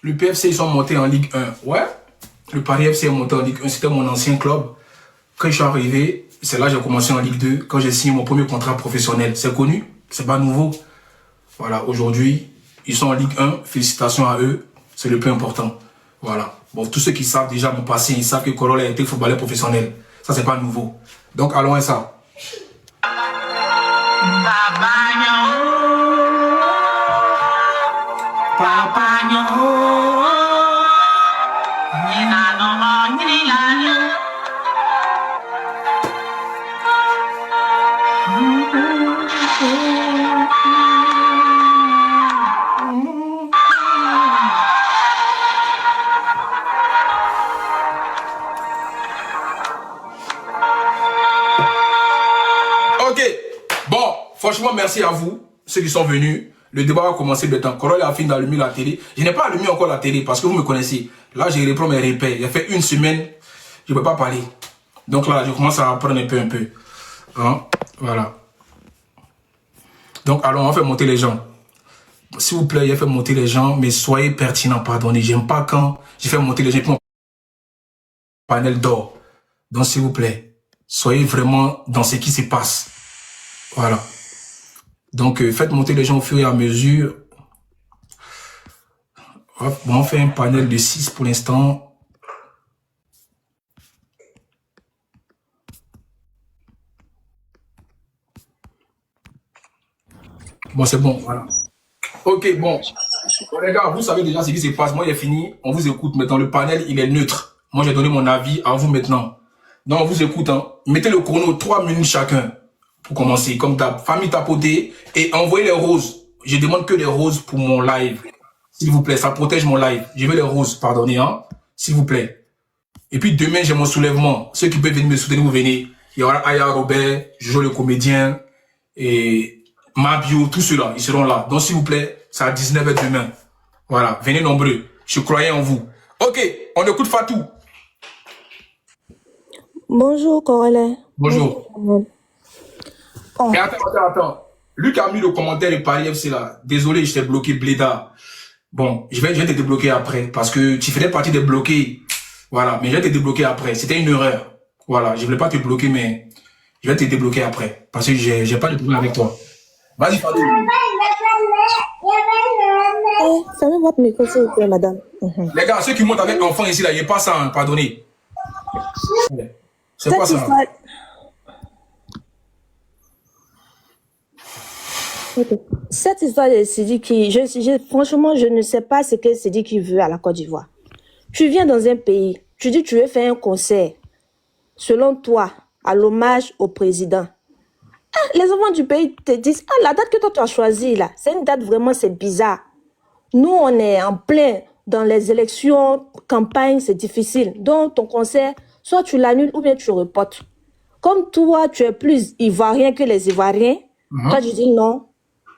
Le PFC, ils sont montés en Ligue 1. Ouais. Le Paris FC est monté en Ligue 1. C'était mon ancien club. Quand je suis arrivé, c'est là que j'ai commencé en Ligue 2. Quand j'ai signé mon premier contrat professionnel. C'est connu. C'est pas nouveau. Voilà. Aujourd'hui, ils sont en Ligue 1. Félicitations à eux. C'est le plus important. Voilà. Bon, tous ceux qui savent déjà mon passé, ils savent que Korola a été footballeur professionnel. Ça, c'est pas nouveau. Donc, allons à ça. Ok, bon, franchement, merci à vous, ceux qui sont venus. Le débat va commencer de temps. Korola a fini d'allumer la télé. Je n'ai pas allumé encore la télé parce que vous me connaissez. Là, je reprends mes repères. Il y a fait une semaine, je ne peux pas parler. Donc là, je commence à apprendre un peu. Hein? Voilà. Donc, allons, on va faire monter les gens. S'il vous plaît, il a fait monter les gens, mais soyez pertinents, pardonnez. J'aime pas quand j'ai fait monter les gens et puis mon panel d'or. Donc, s'il vous plaît, soyez vraiment dans ce qui se passe. Voilà. Donc, faites monter les gens au fur et à mesure. Hop, bon, on fait un panel de 6 pour l'instant. Bon, c'est bon, voilà. Ok, bon. Bon, les gars, vous savez déjà ce qui se passe. Moi, j'ai fini. On vous écoute maintenant. Le panel, il est neutre. Moi, j'ai donné mon avis à vous maintenant. Donc, on vous écoute. Hein. Mettez le chrono 3 minutes chacun pour commencer. Comme ta famille tapoter et envoyez les roses. Je demande que les roses pour mon live. S'il vous plaît, ça protège mon live. Je veux les roses, pardonnez, hein. S'il vous plaît. Et puis demain, j'ai mon soulèvement. Ceux qui peuvent venir me soutenir, vous venez. Il y aura Aya Robert, Jojo le comédien et Mabio, tous ceux-là, ils seront là. Donc, s'il vous plaît, c'est à 19h demain. Voilà, venez nombreux. Je croyais en vous. Ok, on écoute Fatou. Bonjour, Korola. Bonjour. Oh. Mais attends. Luc a mis le commentaire de Paris FC là. Désolé, je t'ai bloqué, Bléda. Bon, je vais te débloquer après. Parce que tu faisais partie des bloqués. Voilà, mais je vais te débloquer après. C'était une erreur. Voilà, je voulais pas te bloquer, mais je vais te débloquer après. Parce que j'ai pas de problème avec toi. Vas-y, Fatou. Fermez votre micro, s'il vous plaît, madame. Les gars, ceux qui montent avec l'enfant ici, là, il n'y a pas ça, hein, pardonnez. C'est quoi ça? Okay. Cette histoire de Sidiki, franchement, je ne sais pas ce que Sidiki veut à la Côte d'Ivoire. Tu viens dans un pays, tu dis que tu veux faire un concert, selon toi, à l'hommage au président. Ah, les enfants du pays te disent, ah, la date que toi tu as choisie là, c'est une date vraiment, c'est bizarre. Nous, on est en plein dans les élections, campagne, c'est difficile. Donc, ton concert, soit tu l'annules ou bien tu reportes. Comme toi, tu es plus ivoirien que les Ivoiriens, toi, tu dis non.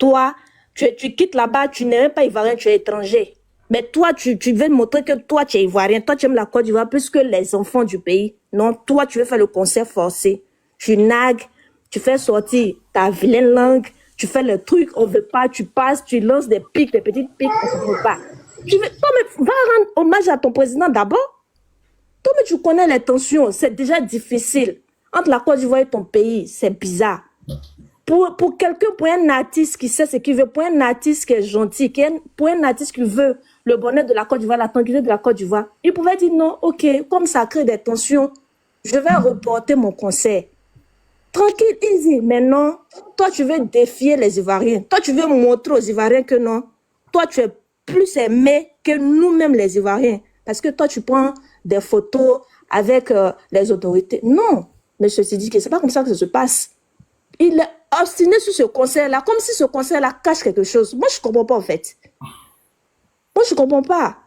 Toi, tu quittes là-bas, tu n'es même pas ivoirien, tu es étranger. Mais toi, tu veux montrer que toi, tu es ivoirien. Toi, tu aimes la Côte d'Ivoire plus que les enfants du pays. Non, toi, tu veux faire le concert forcé. Tu nagues, tu fais sortir ta vilaine langue, tu fais le truc, on veut pas, tu passes, tu lances des pics, des petites pics, on ne veut pas. Toi, mais va rendre hommage à ton président d'abord. Toi, mais tu connais les tensions, c'est déjà difficile. Entre la Côte d'Ivoire et ton pays, c'est bizarre. Pour quelqu'un, pour un artiste qui sait ce qu'il veut, pour un artiste qui est gentil, pour un artiste qui veut le bonheur de la Côte d'Ivoire, la tranquillité de la Côte d'Ivoire, il pouvait dire non, ok, comme ça crée des tensions, je vais reporter mon concert. Tranquille, easy. Mais non, toi, tu veux défier les Ivoiriens. Toi, tu veux montrer aux Ivoiriens que non. Toi, tu es plus aimé que nous-mêmes, les Ivoiriens. Parce que toi, tu prends des photos avec les autorités. Non, monsieur Sidiki, c'est pas comme ça que ça se passe. Il est obstiné sur ce concert-là, comme si ce concert-là cache quelque chose. Moi, je ne comprends pas, en fait. Moi, je ne comprends pas.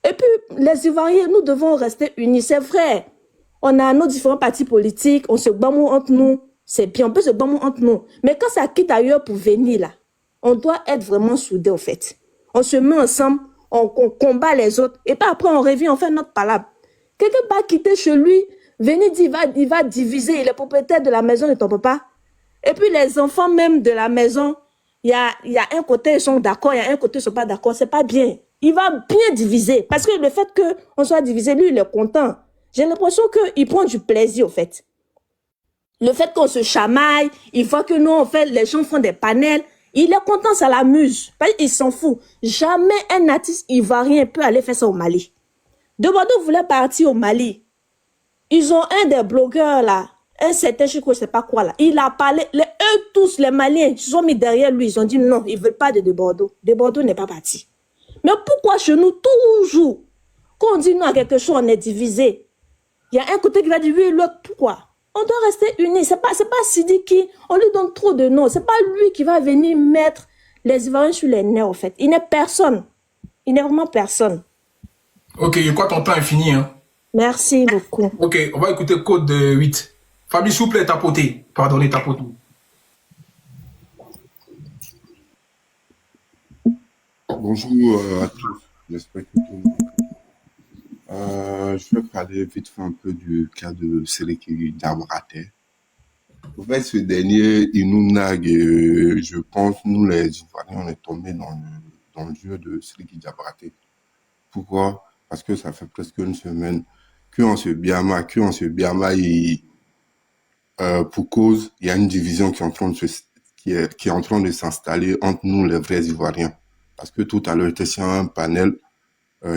Et puis, les Ivoiriens, nous devons rester unis. C'est vrai. On a nos différents partis politiques, on se bamou entre nous. C'est bien, on peut se bamou entre nous. Mais quand ça quitte ailleurs pour venir, là, on doit être vraiment soudés, en fait. On se met ensemble, on combat les autres. Et puis après, on revient, on fait notre palabre. Quelqu'un va quitter chez lui, venir dire, il va diviser, il est propriétaire de la maison de ton papa. Et puis les enfants même de la maison, il y a un côté, ils sont d'accord, il y a un côté, ils ne sont pas d'accord. C'est pas bien. Il va bien diviser. Parce que le fait qu'on soit divisé, lui, il est content. J'ai l'impression qu'il prend du plaisir, au fait. Le fait qu'on se chamaille, il voit que nous, on fait, les gens font des panels. Il est content, ça l'amuse. Il s'en fout. Jamais un artiste ivoirien peut aller faire ça au Mali. De Bordeaux voulait partir au Mali. Ils ont un des blogueurs là, un certain Chico, je sais pas quoi là. Il a parlé, eux tous, les Maliens, ils se sont mis derrière lui. Ils ont dit non, ils veulent pas de Bordeaux. De Bordeaux n'est pas parti. Mais pourquoi chez nous, toujours, quand on dit non à quelque chose, on est divisé. Il y a un côté qui va dire oui, l'autre, pourquoi? On doit rester unis. C'est pas Sidiki, on lui donne trop de noms. C'est pas lui qui va venir mettre les Ivoiriens sur les nerfs, en fait. Il n'est personne. Il n'est vraiment personne. Ok, je crois que ton temps est fini. Hein. Merci beaucoup. Ok, on va écouter code 8. Fabi, s'il vous plaît, tapoter. Pardonnez, tapoter. Bonjour à tous, j'espère que tout le monde je vais parler vite fait un peu du cas de Seleki Diabaté. En fait, ce dernier, il nous nague, je pense, nous les Ivoiriens, on est tombés dans le jeu de Seleki Diabaté. Pourquoi? Parce que ça fait presque une semaine qu'on se biama, pour cause, il y a une division qui est en train de s'installer entre nous, les vrais Ivoiriens. Parce que tout à l'heure, j'étais sur un panel,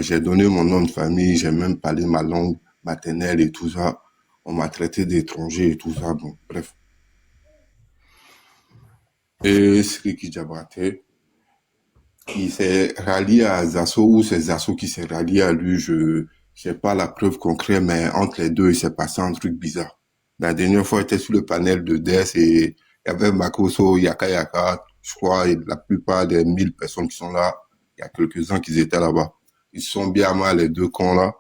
j'ai donné mon nom de famille, j'ai même parlé ma langue maternelle et tout ça. On m'a traité d'étranger et tout ça, bon, bref. Et Seleki Diabaté, il s'est rallié à Zasso, ou c'est Zasso qui s'est rallié à lui, je n'ai pas la preuve concrète, mais entre les deux, il s'est passé un truc bizarre. La dernière fois, j'étais sur le panel de DES et il y avait Makoso, Yaka, je crois, et la plupart des 1000 personnes qui sont là, il y a quelques-uns qui étaient là-bas. Ils sont bien mal, les deux camps là.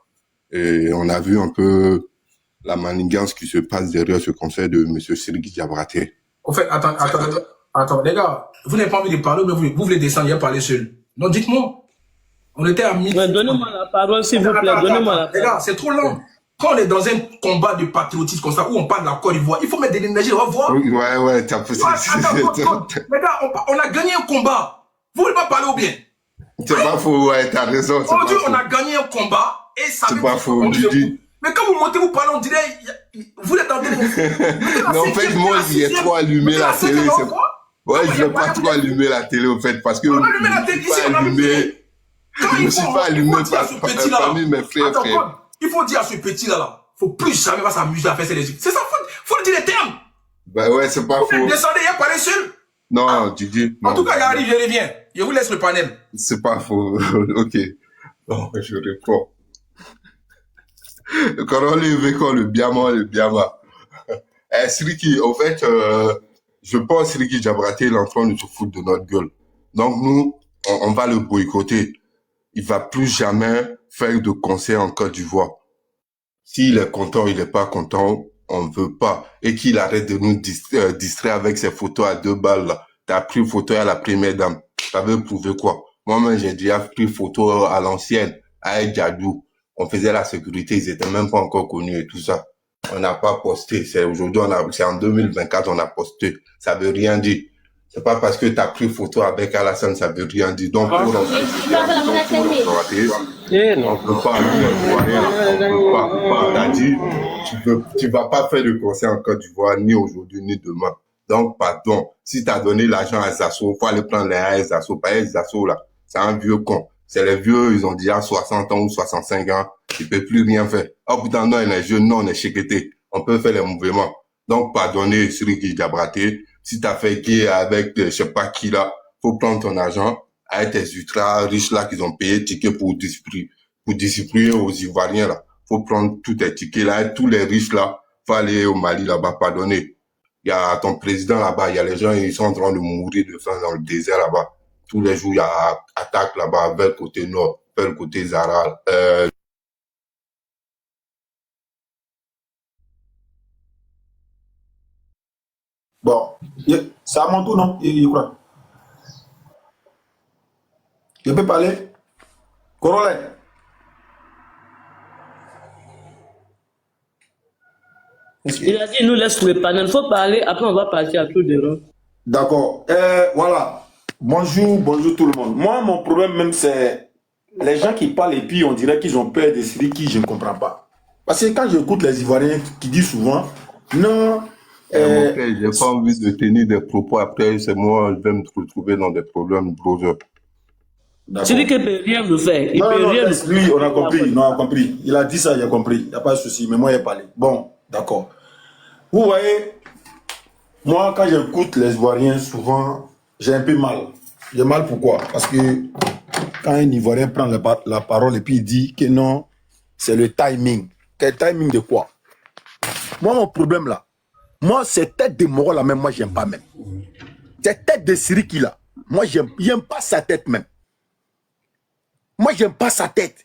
Et on a vu un peu la manigance qui se passe derrière ce conseil de M. Seleki Diabaté. En fait, attends, les gars, vous n'avez pas envie de parler, mais vous voulez descendre, il a parlé seul. Donc dites-moi, on était amis. Ouais, donnez-moi la parole, s'il vous plaît, donnez-moi la parole. Les gars, c'est trop long. Quand on est dans un combat de patriotisme comme ça, où on parle de la Côte d'Ivoire, il faut mettre de l'énergie, on va voir. Ouais, t'as poussé. Attends, les gars, on a gagné un combat. Vous voulez pas parler ou bien? C'est pas faux, ouais, t'as raison. Aujourd'hui, on a gagné un combat et ça c'est pas faux, Didi. Mais quand vous montez, vous parlez, on dirait, vous êtes en train de... Mais en fait, moi, j'ai trop allumé la télé. Ouais, je vais pas trop allumer la télé, en fait, parce que on allume la télé ici, on a allumé. Je me suis pas allumé parmi mes frères. Il faut dire à ce petit-là, faut plus jamais va s'amuser à faire ces légites. C'est ça, faut le dire les termes. Bah ouais, c'est pas faux. Vous descendez, il y a parlé seul. Non, Didi. En tout cas, il arrive, je reviens. Je vous laisse le panel. C'est pas faux. Ok. Bon, je reprends. Quand on est le biama. Seleki, en fait, je pense que Seleki Diabaté est en train de se foutre de notre gueule. Donc nous, on va le boycotter. Il va plus jamais faire de concert en Côte d'Ivoire. S'il est content, il est pas content, on veut pas. Et qu'il arrête de nous distraire avec ses photos à 2 balles là. T'as pris photo à la première dame. Ça veut prouver quoi? Moi-même, j'ai déjà pris photo à l'ancienne, à Djadou. On faisait la sécurité, ils étaient même pas encore connus et tout ça. On n'a pas posté. C'est aujourd'hui, c'est en 2024, on a posté. Ça veut rien dire. C'est pas parce que tu as pris photo avec Alassane, ça veut rien dire. Donc, pour on peut pas, t'as dit, tu vas pas faire de concert en Côte d'Ivoire, ni aujourd'hui, ni demain. Donc, pardon. Si tu as donné l'argent à Zasso, faut aller prendre les à Zasso. Pas Zasso, là. C'est un vieux con. C'est les vieux, ils ont déjà 60 ans ou 65 ans. Ils peuvent plus rien faire. Oh putain, non, on est jeunes, non, on est chiquetés. On peut faire les mouvements. Donc, pardonnez Seleki Diabaté. Si t'as fait qui avec, je sais pas qui là, faut prendre ton argent avec tes ultra riches là qui ont payé ticket pour distribuer aux Ivoiriens là. Faut prendre tous tes tickets là, et tous les riches là, faut aller au Mali là-bas, pardonnez. Il y a ton président là-bas, il y a les gens, ils sont en train de mourir de faim dans le désert là-bas. Tous les jours, il y a attaque là-bas, vers le côté nord, vers le côté Zara. Bon, c'est à mon tour, non? Je crois. Je peux parler? Corollaire. Il a dit, nous laisse le panel. Il faut parler, après on va partir à tout de rang. D'accord. Voilà. Bonjour tout le monde. Moi, mon problème même, c'est les gens qui parlent et puis on dirait qu'ils ont peur de celui qui je ne comprends pas. Parce que quand j'écoute les Ivoiriens qui disent souvent, non, Mon frère, j'ai pas envie de tenir des propos après, c'est moi, je vais me retrouver dans des problèmes, brother. Celui qui peut rien nous faire. Il Non, peut non, rien laisse, lui, on a compris, on a compris. Il a dit ça, il a compris. Il n'y a pas de souci, mais moi, il a parlé. Bon, d'accord. Vous voyez, moi, quand j'écoute les Ivoiriens, souvent, j'ai un peu mal. J'ai mal pourquoi? Parce que quand un Ivoirien prend la parole et puis il dit que non, c'est le timing. Quel timing de quoi? Moi, mon problème là, moi, cette tête de Moro là même, moi, j'aime pas même. Cette tête de Siriki là, moi, j'aime pas sa tête même. Moi, j'aime pas sa tête.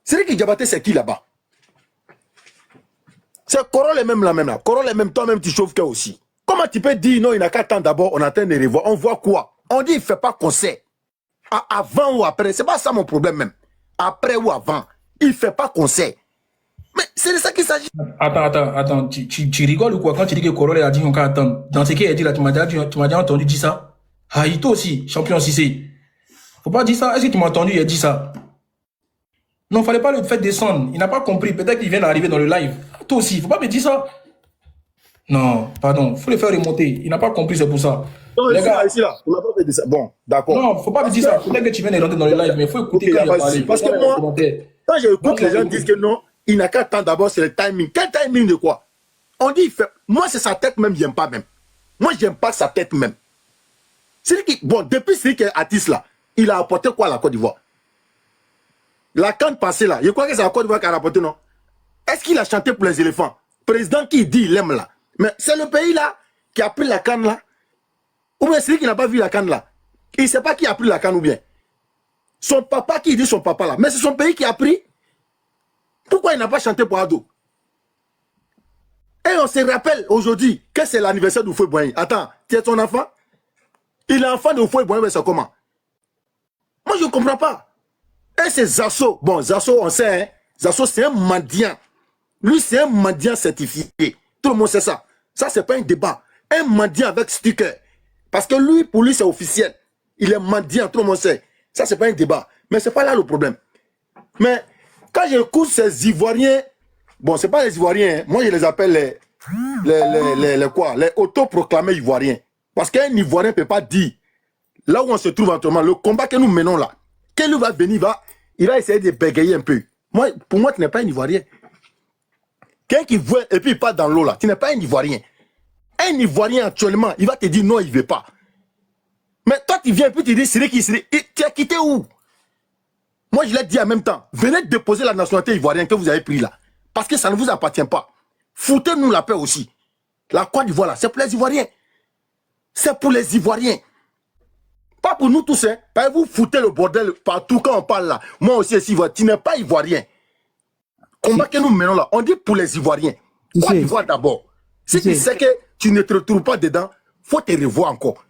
Siriki Diabaté, c'est qui là-bas? C'est Korole même là, même là. Korole même, toi-même, tu chauffes cœur aussi. Comment tu peux dire non, il n'a qu'à attendre d'abord, on attend de revoir. On voit quoi? On dit il ne fait pas concert. Avant ou après, c'est pas ça mon problème même. Après ou avant, il ne fait pas concert. Mais c'est de ça qu'il s'agit. Attends, tu rigoles ou quoi quand tu dis que Korole a dit on va attendre? Dans ce qu'il a dit là, tu m'as déjà entendu dire ça? Ah, toi aussi, champion Cissé. Faut pas dire ça. Est-ce que tu m'as entendu, il a dit ça? Non, fallait pas le faire descendre. Il n'a pas compris. Peut-être qu'il vient d'arriver dans le live. Toi aussi, faut pas me dire ça. Non, pardon, faut le faire remonter. Il n'a pas compris, c'est pour ça. Non, Les gars, ici, là. On n'a pas fait de ça. Bon, d'accord. non, faut pas me dire ça. Peut-être que tu viens de rentrer dans le live, mais il faut écouter Okay, quand il a parlé. parce que moi, quand j'écoute les gens disent que non, il n'a qu'à attendre d'abord, c'est le timing. Quel timing de quoi? On dit, il fait... Moi, c'est sa tête même, j'aime pas même. Moi, j'aime pas sa tête même. Bon, depuis celui qui est artiste là, il a apporté quoi à la Côte d'Ivoire? La canne passée là, je crois que c'est la Côte d'Ivoire qui a rapporté, non? Est-ce qu'il a chanté pour les éléphants? Président qui dit il aime là. Mais c'est le pays là qui a pris la canne là. Ou bien celui qui n'a pas vu la canne là. Il ne sait pas qui a pris la canne ou bien. Son papa qui dit son papa là. Mais c'est son pays qui a pris. Pourquoi il n'a pas chanté pour Ado? Et on se rappelle aujourd'hui que c'est l'anniversaire d'Oufoué Boigny. Attends, tu es ton enfant? Il est enfant d'Oufoué Boigny, mais c'est comment? Moi je ne comprends pas. Et c'est Zasso. Bon, Zasso, on sait, hein. Zasso, c'est un mendiant. Lui, c'est un mendiant certifié. Tout le monde sait ça. Ça, c'est pas un débat. Un mendiant avec sticker. Parce que lui, pour lui, c'est officiel. Il est mendiant, tout le monde sait. Ça, c'est pas un débat. Mais c'est pas là le problème. Mais quand j'écoute ces Ivoiriens, bon, c'est pas les Ivoiriens, hein. Moi, je les appelle les autoproclamés Ivoiriens. Parce qu'un Ivoirien ne peut pas dire, là où on se trouve actuellement, le combat que nous menons là, quand lui va venir, il va essayer de bégayer un peu. Moi, pour moi, tu n'es pas un Ivoirien. Quelqu'un qui voit et puis il part dans l'eau là, tu n'es pas un Ivoirien. Un Ivoirien actuellement, il va te dire non, il ne veut pas. Mais toi, tu viens et puis tu dis, tu as quitté où? Moi, je l'ai dit en même temps, venez déposer la nationalité ivoirienne que vous avez pris là. Parce que ça ne vous appartient pas. Foutez-nous la paix aussi. La Côte d'Ivoire là, c'est pour les Ivoiriens. C'est pour les Ivoiriens. Pas pour nous tous, hein. Vous foutez le bordel partout quand on parle là. Moi aussi, tu n'es pas Ivoirien. Combat que nous menons là, on dit pour les Ivoiriens. Côte d'Ivoire d'abord. Si tu sais que tu ne te retrouves pas dedans, il faut te revoir encore.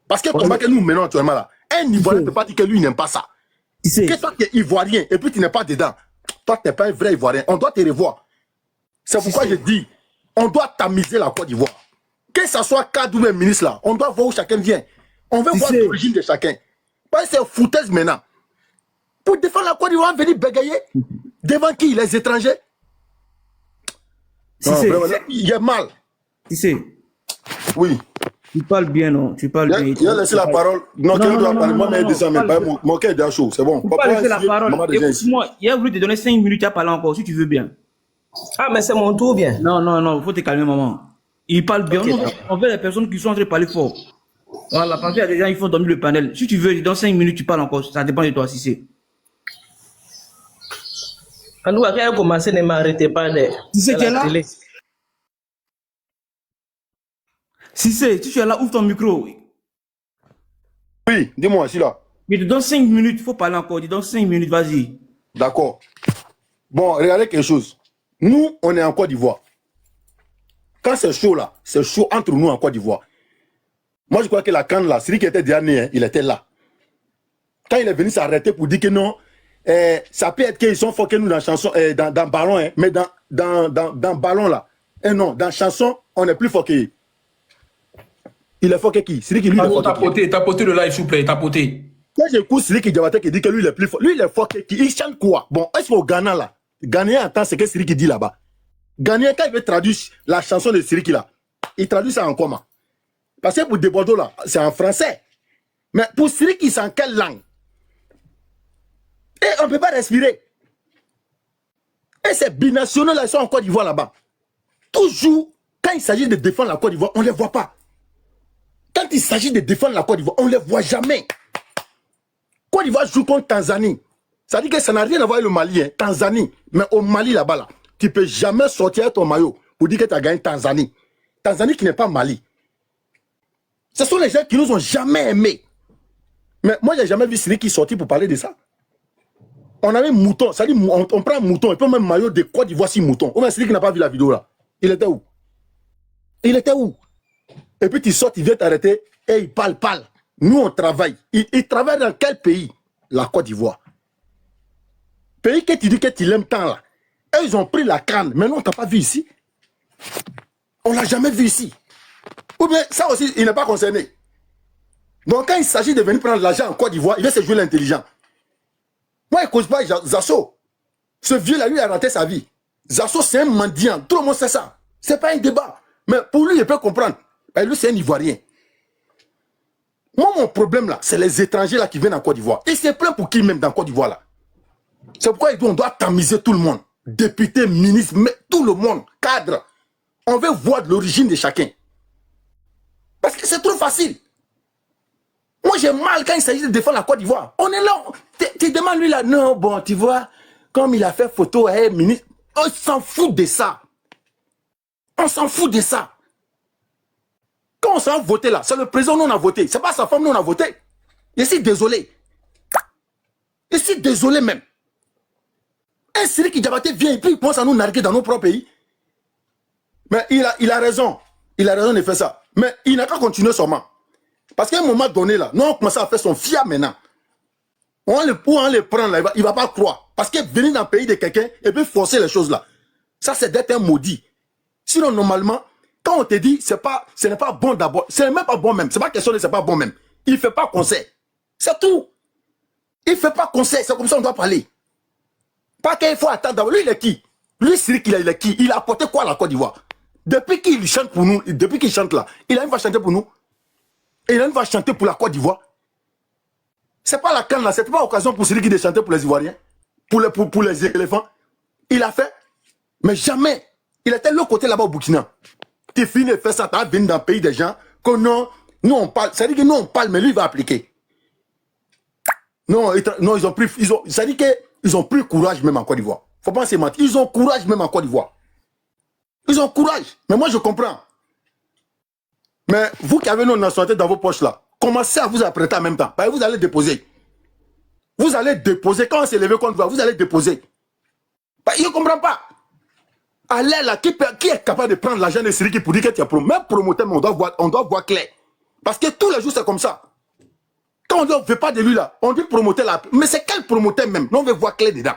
Parce que le combat que nous menons actuellement là, un Ivoirien ne peut pas dire que lui n'aime pas ça. Que toi tu es Ivoirien et puis tu n'es pas dedans, toi tu n'es pas un vrai Ivoirien. On doit te revoir. C'est pourquoi je dis, on doit tamiser la Côte d'Ivoire. Que ce soit cadre ou même ministre là, on doit voir où chacun vient. On veut voir l'origine de chacun. Parce que c'est foutaise maintenant. Pour défendre la Côte d'Ivoire, venir bégayer devant qui? Les étrangers? Si non, c'est. Il y a mal. Si c'est. Oui. Tu parles bien, non? Tu parles bien. Il a laissé la parole. Non, tu dois parler. Moi, mais mon cœur est déjà chaud. C'est bon. Tu peux laisser la parole. Écoute-moi, il a voulu te donner 5 minutes à parler encore, si tu veux bien. Ah, mais c'est mon tour bien. Non, il faut te calmer, maman. Il parle bien. Okay. On veut les personnes qui sont en train de parler fort. Voilà, parce qu'il y a des gens qui font dormir le panel. Si tu veux, dans 5 minutes, tu parles encore. Ça dépend de toi, si c'est. En tout cas, quand elle a commencé, ne m'arrêtez pas de. Si c'est, tu es là? Si c'est, si tu es là, ouvre ton micro. Oui, dis-moi, je suis là. Mais dans 5 minutes, il faut parler encore. Dis dans 5 minutes, vas-y. D'accord. Bon, regardez quelque chose. Nous, on est en Côte d'Ivoire. Quand c'est chaud là, c'est chaud entre nous en Côte d'Ivoire. Moi, je crois que la canne là, celui qui était dernier, hein, il était là. Quand il est venu s'arrêter pour dire que non, ça peut être qu'ils sont foqués nous dans chanson, dans ballon, hein, mais dans ballon là. Et non, dans chanson, on n'est plus foqué. Il est foqué qui? C'est lui qui lui est foqué. T'as poté le live, s'il vous plaît, t'as poté. Quand j'écoute Siriki Diabaté qui dit que lui, il est plus fort. Lui, il est fort. Il chante quoi? Bon, est-ce qu'au Ghana, là, Ghanéen entend ce que Siriki dit là-bas? Ghanéen, quand il veut traduire la chanson de Siriki là, il traduit ça en comment? Parce que pour Debordo là, c'est en français. Mais pour Siriki, c'est en quelle langue? Et on ne peut pas respirer. Et ces binationaux là, ils sont en Côte d'Ivoire là-bas. Toujours, quand il s'agit de défendre la Côte d'Ivoire, on ne les voit pas. Quand il s'agit de défendre la Côte d'Ivoire, on ne les voit jamais. Côte d'Ivoire joue contre Tanzanie. Ça dit que ça n'a rien à voir avec le Mali, hein, Tanzanie. Mais au Mali là-bas, là, tu ne peux jamais sortir ton maillot pour dire que tu as gagné Tanzanie. Tanzanie qui n'est pas Mali. Ce sont les gens qui nous ont jamais aimés. Mais moi, je n'ai jamais vu Siriki sortir pour parler de ça. On avait mouton, ça dit on prend un mouton, et puis même maillot de Côte d'Ivoire, si mouton. Ou même Siriki n'a pas vu la vidéo là. Il était où? Il était où? Et puis tu sors, il vient t'arrêter et il parle. Nous, on travaille. Il travaille dans quel pays? La Côte d'Ivoire. Pays que tu dis que tu l'aimes tant là. Et ils ont pris la canne. Mais nous, on ne t'a pas vu ici. On ne l'a jamais vu ici. Ou bien, ça aussi, il n'est pas concerné. Donc, quand il s'agit de venir prendre l'argent en Côte d'Ivoire, il veut se jouer l'intelligent. Moi, il ne cause pas Zasso. Ce vieux-là, lui, il a raté sa vie. Zasso, c'est un mendiant. Tout le monde sait ça. Ce n'est pas un débat. Mais pour lui, il peut comprendre. Et lui, c'est un Ivoirien. Moi, mon problème, là, c'est les étrangers là qui viennent en Côte d'Ivoire. Et c'est plein pour qui même dans Côte d'Ivoire, là. C'est pourquoi on doit tamiser tout le monde. Députés, ministres, tout le monde, cadre. On veut voir de l'origine de chacun. Parce que c'est trop facile. Moi, j'ai mal quand il s'agit de défendre la Côte d'Ivoire. On est là. Tu demandes lui là, non, bon, tu vois, comme il a fait photo à un ministre, on s'en fout de ça. On s'en fout de ça. Quand on s'en voté là, c'est le président nous on a voté. C'est pas sa femme nous on a voté. Je suis désolé. Je suis désolé même. Un Siriki Diabaté vient et puis il pense à nous narguer dans nos propres pays. Mais il a raison. Il a raison de faire ça. Mais il n'a qu'à continuer seulement. Parce qu'à un moment donné là, nous on commence à faire son fiat maintenant. On le prend là, il ne va pas croire. Parce que venir dans le pays de quelqu'un et puis forcer les choses là, ça c'est d'être un maudit. Sinon normalement, quand on te dit ce n'est pas bon d'abord, ce n'est même pas bon même. Ce n'est pas question de c'est pas bon même. Il ne fait pas conseil. C'est tout. Il ne fait pas conseil. C'est comme ça qu'on doit parler. Pas qu'il faut attendre d'abord. Lui, il est qui? Lui, Siriki, il est qui? Il a apporté quoi à la Côte d'Ivoire? Depuis qu'il chante pour nous, depuis qu'il chante là, il a une va chanter pour nous. Et il a une va chanter pour la Côte d'Ivoire. C'est pas la canne là, c'est pas l'occasion pour Siriki de chanter pour les Ivoiriens, pour les éléphants. Il a fait, mais jamais. Il était de l'autre côté là-bas au Burkina. Tu finis de faire ça, tu as venu dans le pays des gens, que non, nous on parle, ça dit que nous on parle, mais lui il va appliquer. Non, ils ont pris, ça dit qu'ils ont pris courage même en Côte d'Ivoire. Faut pas se mentir, ils ont courage même en Côte d'Ivoire. Ils ont courage, mais moi je comprends. Mais vous qui avez nos nationalités dans vos poches là, commencez à vous apprêter en même temps. Parce que vous allez déposer. Vous allez déposer. Quand on s'est levé contre vous allez déposer. Parce que je ne comprends pas. Allez là, qui est capable de prendre l'argent de Siriki pour dire que tu as promoteur, même promoteur, mais on doit voir clair. Parce que tous les jours c'est comme ça. Quand on dit on ne veut pas de lui là, on dit promoteur là. Mais c'est quel promoteur même? Non, on veut voir clair dedans.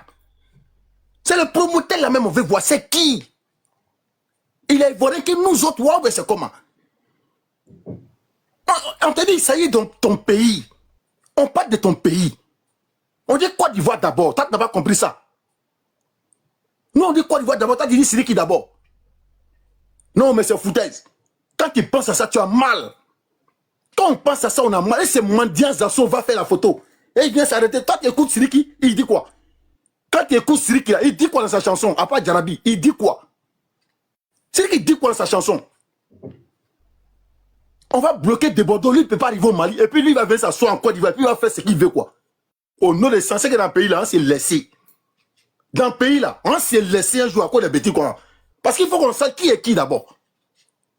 C'est le promoteur là même, on veut voir. C'est qui? Il est ivoirien que nous autres, waouh, c'est comment? On te dit, ça y est, dans ton pays. On parle de ton pays. On dit Côte d'Ivoire d'abord. Tu n'as pas compris ça. Nous, on dit Côte d'Ivoire d'abord. Tu as dit Siriki d'abord. Non, mais c'est foutaise. Quand tu penses à ça, tu as mal. Quand on pense à ça, on a mal. Et c'est mendiant Zasso va faire la photo. Et il vient s'arrêter. Toi, tu écoutes Siriki, il dit quoi? Quand tu écoutes Siriki, il dit quoi dans sa chanson? À part Djarabi, il dit quoi? Siriki dit quoi dans sa chanson? On va bloquer des Bordeaux, lui il ne peut pas arriver au Mali. Et puis lui il va venir s'asseoir en Côte d'Ivoire. Et puis il va faire ce qu'il veut quoi. Au nom des sens, c'est que dans le pays là, on s'est laissé. Dans le pays là, on s'est laissé un jour à cause des bêtises quoi. Parce qu'il faut qu'on sache qui est qui d'abord.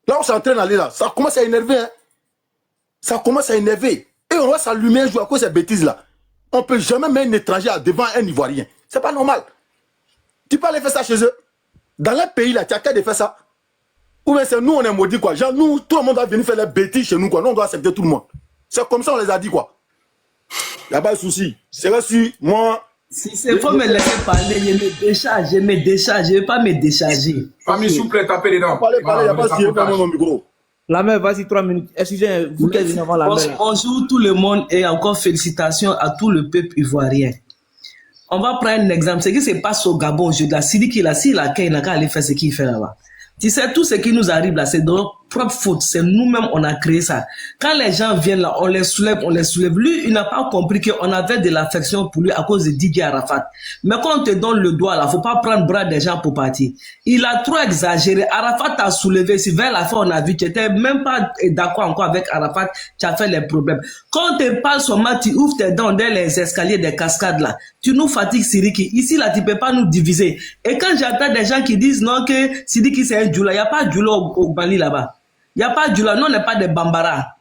Là on s'entraîne à aller là, ça commence à énerver. Hein. Ça commence à énerver. Et on va s'allumer un jour à cause de ces bêtises là. On ne peut jamais mettre un étranger devant un Ivoirien. C'est pas normal. Tu peux aller faire ça chez eux. Dans le pays là, tu as qu'à de faire ça. Ou bien c'est nous, on est maudits quoi. Genre, nous, tout le monde va venir faire les bêtises chez nous quoi. Nous, on doit accepter tout le monde. C'est comme ça, on les a dit quoi. Il n'y a pas de souci. C'est reçu, moi. Si c'est faut me laisser parler, je me décharge, je ne vais pas me décharger. Famille souple, tapez dedans. Parlez, il n'y a pas de souci, mon micro. La mère, vas-y, 3 minutes. Excusez, vous qui êtes venu avant la mère. là. Bonjour tout le monde et encore félicitations à tout le peuple ivoirien. On va prendre un exemple. Ce qui se passe au Gabon aujourd'hui, là, Sidiki, là, s'il a qu'à aller faire ce qu'il fait là-bas. Tu sais, tout ce qui nous arrive là, c'est de notre propre faute. C'est nous-mêmes, on a créé ça. Quand les gens viennent là, on les soulève, on les soulève. Lui, il n'a pas compris qu'on avait de l'affection pour lui à cause de Didier Arafat. Mais quand on te donne le doigt là, faut pas prendre bras des gens pour partir. Il a trop exagéré. Arafat t'a soulevé. Si vers la fin, on a vu, tu n'étais même pas d'accord encore avec Arafat, tu as fait les problèmes. Quand on te parle seulement, tu ouvres tes dents dans les escaliers des cascades là. Tu nous fatigues, Sidiki. Ici, là, tu peux pas nous diviser. Et quand j'entends des gens qui disent non, que Sidiki c'est un djoula, il n'y a pas de djoula au Mali là-bas. Il n'y a pas de djoula. Nous, on n'est pas des bambara.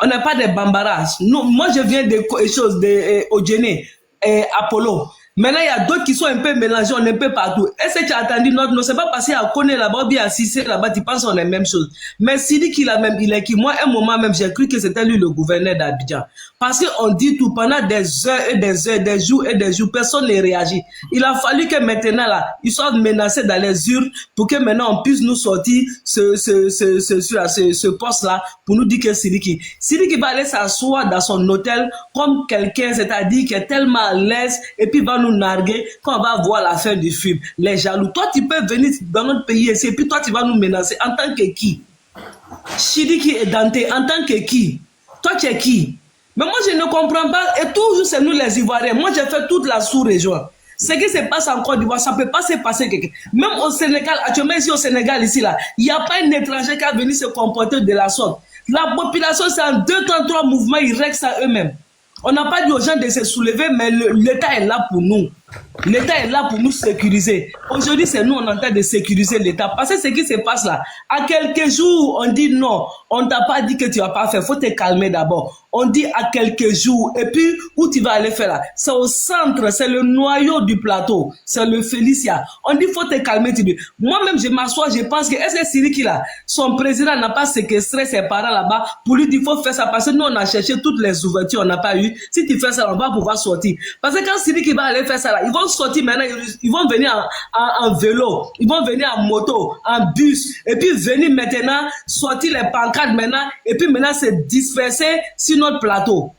On n'est pas des bambara. Nous, moi, je viens de choses de Odjene et Apollo. Maintenant, il y a d'autres qui sont un peu mélangés, on est un peu partout. Est-ce que tu as entendu notre nom? C'est pas parce qu'il y a Koné là-bas ou bien à Cissé là-bas, tu penses qu'on est la même chose. Mais Sidiki là même, il est qui? Moi, un moment même, j'ai cru que c'était lui le gouverneur d'Abidjan. Parce qu'on dit tout pendant des heures et des heures, des jours et des jours, personne ne réagit. Il a fallu que maintenant là, ils soient menacés dans les urnes pour que maintenant on puisse nous sortir ce poste-là pour nous dire que Sidiki va aller s'asseoir dans son hôtel comme quelqu'un, c'est-à-dire qui est tellement à l'aise et puis va nous narguer quand on va voir la fin du film. Les jaloux. Toi, tu peux venir dans notre pays ici et puis toi, tu vas nous menacer en tant que qui? Sidiki et Dante, en tant que qui? Toi, tu es qui? Mais moi, je ne comprends pas. Et toujours, c'est nous les Ivoiriens. Moi, j'ai fait toute la sous-région. Ce qui se passe en Côte d'Ivoire, ça ne peut pas se passer. Même au Sénégal, actuellement ici au Sénégal, ici, là, il n'y a pas un étranger qui a venu se comporter de la sorte. La population, c'est en 2 temps, 3 mouvements, ils règlent ça eux-mêmes. On n'a pas dit aux gens de se soulever, mais l'État est là pour nous. L'État est là pour nous sécuriser. Aujourd'hui, c'est nous, on est en train de sécuriser l'État. Parce que ce qui se passe là, à quelques jours, on dit non, on ne t'a pas dit que tu ne vas pas faire. Il faut te calmer d'abord. On dit à quelques jours. Et puis, où tu vas aller faire là? C'est au centre, c'est le noyau du plateau. C'est le Félicia. On dit, il faut te calmer. Moi-même, je m'assois, je pense que, est-ce que Sidiki là, son président n'a pas séquestré ses parents là-bas pour lui dire, il faut faire ça. Parce que nous, on a cherché toutes les ouvertures, on n'a pas eu. Si tu fais ça, on va pouvoir sortir. Parce que quand Sidiki va aller faire ça là, ils vont sortir maintenant, ils vont venir en vélo, ils vont venir en moto, en bus, et puis venir maintenant, sortir les pancartes maintenant, et puis maintenant se disperser sur notre plateau.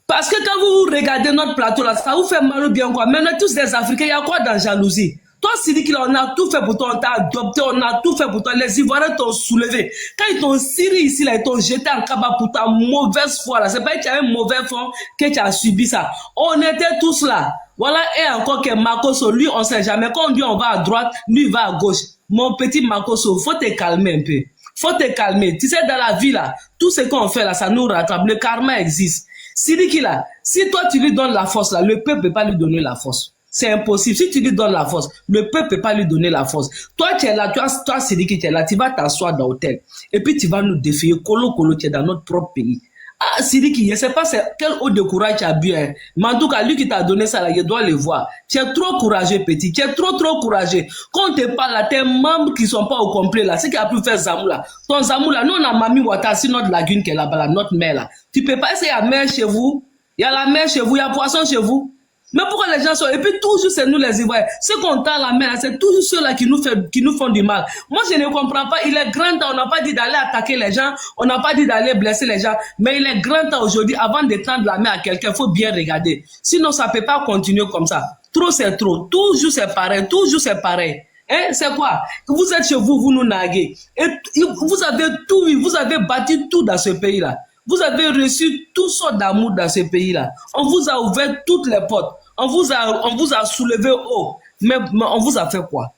Parce que quand vous regardez notre plateau là, ça vous fait mal ou bien quoi. Maintenant, tous les Africains, il y a quoi dans jalousie? Toi, Sidiki, on a tout fait pour toi, on t'a adopté, on a tout fait pour toi. Les Ivoiriens t'ont soulevé. Quand ils t'ont ciré ici, là, ils t'ont jeté en cabas pour ta mauvaise foi, là. C'est pas que tu as un mauvais fond que tu as subi ça. On était tous là. Voilà, et encore que Makoso, lui, on sait jamais. Quand on dit on va à droite, lui, il va à gauche. Mon petit Makoso, faut te calmer un peu. Faut te calmer. Tu sais, dans la vie, là, tout ce qu'on fait, là, ça nous rattrape. Le karma existe. Sidiki, là, si toi, tu lui donnes la force, là, le peuple ne peut pas lui donner la force. C'est impossible. Si tu lui donnes la force, le peuple ne peut pas lui donner la force. Toi, tu es là, toi, Sidiki, tu es là, tu vas t'asseoir dans l'hôtel. Et puis, tu vas nous défier. Kolo, tu es dans notre propre pays. Ah, Sidiki, je ne sais pas quel eau de courage tu as bu. Hein. Mais en tout cas, lui qui t'a donné ça, là, je dois le voir. Tu es trop courageux, petit. Tu es trop courageux. Quand on te parle, là, tes membres qui ne sont pas au complet, là, c'est qui a pu faire Zamou, là. Ton Zamou, là, nous, on a Mami Wata, c'est notre lagune qui est là-bas, là, notre mer, là. Tu peux pas essayer à mer chez vous. Il y a la mer chez vous, il y a poisson chez vous. Mais pourquoi les gens sont... Et puis toujours, c'est nous les Ivoiriens. Ceux qu'on tend la main, c'est toujours ceux-là qui nous font du mal. Moi, je ne comprends pas. Il est grand temps. On n'a pas dit d'aller attaquer les gens. On n'a pas dit d'aller blesser les gens. Mais il est grand temps aujourd'hui, avant de tendre la main à quelqu'un, il faut bien regarder. Sinon, ça ne peut pas continuer comme ça. Trop, c'est trop. Toujours, c'est pareil. Toujours, c'est pareil. Hein, c'est quoi? Vous êtes chez vous, vous nous naguez. Et vous avez tout eu. Vous avez bâti tout dans ce pays-là. Vous avez reçu toutes sortes d'amour dans ce pays-là. On vous a ouvert toutes les portes. On vous a soulevé haut. Mais on vous a fait quoi?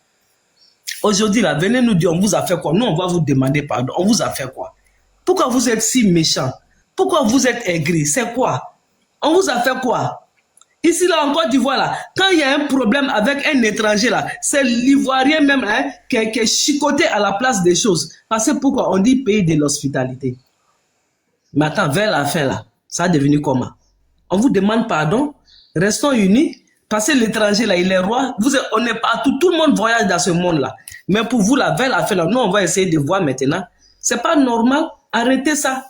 Aujourd'hui, là, venez nous dire, on vous a fait quoi? Nous, on va vous demander pardon. On vous a fait quoi? Pourquoi vous êtes si méchants? Pourquoi vous êtes aigris? C'est quoi? On vous a fait quoi? Ici, là, en Côte d'Ivoire, là, quand il y a un problème avec un étranger, là, c'est l'Ivoirien même hein, qui est chicoté à la place des choses. Parce que pourquoi? On dit pays de l'hospitalité. Mais attends, vers la fin, là, ça a devenu comment? On vous demande pardon? Restons unis, parce que l'étranger, là, il est roi. On est partout, tout le monde voyage dans ce monde-là. Mais pour vous, là, vers la fin, là, nous, on va essayer de voir maintenant. C'est pas normal. Arrêtez ça.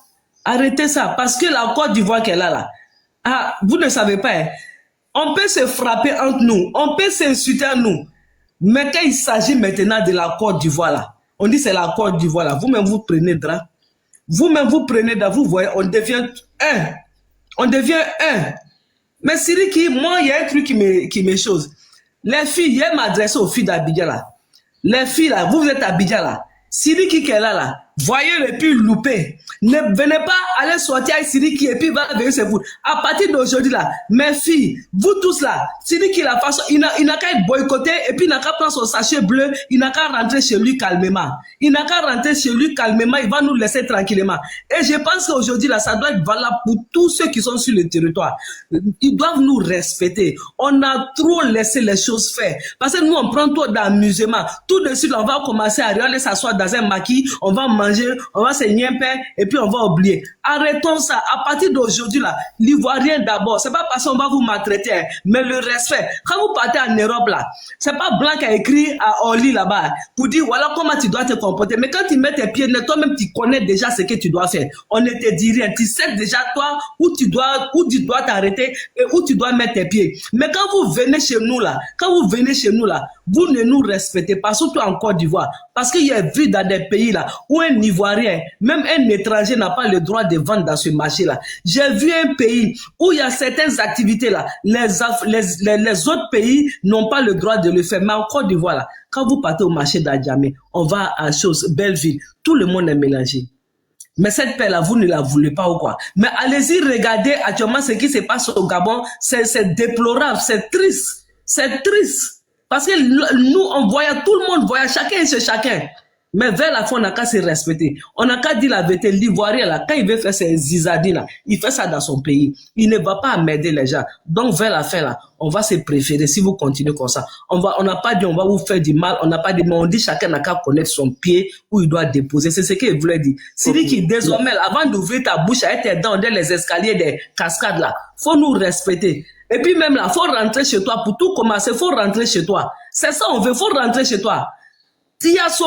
Arrêtez ça. Parce que la Côte d'Ivoire qu'elle a là, ah, vous ne savez pas, hein, on peut se frapper entre nous, on peut s'insulter à nous. Mais quand il s'agit maintenant de la Côte d'Ivoire, là, On dit c'est la Côte d'Ivoire là. Vous-même vous prenez drap. Vous-même vous prenez drap. Vous voyez, on devient un. On devient un. Mais Sidiki, moi, il y a un truc qui me chose. Les filles, il m'adresse aux filles d'Abidjan là. Les filles là, vous êtes à Abidjan là. Sidiki qui est là, voyez le plus loupé. Ne venez pas aller sortir avec Sidiki et puis va venir se foutre. À partir d'aujourd'hui là, mes filles, vous tous là, Sidiki la façon, il n'a qu'à être boycotté et puis il n'a qu'à prendre son sachet bleu, il n'a qu'à rentrer chez lui calmement. Il n'a qu'à rentrer chez lui calmement, il va nous laisser tranquillement. Et je pense qu'aujourd'hui là, ça doit être valable pour tous ceux qui sont sur le territoire. Ils doivent nous respecter. On a trop laissé les choses faire. Parce que nous, on prend trop d'amusement. Tout de suite, on va commencer à aller s'asseoir dans un maquis, on va manger, on va se niemper et puis on va oublier. Arrêtons ça. À partir d'aujourd'hui là, l'Ivoirien d'abord, c'est pas parce qu'on va vous maltraiter, hein, mais le respect. Quand vous partez en Europe là, c'est pas Blanc qui a écrit à Oli là-bas pour dire voilà comment tu dois te comporter. Mais quand tu mets tes pieds, toi-même tu connais déjà ce que tu dois faire. On ne te dit rien. Tu sais déjà toi où tu dois t'arrêter et où tu dois mettre tes pieds. Mais quand vous venez chez nous là, vous ne nous respectez pas, surtout en Côte d'Ivoire. Parce qu'il y a vu dans des pays là où un Ivoirien, même un étranger n'a pas le droit de vendre dans ce marché là. J'ai vu un pays où il y a certaines activités là, les autres pays n'ont pas le droit de le faire. Mais en Côte d'Ivoire là, quand vous partez au marché d'Adjamé, on va à Belleville, tout le monde est mélangé. Mais cette paix-là, vous ne la voulez pas ou quoi? Mais allez-y, regardez actuellement ce qui se passe au Gabon. C'est déplorable, c'est triste. C'est triste. Parce que nous, on voyait, tout le monde voyait, chacun c'est chacun. Mais vers la fin, on n'a qu'à se respecter. On n'a qu'à dire la vérité. L'Ivoirien, là, quand il veut faire ses zizadis, là, il fait ça dans son pays. Il ne va pas emmerder les gens. Donc, vers la fin, là, on va se préférer si vous continuez comme ça. On n'a pas dit on va vous faire du mal, on n'a pas dit, mais on dit chacun n'a qu'à connaître son pied où il doit déposer. C'est ce qu'il voulait dire. C'est lui qui, désormais, avant d'ouvrir ta bouche avec tes dents dans les escaliers des cascades, là, faut nous respecter. Et puis même là, faut rentrer chez toi. Pour tout commencer, faut rentrer chez toi. C'est ça, on veut, faut rentrer chez toi. Tiasso,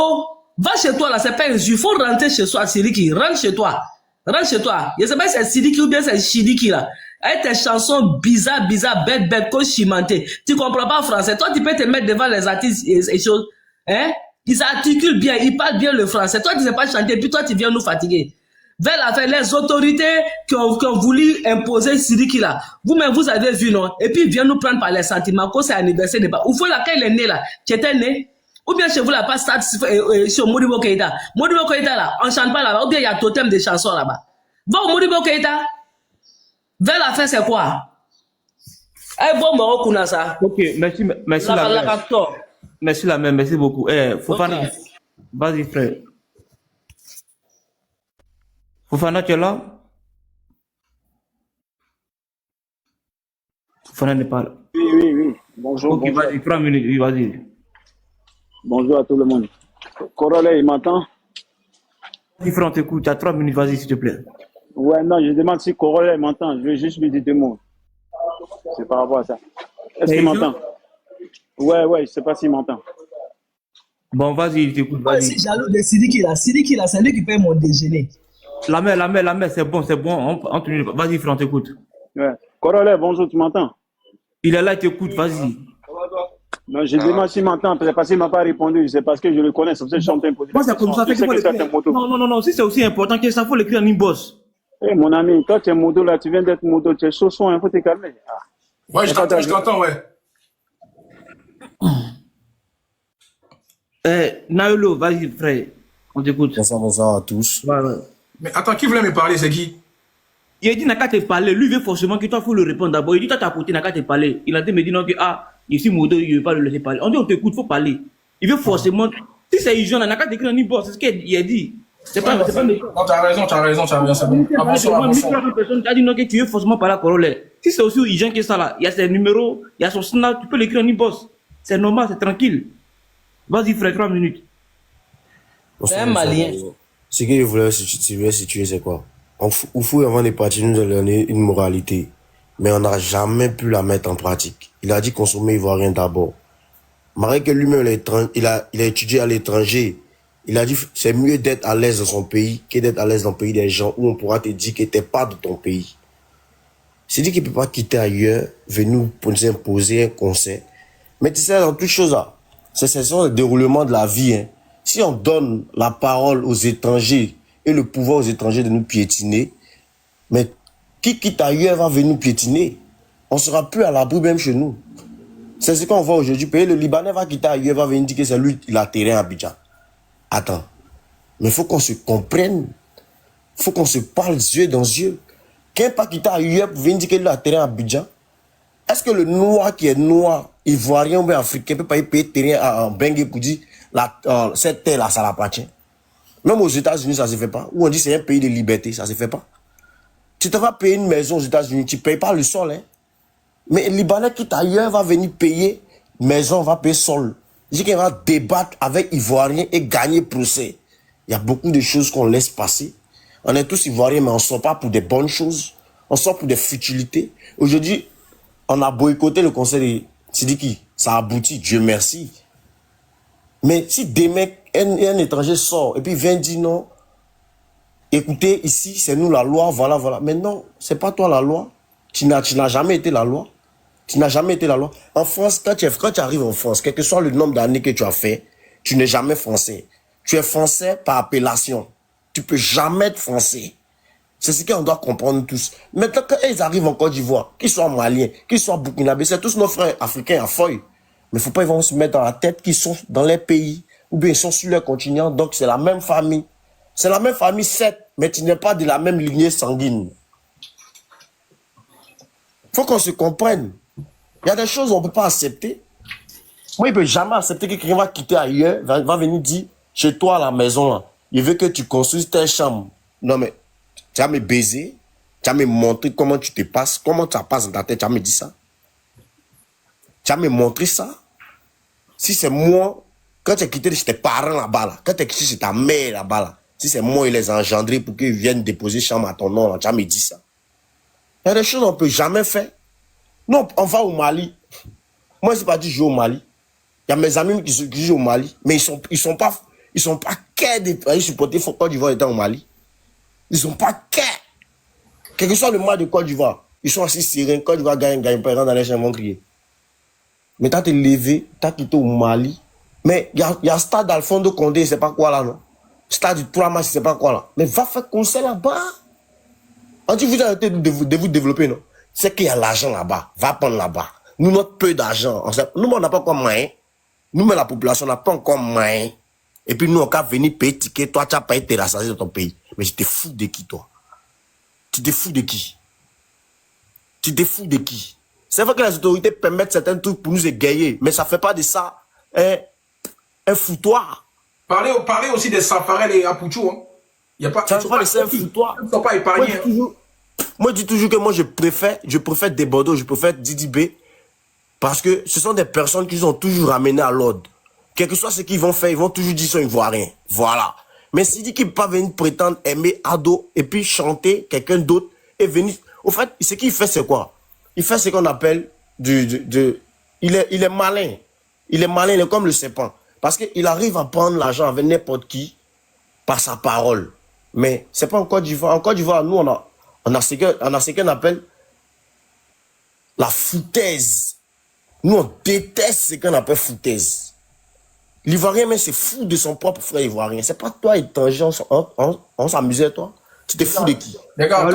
va chez toi là, c'est pas un jus. Faut rentrer chez toi, Sidiki. Rentre chez toi. Rentre chez toi. Je sais pas si c'est Sidiki ou bien c'est Shidiki là. Avec tes chansons bizarres, bêtes, chimentées. Tu comprends pas français. Toi, tu peux te mettre devant les artistes et choses. Hein? Ils articulent bien, ils parlent bien le français. Toi, tu sais pas chanter, puis toi, tu viens nous fatiguer. Vers la fin, les autorités qui ont voulu imposer Sidiki là, vous-même vous avez vu, non? Et puis ils viennent nous prendre par les sentiments, quand c'est anniversaire de pas. Où faut là, quand il est né là, tu étais né? Ou bien chez vous là, pas stade sur Modibo Keïta. Modibo Keïta là, on chante pas là-bas, ou bien il y a totem de chansons là-bas. Va au Modibo Keïta. Vers la fin, c'est quoi? Eh bon, Moro Kounassa. Ok, merci la mère. Merci la mère, merci beaucoup. Fofana, okay. Vas-y frère. Fofana, tu es là? Fofana n'est pas là. Oui. Bonjour. Ok, bonjour. vas-y, 3 minutes, oui, vas-y. Bonjour à tout le monde. Corolla, il m'entend? Vas-y, frère, on t'écoute, tu as 3 minutes, vas-y, s'il te plaît. Ouais, non, je demande si Corolla, il m'entend. Je veux juste lui dire 2 mots. C'est par rapport à ça. Est-ce qu'il m'entend? Ouais, je sais pas s'il m'entend. Bon, vas-y, je t'écoute, vas-y. Je suis jaloux de Sidiki là, c'est lui qui paye mon déjeuner. La mère, c'est bon, vas-y, frère, on t'écoute. Ouais. Corolla, bonjour, tu m'entends? Il est là, il t'écoute, vas-y. Non, je demande s'il m'entend, parce qu'il ne m'a pas répondu. C'est parce que je le connais, c'est pour ça que je chante un peu. Moi, c'est comme ça, non, si c'est aussi important que ça, faut l'écrire en inbox. Eh, mon ami, toi, tu es modo là, tu viens d'être modo, tu es chausson, il faut te calmer. Ah. Ouais, je t'entends, ouais. Naolo, vas-y, frère, on t'écoute. Bonsoir à tous. Ouais. Mais attends, qui voulait me parler, c'est qui? Il a dit, n'a qu'à te parler. Lui veut forcément que toi, il faut le répondre d'abord. Il dit, toi, t'as côté, n'a qu'à te parler. Il a dit, me dit, non, que, ici, modo, il ne veut pas le laisser parler. On dit, on t'écoute, il faut parler. Il veut forcément. Si c'est Ijon, n'a qu'à t'écrire en inbox, c'est ce qu'il a dit. C'est pas. Non, t'as raison, c'est bon. Personne t'a dit, non, que tu veux forcément parler à Corolla. Si c'est aussi Ijon qui est ça là, il y a ses numéros, il y a son snap, tu peux l'écrire en inbox. C'est normal, c'est tranquille. Vas-y, frère, 3 minutes. C'est un Malien. Ce que je voulais situer, c'est quoi? Oufou, avant de partir, nous a donné une moralité. Mais on n'a jamais pu la mettre en pratique. Il a dit consommer ivoirien d'abord. Malgré que lui-même, il a étudié à l'étranger. Il a dit c'est mieux d'être à l'aise dans son pays que d'être à l'aise dans le pays des gens où on pourra te dire que t'es pas de ton pays. C'est dit qu'il ne peut pas quitter ailleurs, venir nous imposer un conseil. Mais tu sais, dans toutes choses là, c'est le déroulement de la vie. Hein. Si on donne la parole aux étrangers et le pouvoir aux étrangers de nous piétiner, mais qui quitte ailleurs va venir nous piétiner? On ne sera plus à l'abri même chez nous. C'est ce qu'on voit aujourd'hui. Le Libanais va quitter ailleurs, va venir dire que c'est lui qui a terrain à Abidjan. Attends. Mais il faut qu'on se comprenne. Il faut qu'on se parle yeux dans yeux. Quelqu'un pas quitter ailleurs pour venir dire qu'il a terrain à Abidjan. Est-ce que le noir qui est noir, ivoirien ou bien africain, peut pas payer terrain en Bengue pour dire cette terre-là, ça l'appartient? Même aux États-Unis, ça ne se fait pas. Où on dit c'est un pays de liberté, ça ne se fait pas. Tu te vas payer une maison aux États-Unis, tu ne payes pas le sol. Hein? Mais le Libanais qui est ailleurs va venir payer maison, va payer sol. Je dis qu'il va débattre avec Ivoiriens et gagner procès. Il y a beaucoup de choses qu'on laisse passer. On est tous Ivoiriens, mais on ne sort pas pour des bonnes choses. On sort pour des futilités. Aujourd'hui, on a boycotté le conseil de Sidiki. Ça aboutit, Dieu merci. Mais si demain, un étranger sort et puis vient dire non, écoutez, ici, c'est nous la loi, voilà, voilà. Mais non, c'est pas toi la loi. Tu n'as jamais été la loi. Tu n'as jamais été la loi. En France, quand tu arrives en France, quel que soit le nombre d'années que tu as fait, tu n'es jamais français. Tu es français par appellation. Tu peux jamais être français. C'est ce qu'on doit comprendre tous. Maintenant, quand ils arrivent en Côte d'Ivoire, qu'ils soient maliens, qu'ils soient burkinabés, c'est tous nos frères africains à feuille. Mais il ne faut pas ils vont se mettre dans la tête qu'ils sont dans les pays, ou bien ils sont sur leur continent, donc c'est la même famille. C'est la même famille, certes, mais tu n'es pas de la même lignée sanguine. Il faut qu'on se comprenne. Il y a des choses qu'on ne peut pas accepter. Moi, il ne peut jamais accepter que quelqu'un va quitter ailleurs, va venir dire, chez toi à la maison, là, il veut que tu construises ta chambre. Non, mais tu vas me baiser, tu vas me montrer comment tu te passes, comment tu passes dans ta tête, tu vas me dire ça. Tu vas me montrer ça. Si c'est moi, quand tu as quitté chez tes parents là-bas, là, quand tu as quitté chez ta mère là-bas, là, si c'est moi, il les a engendrés pour qu'ils viennent déposer chambre à ton nom, là, tu vas me dire ça. Il y a des choses qu'on ne peut jamais faire. Non, on va au Mali. Moi, je ne sais pas dire jouer au Mali. Il y a mes amis qui jouent au Mali, mais ils sont pas qu'à de supporter Côte d'Ivoire étant au Mali. Ils sont pas qu'à. Quel que soit le match de Côte d'Ivoire, ils sont assis sereins. Côte d'Ivoire gagne, pas dans les champs, vont crier. Mais t'as te levé, t'as quitté au Mali. Mais il y a stade Alphondo Condé, c'est pas quoi là, non? Stade du 3 matchs, c'est pas quoi là. Mais va faire concert là-bas. On dit, vous arrêtez de vous développer, non? C'est qu'il y a l'argent là-bas. Va prendre là-bas. Nous, notre peu d'argent. Nous, on n'a pas encore moyen. Nous, mais la population n'a pas encore moyen. Et puis, nous, on va venir payer ticket. Toi, tu n'as pas été rassasié dans ton pays. Mais tu te fous de qui, toi? Tu te fous de qui? Tu te fous de qui? C'est vrai que les autorités permettent certains trucs pour nous égayer. Mais ça ne fait pas de ça un foutoir. Parlez aussi des Safarel et Apouchou. Hein. Y a pas, ça ne fait pas de ça un foutoir. Ils ne sont pas épargnés. Moi, je dis toujours que moi, je préfère des Bordeaux, je préfère Didi B. Parce que ce sont des personnes qui sont toujours ramenées à l'ordre. Quel que soit ce qu'ils vont faire, ils vont toujours dire qu'ils sont ivoiriens. Voilà. Mais s'il dit qu'il ne peut pas venir prétendre aimer Ado et puis chanter quelqu'un d'autre et venir... Au fait, ce qu'il fait, c'est quoi? Il fait ce qu'on appelle il est malin. Il est malin, il est comme le serpent. Parce qu'il arrive à prendre l'argent avec n'importe qui par sa parole. Mais c'est pas en Côte d'Ivoire. En Côte d'Ivoire, nous, on a ce qu'on appelle la foutaise. Nous, on déteste ce qu'on appelle foutaise. L'Ivoirien, mais c'est fou de son propre frère ivoirien. C'est pas toi, étranger, on s'amusait, toi. Tu te fous de qui? Les gars,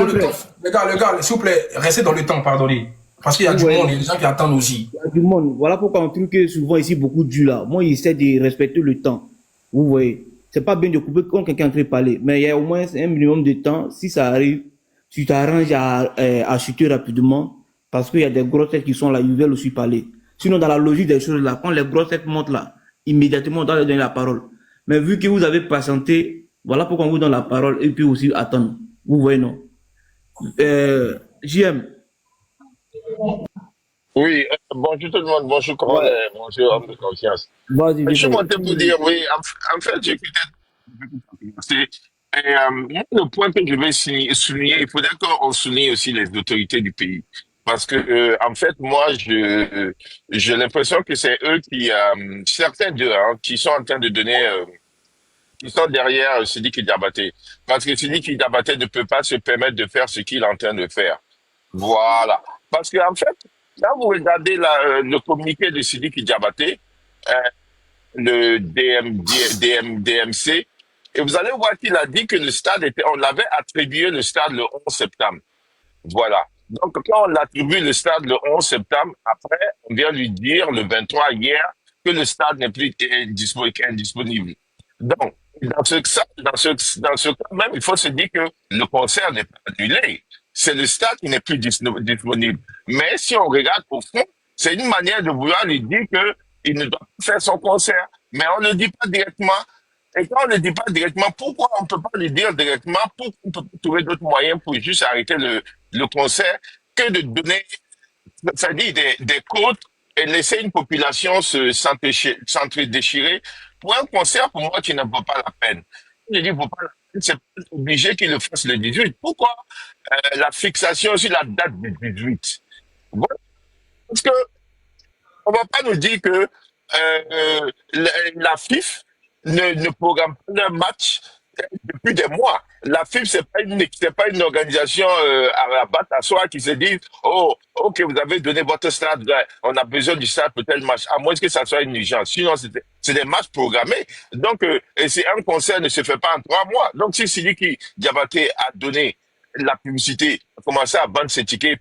s'il vous plaît, restez dans le temps, pardonnez. Parce qu'il y a du monde, il y a des gens qui attendent aussi. Il y a du monde. Voilà pourquoi on trouve que souvent ici, beaucoup de là. Moi, il essaie de respecter le temps. Vous voyez. C'est pas bien de couper quand quelqu'un est en train de parler. Mais il y a au moins un minimum de temps. Si ça arrive, tu t'arranges à chuter rapidement. Parce qu'il y a des grosses têtes qui sont là, ils veulent aussi parler. Sinon, dans la logique des choses là, quand les grosses têtes montent là, immédiatement, on doit leur donner la parole. Mais vu que vous avez patienté, voilà pourquoi on vous donne la parole et puis aussi attendre. Vous voyez, non? JM. Oui, bonjour tout le monde, bonjour Coran, bonjour homme de confiance. Je suis monté pour dire, oui, en fait, j'écoutais. Le point que je vais souligner, il faudrait qu'on souligne aussi les autorités du pays. Parce que, en fait, moi, j'ai l'impression que c'est eux qui, certains d'eux, qui sont en train de donner, qui sont derrière Sidiki Diabaté. Parce que Sidiki Diabaté ne peut pas se permettre de faire ce qu'il est en train de faire. Voilà. Parce que, en fait, quand vous regardez le communiqué de Sidiki Diabaté, le DMC, et vous allez voir qu'il a dit que le stade était, on l'avait attribué le stade le 11 septembre. Voilà. Donc, quand on attribue le stade le 11 septembre, après, on vient lui dire le 23 hier que le stade n'est plus indisponible. Donc, dans ce cas même, il faut se dire que le concert n'est pas annulé. C'est le stade qui n'est plus disponible. Mais si on regarde au fond, c'est une manière de vouloir lui dire que il ne doit pas faire son concert. Mais on ne le dit pas directement. Et quand on ne le dit pas directement, pourquoi on ne peut pas le dire directement? Pourquoi on peut pas trouver d'autres moyens pour juste arrêter le concert que de donner, c'est-à-dire des côtes et laisser une population s'entre-déchirer pour un concert, pour moi, qui ne vaut pas la peine. Je dis, vaut pas la peine, c'est pas obligé qu'il le fasse le 18. Pourquoi la fixation sur la date du 18? Voilà. Parce que on va pas nous dire que la FIF ne programme pas un match depuis des mois. La FIF, c'est pas une organisation à rabat à soi qui se dit, oh, ok, vous avez donné votre stade, on a besoin du stade pour tel match, à moins que ça soit une urgence. Sinon, c'est des matchs programmés. Donc, et c'est un concert ne se fait pas en 3 mois. Donc, si Sidiki Diabaté a donné la publicité, a commencé à vendre ses tickets,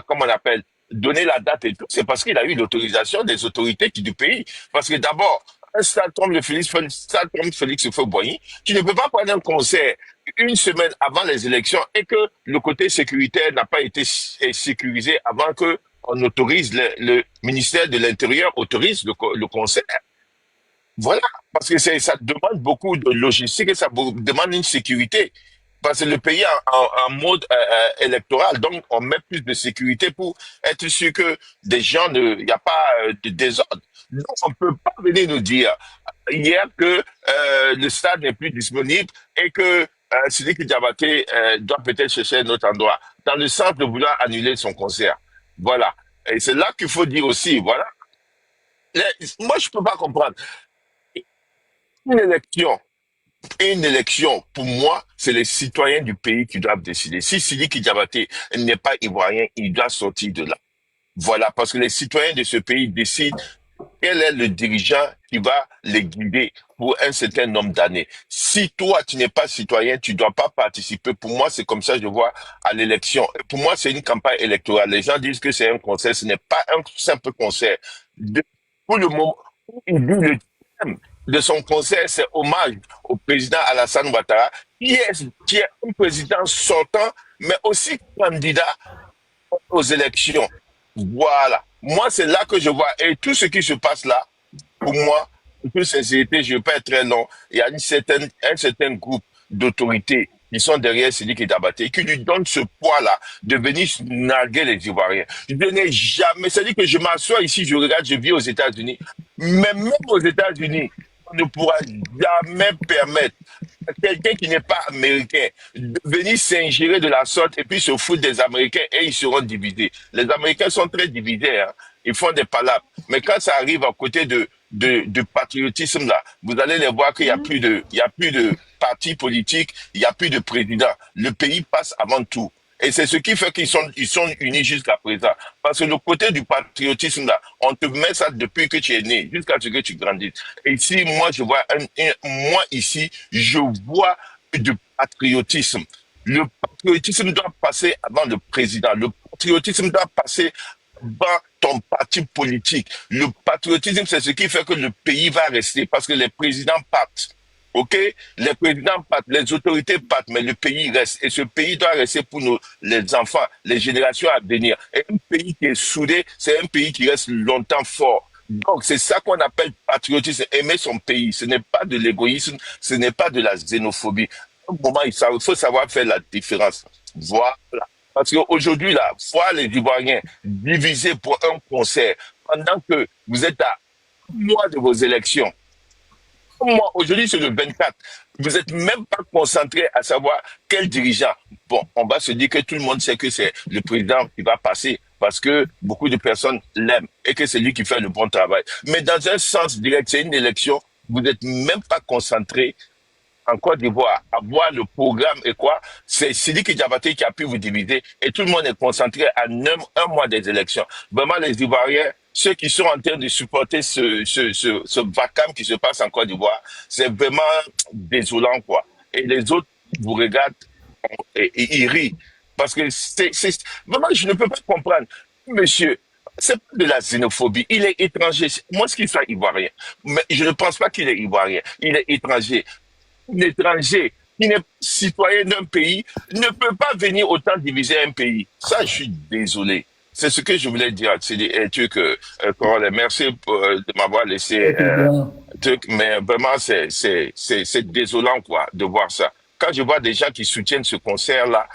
comment on appelle, donner la date et tout, c'est parce qu'il a eu l'autorisation des autorités du pays. Parce que d'abord, un stade comme Félix Houphouët-Boigny, tu ne peux pas prendre un concert une semaine avant les élections et que le côté sécuritaire n'a pas été sécurisé avant que on autorise, le ministère de l'Intérieur autorise le concert. Voilà, parce que ça demande beaucoup de logistique et ça demande une sécurité. Parce que le pays est en mode électoral, donc on met plus de sécurité pour être sûr que des gens il n'y a pas de désordre. Donc on ne peut pas venir nous dire hier que le stade n'est plus disponible et que Sidiki Diabaté doit peut-être chercher un autre endroit, dans le sens de vouloir annuler son concert. Voilà. Et c'est là qu'il faut dire aussi, voilà. Moi, je peux pas comprendre. Une élection, pour moi, c'est les citoyens du pays qui doivent décider. Si Sidiki Diabaté n'est pas ivoirien, il doit sortir de là. Voilà, parce que les citoyens de ce pays décident quel est le dirigeant qui va les guider pour un certain nombre d'années. Si toi, tu n'es pas citoyen, tu ne dois pas participer. Pour moi, c'est comme ça que je vois à l'élection. Pour moi, c'est une campagne électorale. Les gens disent que c'est un concert. Ce n'est pas un simple concert. Pour le moment, il dit le thème de son concert, c'est hommage au président Alassane Ouattara, qui est un président sortant, mais aussi candidat aux élections. Voilà. Moi, c'est là que je vois. Et tout ce qui se passe là, pour moi, en toute sincérité, je ne vais pas être très long. Il y a un certain groupe d'autorités qui sont derrière Sidiki Diabaté, qui lui donnent ce poids-là de venir narguer les Ivoiriens. Je n'ai jamais, c'est-à-dire que je m'assois ici, je regarde, je vis aux États-Unis. Mais même aux États-Unis, on ne pourra jamais permettre à quelqu'un qui n'est pas américain de venir s'ingérer de la sorte et puis se foutre des Américains et ils seront divisés. Les Américains sont très divisés, hein. Ils font des palabres. Mais quand ça arrive à côté de patriotisme là, vous allez les voir qu'il y a plus de partis politiques, il n'y a plus de président. Le pays passe avant tout. Et c'est ce qui fait qu'ils sont unis jusqu'à présent. Parce que le côté du patriotisme, là, on te met ça depuis que tu es né, jusqu'à ce que tu grandisses. Et ici, moi, je vois je vois du patriotisme. Le patriotisme doit passer avant le président. Le patriotisme doit passer avant ton parti politique. Le patriotisme, c'est ce qui fait que le pays va rester. Parce que les présidents partent. Ok, les présidents partent, les autorités partent, mais le pays reste. Et ce pays doit rester pour les enfants, les générations à venir. Et un pays qui est soudé, c'est un pays qui reste longtemps fort. Donc, c'est ça qu'on appelle patriotisme, aimer son pays. Ce n'est pas de l'égoïsme, ce n'est pas de la xénophobie. À un moment, il faut savoir faire la différence. Voilà. Parce qu'aujourd'hui, là, voir les Ivoiriens divisés pour un concert, pendant que vous êtes à un mois de vos élections, moi, aujourd'hui, c'est le 24. Vous n'êtes même pas concentré à savoir quel dirigeant. Bon, on va se dire que tout le monde sait que c'est le président qui va passer parce que beaucoup de personnes l'aiment et que c'est lui qui fait le bon travail. Mais dans un sens direct, c'est une élection. Vous n'êtes même pas concentré en Côte d'Ivoire à voir le programme et quoi. C'est Sidiki Diabaté qui a pu vous diviser et tout le monde est concentré à un mois des élections. Vraiment, les Ivoiriens, ceux qui sont en train de supporter ce vacarme qui se passe en Côte d'Ivoire, c'est vraiment désolant, quoi. Et les autres vous regardent et ils rient. Parce que vraiment, je ne peux pas comprendre. Monsieur, c'est pas de la xénophobie. Il est étranger. Moi, ce qu'il soit ivoirien. Mais je ne pense pas qu'il est ivoirien. Il est étranger. Un étranger qui n'est citoyen d'un pays ne peut pas venir autant diviser un pays. Ça, je suis désolé. C'est ce que je voulais dire. C'est des trucs, merci de m'avoir laissé truc, mais vraiment, c'est désolant, quoi, de voir ça. Quand je vois des gens qui soutiennent ce concert-là,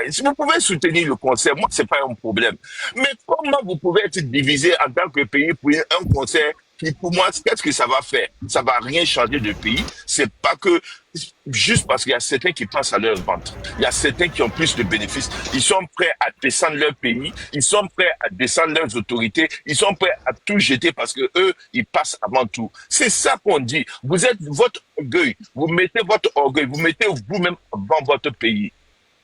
si vous pouvez soutenir le concert, moi, c'est pas un problème. Mais comment vous pouvez être divisé en tant que pays pour un concert qui, pour moi, qu'est-ce que ça va faire? Ça va rien changer de pays. C'est pas que, juste parce qu'il y a certains qui pensent à leur ventre. Il y a certains qui ont plus de bénéfices. Ils sont prêts à descendre leur pays. Ils sont prêts à descendre leurs autorités. Ils sont prêts à tout jeter parce que eux, ils passent avant tout. C'est ça qu'on dit. Vous êtes votre orgueil. Vous mettez votre orgueil. Vous mettez vous-même avant votre pays.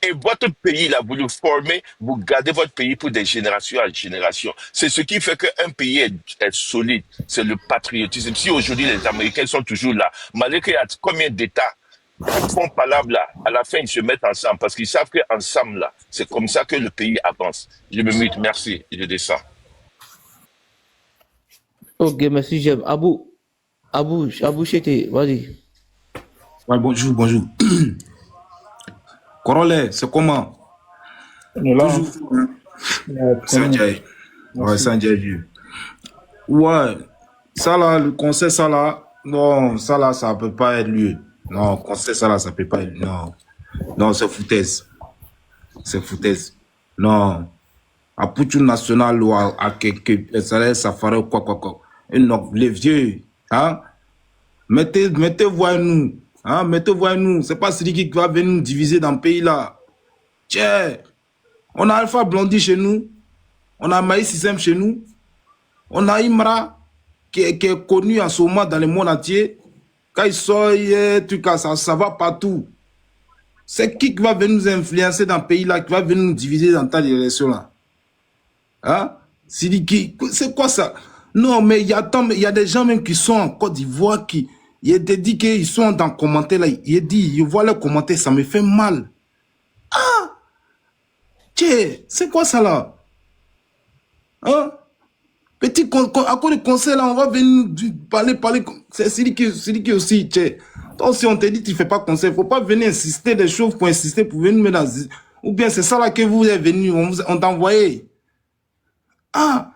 Et votre pays, là, vous le formez, vous gardez votre pays pour des générations à générations. C'est ce qui fait qu'un pays est solide. C'est le patriotisme. Si aujourd'hui les Américains sont toujours là, malgré qu'il y a combien d'États qui font palabre là, à la fin ils se mettent ensemble parce qu'ils savent qu'ensemble là, c'est comme ça que le pays avance. Je me mute, merci, je descends. Ok, merci, j'aime. Abou Chete, vas-y. Ouais, bonjour. Corollaire, c'est comment? Toujours. Sanjay. Ouais, Sanjay vieux. Ouais, ça là, le conseil, ça là, non, ça là, ça peut pas être lieu. Non, conseil, ça là, ça peut pas être, non, c'est foutaise. Non, à Poutou National ou à quelque, ça ferait quoi. Et non, les vieux, hein, mettez-vous à nous. Hein, mettez-vous à nous. C'est pas celui qui va venir nous diviser dans le pays là. Tiens, on a Alpha Blondy chez nous. On a Maïs System chez nous. On a Imra qui est connu en ce moment dans le monde entier. Quand il sort, ça va partout. C'est qui va venir nous influencer dans le pays là, qui va venir nous diviser dans ta direction là? Hein? C'est quoi ça? Non, mais il y a des gens même qui sont en Côte d'Ivoire qui. Il te dit qu'ils sont dans le commentaire là. Il dit, je vois le commentaire, ça me fait mal. Ah! Tiens, c'est quoi ça là? Hein? Petit, à cause du conseil là, on va venir parler. C'est celui qui aussi, tiens. Donc si on te dit, tu ne fais pas conseil, il ne faut pas venir insister des choses pour insister, pour venir mettre dans. Ou bien c'est ça là que vous êtes venu, on t'a envoyé. Ah!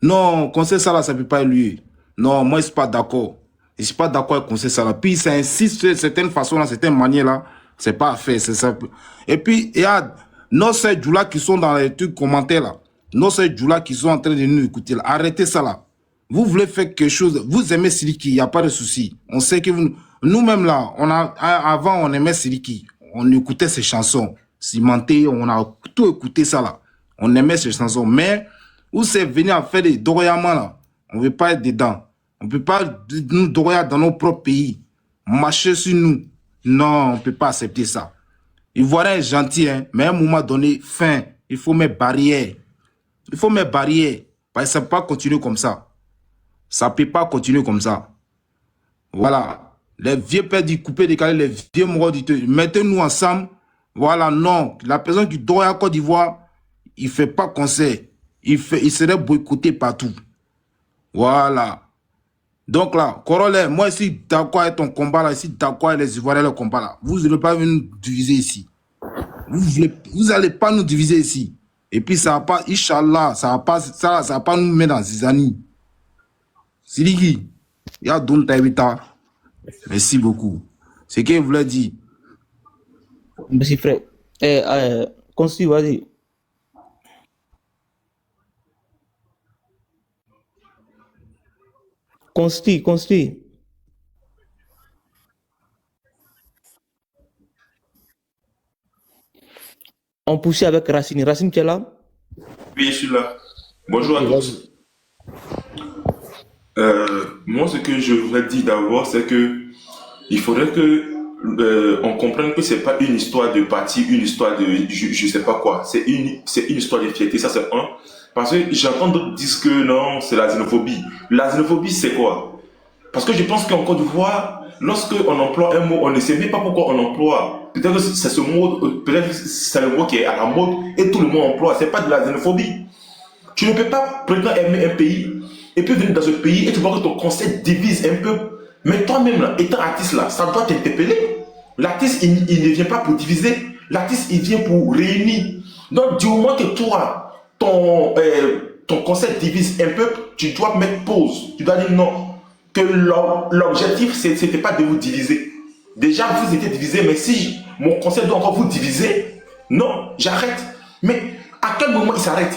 Non, conseil ça là, ça ne peut pas être lui. Non, moi je ne suis pas d'accord. Je ne suis pas d'accord avec le conseil ça là. Puis ça insiste sur certaines façons, certaines manières là. C'est pas fait, c'est ça. Et puis, il y a nos Djoula qui sont dans les trucs commentaires là. Nos Djoula qui sont en train de nous écouter là. Arrêtez ça là. Vous voulez faire quelque chose. Vous aimez Siliki, il n'y a pas de souci. On sait que nous-mêmes là, avant on aimait Siliki. On écoutait ses chansons. Cimenté, on a tout écouté ça là. On aimait ses chansons. Mais, où c'est venu à faire des doroyaments là. On ne veut pas être dedans. On ne peut pas nous doroyer dans nos propres pays. Marcher sur nous. Non, on ne peut pas accepter ça. Ivoirien est gentil, hein, mais à un moment donné, fin, il faut mettre barrière. Il faut mettre barrière. Parce que ça ne peut pas continuer comme ça. Ça ne peut pas continuer comme ça. Voilà. Les vieux pères du coupé décalé, les vieux morts du temps. Mettez-nous ensemble. Voilà, non. La personne qui dort à Côte d'Ivoire, il ne fait pas conseil. Il serait boycotté partout. Voilà. Donc là, corollaire, moi ici, d'accord avec ton combat là, ici, d'accord avec les Ivoiriens, le combat là. Vous n'allez pas venir nous diviser ici. Vous n'allez pas nous diviser ici. Et puis ça va pas, Inch'Allah, ça va pas nous mettre dans Zizani. Siliki, il y a Don Taïbita. Merci beaucoup. C'est ce qu'il voulait dire. Merci frère. Consti, vas-y. Consti. On poussait avec Racine. Racine, tu es là? Oui, je suis là. Bonjour à tous. Moi, ce que je voudrais dire d'abord, c'est que il faudrait que on comprenne que c'est pas une histoire de parti, une histoire de je sais pas quoi. C'est une histoire de fierté. Ça, c'est un. Parce que j'entends d'autres dire que non, c'est la xénophobie. La xénophobie, c'est quoi? Parce que je pense qu'en Côte d'Ivoire, lorsque on emploie un mot, on ne sait même pas pourquoi on emploie. Peut-être que c'est ce mot, peut-être que c'est le mot qui est à la mode et tout le monde emploie. C'est pas de la xénophobie. Tu ne peux pas prétendre aimer un pays et puis venir dans ce pays et tu vois que ton concept divise un peu. Mais toi-même, là, étant artiste, là, ça doit t'interpeller. L'artiste, il ne vient pas pour diviser. L'artiste, il vient pour réunir. Donc, du moment que toi, ton concept divise un peu, tu dois mettre pause. Tu dois dire non. Que l'objectif, c'était pas de vous diviser. Déjà, vous étiez divisés, mais si mon concept doit encore vous diviser, non, j'arrête. Mais à quel moment il s'arrête?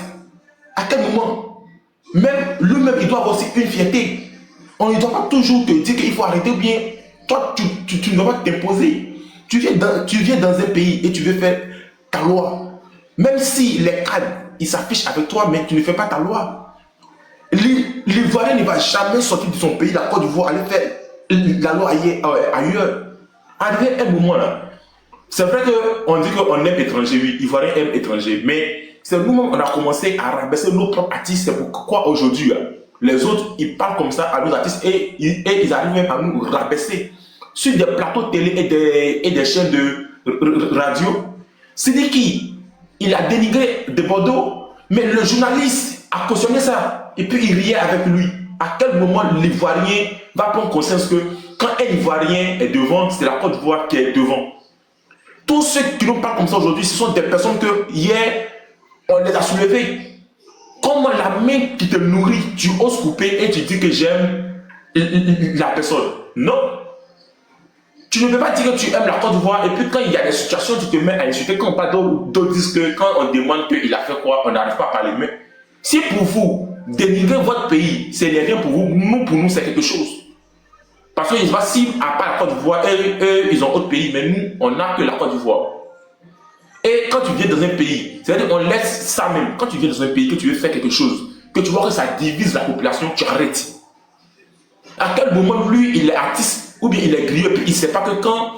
À quel moment? Même lui-même, il doit avoir aussi une fierté. On ne doit pas toujours te dire qu'il faut arrêter ou bien toi, tu ne dois pas t'imposer. Tu viens dans un pays et tu veux faire ta loi. Même si les cadres, ils s'affichent avec toi, mais tu ne fais pas ta loi. L'Ivoirien ne va jamais sortir de son pays, la Côte d'Ivoire, aller faire la loi ailleurs. Arrivé un moment là, c'est vrai qu'on dit qu'on aime étranger, oui, Ivoirien aime étranger, mais c'est nous-mêmes, on a commencé à rabaisser nos propres artistes. C'est pourquoi aujourd'hui, les autres, ils parlent comme ça à nos artistes et ils arrivent même à nous rabaisser. Sur des plateaux télé et des chaînes de radio, Sidiki, il a dénigré de Bordeaux, mais le journaliste a cautionné ça. Et puis il riait avec lui. À quel moment l'Ivoirien va prendre conscience que quand un Ivoirien est devant, c'est la Côte d'Ivoire qui est devant. Tous ceux qui nous parlent comme ça aujourd'hui, ce sont des personnes que hier, on les a soulevés. Comment la main qui te nourrit, tu oses couper et tu dis que j'aime la personne? Non. Tu ne peux pas dire que tu aimes la Côte d'Ivoire et puis quand il y a des situations, tu te mets à insulter. Quand on parle d'autres disent que quand on demande qu'il a fait quoi, on n'arrive pas à parler. Mais si pour vous, dénigrer votre pays, ce n'est rien pour vous, pour nous, c'est quelque chose. Parce que si à part la Côte d'Ivoire, eux, ils ont autre pays, mais nous, on n'a que la Côte d'Ivoire. Et quand tu viens dans un pays, c'est-à-dire qu'on laisse ça même. Quand tu viens dans un pays, que tu veux faire quelque chose, que tu vois que ça divise la population, tu arrêtes. À quel moment, lui, il est artiste, ou bien il est grillé, puis il ne sait pas que quand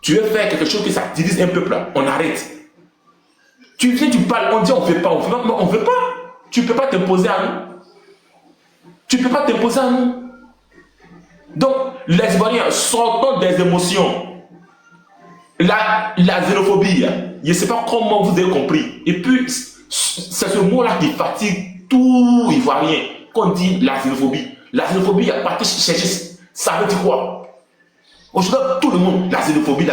tu veux faire quelque chose que ça divise un peuple, on arrête. Tu viens, tu parles, on dit on ne fait pas, on ne veut pas. Tu ne peux pas t'imposer à nous. Tu ne peux pas t'imposer à nous. Donc, les Ivoiriens, sortons des émotions. La xénophobie, je ne sais pas comment vous avez compris. Et puis, c'est ce mot-là qui fatigue tout Ivoirien. Quand on dit la xénophobie. La xénophobie, il y a pas de chercher. Ça veut dire quoi? Aujourd'hui, tout le monde, la xénophobie,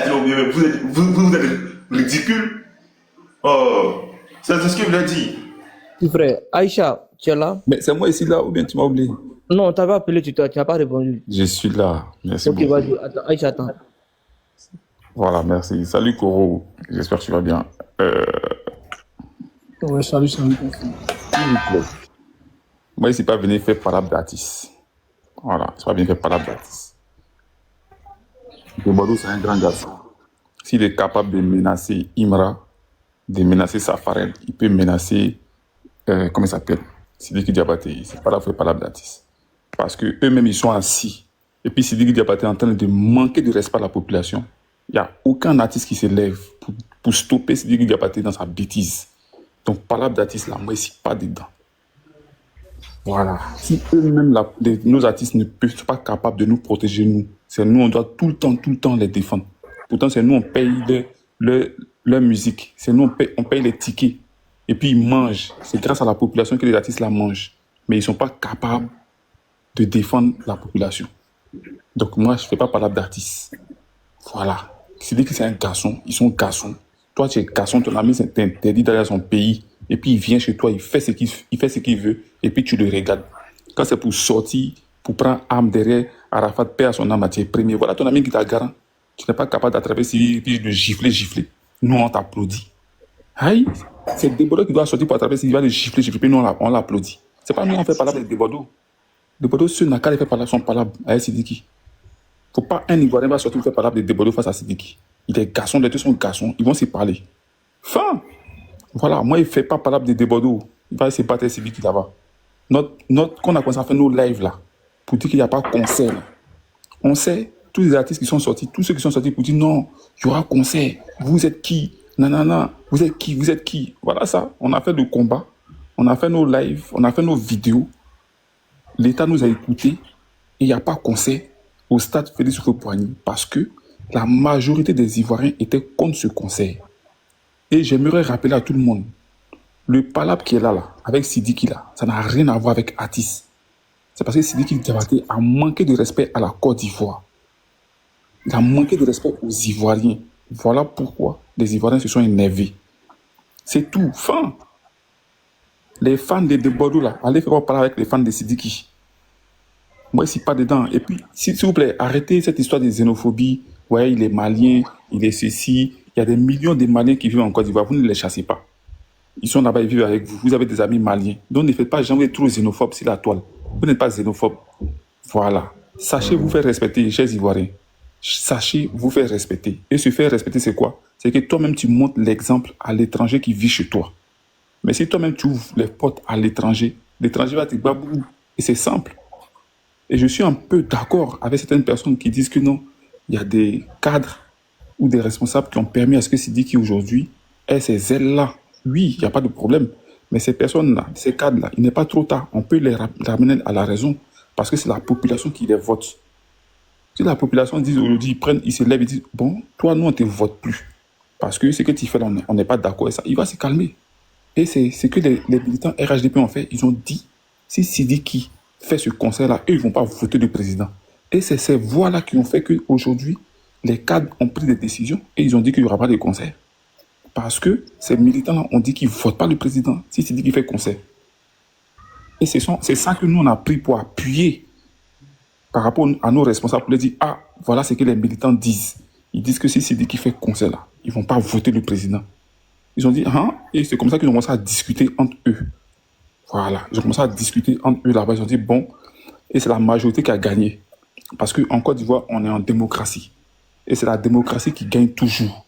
vous êtes ridicule. Oh, c'est ce que je voulais dire. Petit frère, Aïcha, tu es là? Mais c'est moi ici là ou bien tu m'as oublié? Non, on t'avait appelé, tu n'as pas répondu. Je suis là. Merci Ok, beaucoup. vas-y, attends, Aïcha, attends. Voilà, merci. Salut Koro. J'espère que tu vas bien. Ouais, salut. Moi, je ne suis pas venu faire parade d'artiste. Voilà, je ne suis pas venu faire parade d'artiste. Bordeaux, c'est un grand garçon. S'il est capable de menacer Imra, de menacer Safarel, il peut menacer, comment il s'appelle, Sidiki Diabaté. C'est pas là pour faire parade d'artiste. Parce qu'eux-mêmes, ils sont assis. Et puis Sidiki Diabaté est en train de manquer de respect à la population. Il n'y a aucun artiste qui se lève pour stopper Sidiki Diabaté dans sa bêtise. Donc, parade d'artiste, là, moi, je ne suis pas dedans. Voilà. Si eux-mêmes, nos artistes ne peuvent pas capables de nous protéger, c'est nous, on doit tout le temps les défendre. Pourtant, c'est nous, on paye leur musique. C'est nous, on paye les tickets. Et puis, ils mangent. C'est grâce à la population que les artistes la mangent. Mais ils ne sont pas capables de défendre la population. Donc, moi, je ne fais pas parler d'artistes. Voilà. C'est dit que c'est un garçon. Ils sont garçons. Toi, tu es garçon, ton ami c'est interdit d'aller à son pays. Et puis, il vient chez toi, il fait ce qu'il veut. Et puis, tu le regardes. Quand c'est pour sortir, pour prendre arme derrière, Arafat perd son âme à tes premiers. Voilà, ton ami qui t'a garant. Tu n'es pas capable d'attraper et puis de gifler. Nous, on t'applaudit. Aïe, c'est Deborah qui doit sortir pour attraper il va le gifler, puis nous, on l'applaudit. C'est pas nous, on fait parler avec Deborah. Deborah, ce n'a qu'à faire parler son palabre à Sidiki. Faut pas un Ivoirien va sortir faire parler de Deborah face à Sidiki. Il est garçon, les deux sont garçons, ils vont se parler. Fin. Voilà, moi, il ne fait pas parler de Deborah. Il va se battre avec Sidiki là-bas. Quand on a commencé à faire nos lives là, pour dire qu'il n'y a pas de concert, là. On sait, tous les artistes qui sont sortis, tous ceux qui sont sortis pour dire non, il y aura concert, vous êtes qui? Nanana, vous êtes qui? Vous êtes qui? Voilà ça, on a fait le combat, on a fait nos lives, on a fait nos vidéos, l'État nous a écoutés et il n'y a pas concert au stade Félix Houphouët-Boigny parce que la majorité des Ivoiriens étaient contre ce concert. Et j'aimerais rappeler à tout le monde, le palabre qui est là, avec Sidiki là, ça n'a rien à voir avec Atis. C'est parce que Sidiki Diabaté a manqué de respect à la Côte d'Ivoire. Il a manqué de respect aux Ivoiriens. Voilà pourquoi les Ivoiriens se sont énervés. C'est tout. Fin. Les fans de Bordeaux là, allez faire parler avec les fans de Sidiki. Moi, je ne suis pas dedans. Et puis, s'il vous plaît, arrêtez cette histoire de xénophobie. Ouais, il est malien, il est ceci. Il y a des millions de Maliens qui vivent en Côte d'Ivoire. Vous ne les chassez pas. Ils sont là-bas, ils vivent avec vous. Vous avez des amis maliens. Donc, ne faites pas jamais trop xénophobe sur la toile. Vous n'êtes pas xénophobe. Voilà. Sachez vous faire respecter, chers Ivoiriens. Sachez vous faire respecter. Et se faire respecter, c'est quoi? C'est que toi-même, tu montres l'exemple à l'étranger qui vit chez toi. Mais si toi-même, tu ouvres les portes à l'étranger va te babou. Et c'est simple. Et je suis un peu d'accord avec certaines personnes qui disent que non, il y a des cadres ou des responsables qui ont permis à ce que Sidiki aujourd'hui ait ces ailes-là. Oui, il n'y a pas de problème. Mais ces personnes-là, ces cadres-là, il n'est pas trop tard. On peut les ramener à la raison parce que c'est la population qui les vote. Si la population dit aujourd'hui, ils se lèvent et disent, bon, toi, nous, on ne te vote plus. Parce que ce que tu fais là, on n'est pas d'accord avec ça. Il va se calmer. Et c'est ce que les militants RHDP ont fait. Ils ont dit, si Sidiki fait ce concert-là, eux, ils ne vont pas voter le président. Et c'est ces voix-là qui ont fait qu'aujourd'hui, les cadres ont pris des décisions et ils ont dit qu'il n'y aura pas de concert. Parce que ces militants-là ont dit qu'ils ne votent pas le président si Sidiki fait concert. Et c'est ça que nous, on a pris pour appuyer par rapport à nos responsables pour leur dire, ah, voilà ce que les militants disent. Ils disent que si Sidiki fait concert là, ils ne vont pas voter le président. Ils ont dit, ah, et c'est comme ça qu'ils ont commencé à discuter entre eux. Voilà, ils ont commencé à discuter entre eux là-bas. Ils ont dit, bon, et c'est la majorité qui a gagné. Parce qu'en Côte d'Ivoire, on est en démocratie. Et c'est la démocratie qui gagne toujours.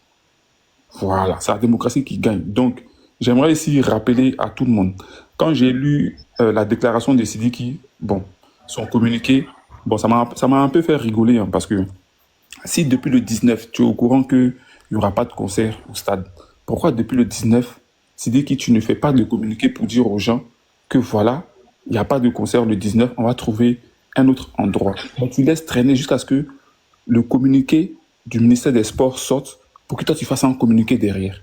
Voilà, c'est la démocratie qui gagne. Donc, j'aimerais ici rappeler à tout le monde, quand j'ai lu la déclaration de Sidiki, bon, son communiqué, bon, ça m'a un peu fait rigoler, hein, parce que si depuis le 19, tu es au courant qu'il n'y aura pas de concert au stade, pourquoi depuis le 19, Sidiki, tu ne fais pas de communiqué pour dire aux gens que voilà, il n'y a pas de concert le 19, on va trouver un autre endroit. Donc, tu laisses traîner jusqu'à ce que le communiqué du ministère des Sports sorte pour que toi, tu fasses un communiqué derrière.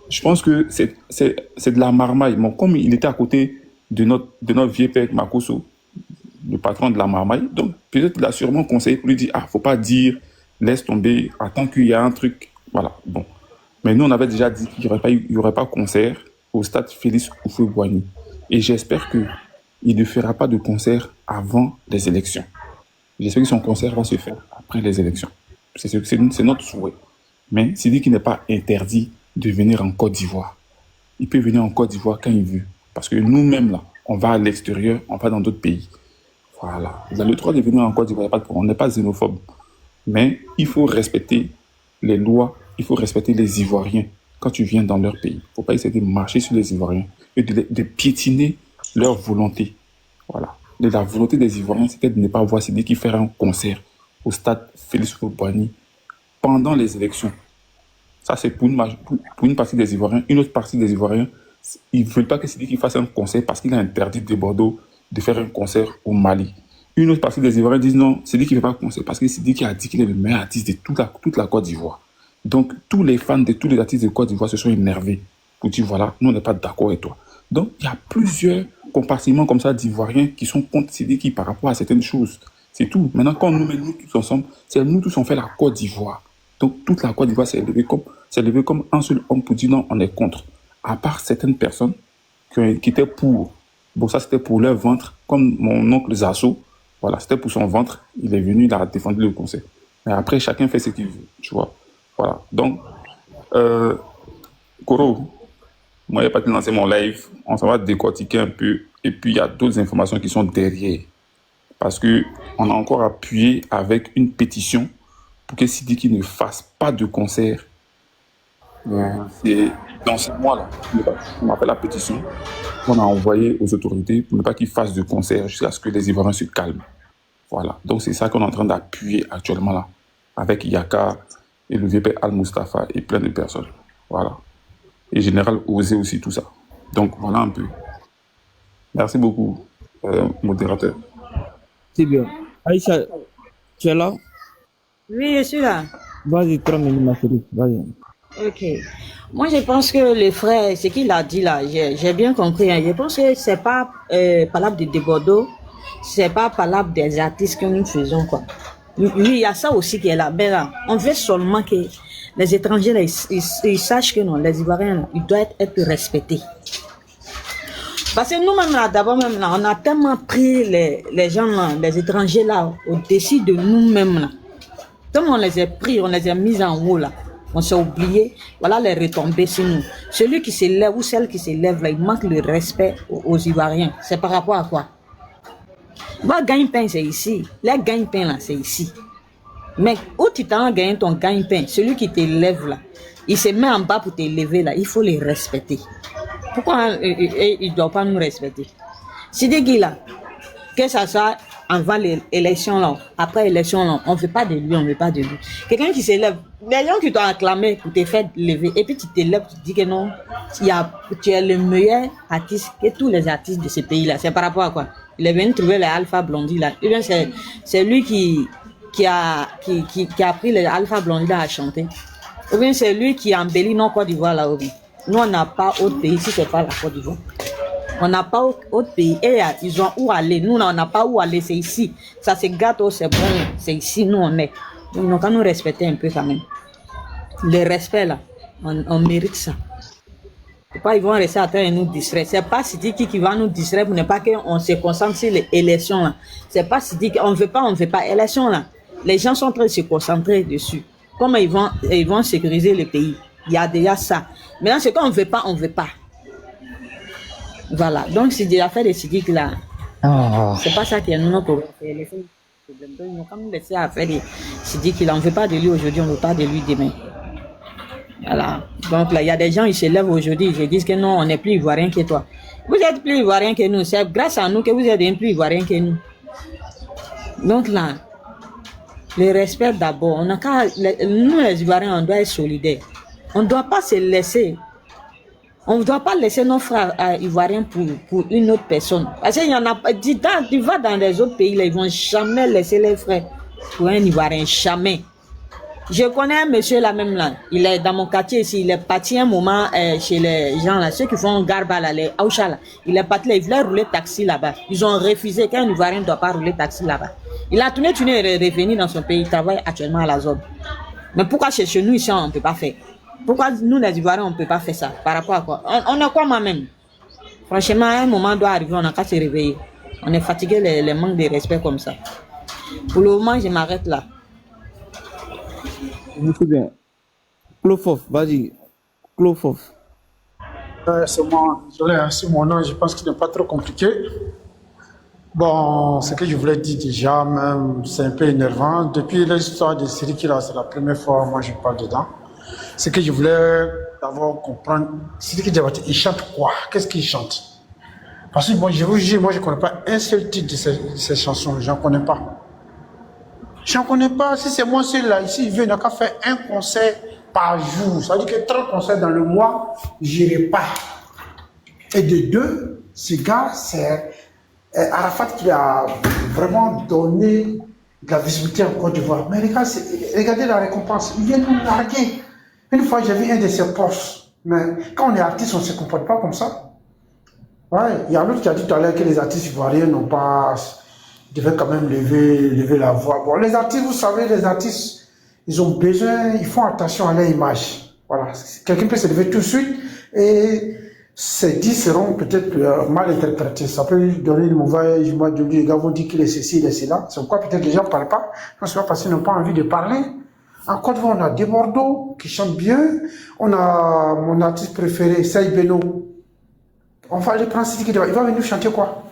Je pense que c'est de la marmaille. Bon, comme il était à côté de notre vieux père Makoso, le patron de la marmaille, donc peut-être qu'il a sûrement conseillé pour lui dire, ah, faut pas dire, laisse tomber, attends qu'il y a un truc. Voilà, bon. Mais nous, on avait déjà dit qu'il n'y aurait pas concert au stade Félix Houphouët-Boigny. Et j'espère qu'il ne fera pas de concert avant les élections. J'espère que son concert va se faire après les élections. C'est notre souhait. Mais c'est dit qu'il n'est pas interdit de venir en Côte d'Ivoire. Il peut venir en Côte d'Ivoire quand il veut. Parce que nous-mêmes, là, on va à l'extérieur, on va dans d'autres pays. Voilà. Vous avez le droit de venir en Côte d'Ivoire, on n'est pas xénophobe. Mais il faut respecter les lois, il faut respecter les Ivoiriens quand tu viens dans leur pays. Il ne faut pas essayer de marcher sur les Ivoiriens et de piétiner leur volonté. Voilà. Et la volonté des Ivoiriens, c'était de ne pas voir Sidiki faire un concert au stade Félix Houphouët-Boigny pendant les élections. Ça, c'est pour une partie des Ivoiriens. Une autre partie des Ivoiriens, ils ne veulent pas que Sidiki fasse un concert parce qu'il a interdit de Bordeaux de faire un concert au Mali. Une autre partie des Ivoiriens disent non, Sidiki ne fait pas un concert parce que Sidiki a dit qu'il est le meilleur artiste de toute la Côte d'Ivoire. Donc, tous les fans de tous les artistes de Côte d'Ivoire se sont énervés pour dire voilà, nous, on n'est pas d'accord avec toi. Donc, il y a plusieurs compartiments comme ça d'Ivoiriens qui sont contre Sidiki par rapport à certaines choses. C'est tout. Maintenant, quand nous mettons tous ensemble, c'est nous tous on fait la Côte d'Ivoire. Donc, toute la Côte d'Ivoire s'est levée comme un seul homme pour dire non, on est contre. À part certaines personnes qui étaient pour. Bon, ça, c'était pour leur ventre. Comme mon oncle Zasso, voilà, c'était pour son ventre. Il est venu, il a défendu le conseil. Mais après, chacun fait ce qu'il veut, tu vois. Voilà. Donc, Koro, moi, il n'y a pas de lancer mon live. On s'en va décortiquer un peu. Et puis, il y a d'autres informations qui sont derrière. Parce qu'on a encore appuyé avec une pétition pour que Sidiki ne fasse pas de concert. C'est dans ce mois-là, on a fait la pétition qu'on a envoyée aux autorités pour ne pas qu'il fasse de concert jusqu'à ce que les Ivoiriens se calment. Voilà. Donc, c'est ça qu'on est en train d'appuyer actuellement là, avec Yaka et le VP Al-Mustafa et plein de personnes. Voilà. Et Général Osé aussi, tout ça. Donc, voilà un peu. Merci beaucoup, modérateur. C'est bien. Aïcha, tu es là? Oui, je suis là. Vas-y, 3 minutes, ma chérie. Vas-y. Ok. Moi, je pense que le frère, ce qu'il a dit là, j'ai bien compris. Hein. Je pense que c'est pas palable de Bordeaux, c'est pas palable des artistes que nous faisons, quoi. Oui, il y a ça aussi qui est là. Ben là, on veut seulement que les étrangers, là, ils sachent que non, les Ivoiriens, là, ils doivent être respectés. Parce que nous-mêmes, là, d'abord, même là, on a tellement pris les gens, là, les étrangers, là, au-dessus de nous-mêmes, là. Comme on les a pris, on les a mis en haut, là. On s'est oublié, voilà les retombées sur nous. Celui qui s'élève ou celle qui s'élève, là, il manque le respect aux Ivoiriens. C'est par rapport à quoi? Moi, gagne-pain, c'est ici. Les gagne-pain, là, c'est ici. Mais où tu t'en gagnes ton gagne-pain, celui qui t'élève, là, il se met en bas pour t'élever, là, il faut les respecter. Pourquoi il ne doit pas nous respecter? Sidiki, là, que ça soit avant l'élection, là, après l'élection, là, on ne veut pas de lui, on ne veut pas de lui. Quelqu'un qui s'élève, les gens qui t'ont acclamé pour te faire lever, et puis tu t'élèves, tu te dis que non, tu es le meilleur artiste que tous les artistes de ce pays-là. C'est par rapport à quoi? Il est venu trouver les Alpha Blondy, là. Et bien, c'est lui qui a pris les Alpha Blondy là à chanter. Ou bien c'est lui qui embellit nos Côte d'Ivoire là. Nous, on n'a pas autre pays si c'est pas la Côte d'Ivoire. On n'a pas autre pays. Et ils ont où aller. Nous, on n'a pas où aller. C'est ici. Ça se gâteau, c'est bon. C'est ici, nous, on est. Donc, on doit nous respecter un peu quand même. Le respect, là, on mérite ça. C'est pas ils vont rester à terre et nous distraire. C'est pas Sidiki qui va nous distraire pour ne pas qu'on se concentre sur les élections, là. C'est pas Sidiki. On veut pas élection, là. Les gens sont en train de se concentrer dessus. Comment ils vont sécuriser le pays. Il y a déjà ça. Maintenant, c'est qu'on ne veut pas, on ne veut pas. Voilà. Donc, c'est déjà fait de Sidiki là. Oh. C'est pas ça qui est notre problème. Donc, nous, quand nous laissons à faire de Sidiki là, on ne veut pas de lui aujourd'hui, on ne veut pas de lui demain. Voilà. Donc, là, il y a des gens, ils se lèvent aujourd'hui, ils se disent que non, on n'est plus ivoirien que toi. Vous êtes plus ivoirien que nous. C'est grâce à nous que vous êtes plus ivoirien que nous. Donc, là, le respect d'abord. Nous, les Ivoiriens, on doit être solidaires. On ne doit pas se laisser. On ne doit pas laisser nos frères ivoiriens pour une autre personne. Parce qu'il y en a pas. Tu vas dans les autres pays, là, ils ne vont jamais laisser les frères pour un Ivoirien. Jamais. Je connais un monsieur là même là. Il est dans mon quartier ici. Il est parti un moment chez les gens là, ceux qui font garba là, les Aoucha là. Il est parti là, il voulait rouler taxi là-bas. Ils ont refusé qu'un Ivoirien ne doit pas rouler taxi là-bas. Il a tourné et est revenu dans son pays. Il travaille actuellement à la zone. Mais pourquoi chez nous ici on ne peut pas faire? Pourquoi nous les Ivoiriens on ne peut pas faire ça? Par rapport à quoi? On est quoi moi-même? Franchement, un moment doit arriver, on n'a qu'à se réveiller. On est fatigué les manques de respect comme ça. Pour le moment, je m'arrête là. Très bien. Clofof, vas-y. Clofof. C'est moi, désolé, c'est mon nom, je pense qu'il n'est pas trop compliqué. Bon, ce que je voulais dire déjà, même, c'est un peu énervant. Depuis l'histoire de Sidiki, là, c'est la première fois, moi, je parle dedans. Ce que je voulais d'abord comprendre, Sidiki Diabaté, il chante quoi? Qu'est-ce qu'il chante? Parce que, bon, je vous dis, moi, je ne connais pas un seul titre de ces chansons, je n'en connais pas. Je n'en connais pas. Si c'est moi seul-là, ici, il veut, il n'a qu'à faire un concert par jour. Ça veut dire que 30 concerts dans le mois, je n'irai pas. Et de deux, ce gars, c'est Arafat qui a vraiment donné de la visibilité en Côte d'Ivoire. Mais regardez la récompense. Il vient nous larguer. Une fois, j'ai vu un de ses proches. Mais quand on est artiste, on ne se comporte pas comme ça. Ouais, il y a l'autre qui a dit tout à l'heure que les artistes ivoiriens n'ont pas... devaient quand même lever la voix. Bon, les artistes, vous savez, les artistes, ils ont besoin, ils font attention à leur image. Voilà. Quelqu'un peut se lever tout de suite et ces dits seront peut-être mal interprétés. Ça peut donner une mauvaise image de lui. Les gars vont dire qu'il est ceci, il est cela. C'est pourquoi peut-être les gens ne parlent pas. Non, c'est pas parce qu'ils n'ont pas envie de parler. En Côte d'Ivoire, on a des Bordeaux qui chantent bien. On a mon artiste préféré, Saïd Beno. On va aller prendre Sidiki Diabaté. Il va venir chanter quoi?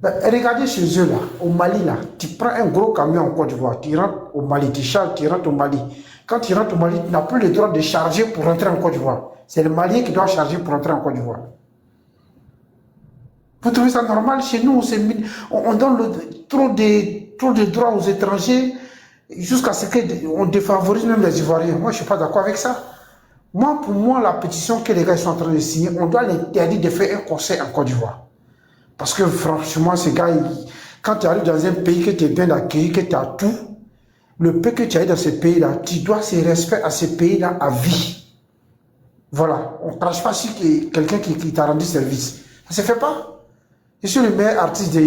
Regardez chez eux là, au Mali là, tu prends un gros camion en Côte d'Ivoire, tu rentres au Mali, tu charges, tu rentres au Mali. Quand tu rentres au Mali, tu n'as plus le droit de charger pour rentrer en Côte d'Ivoire. C'est le Malien qui doit charger pour rentrer en Côte d'Ivoire. Vous trouvez ça normal? Chez nous, on donne trop de droits aux étrangers jusqu'à ce qu'on défavorise même les Ivoiriens. Moi, je ne suis pas d'accord avec ça. Moi, pour moi, la pétition que les gars sont en train de signer, on doit l'interdire de faire un conseil en Côte d'Ivoire. Parce que franchement, ces gars, quand tu arrives dans un pays que tu es bien accueilli, que tu as tout, le peu que tu as dans ce pays-là, tu dois ce respect à ce pays-là à vie. Voilà. On ne crache pas sur quelqu'un qui t'a rendu service. Ça ne se fait pas. Je suis le meilleur artiste je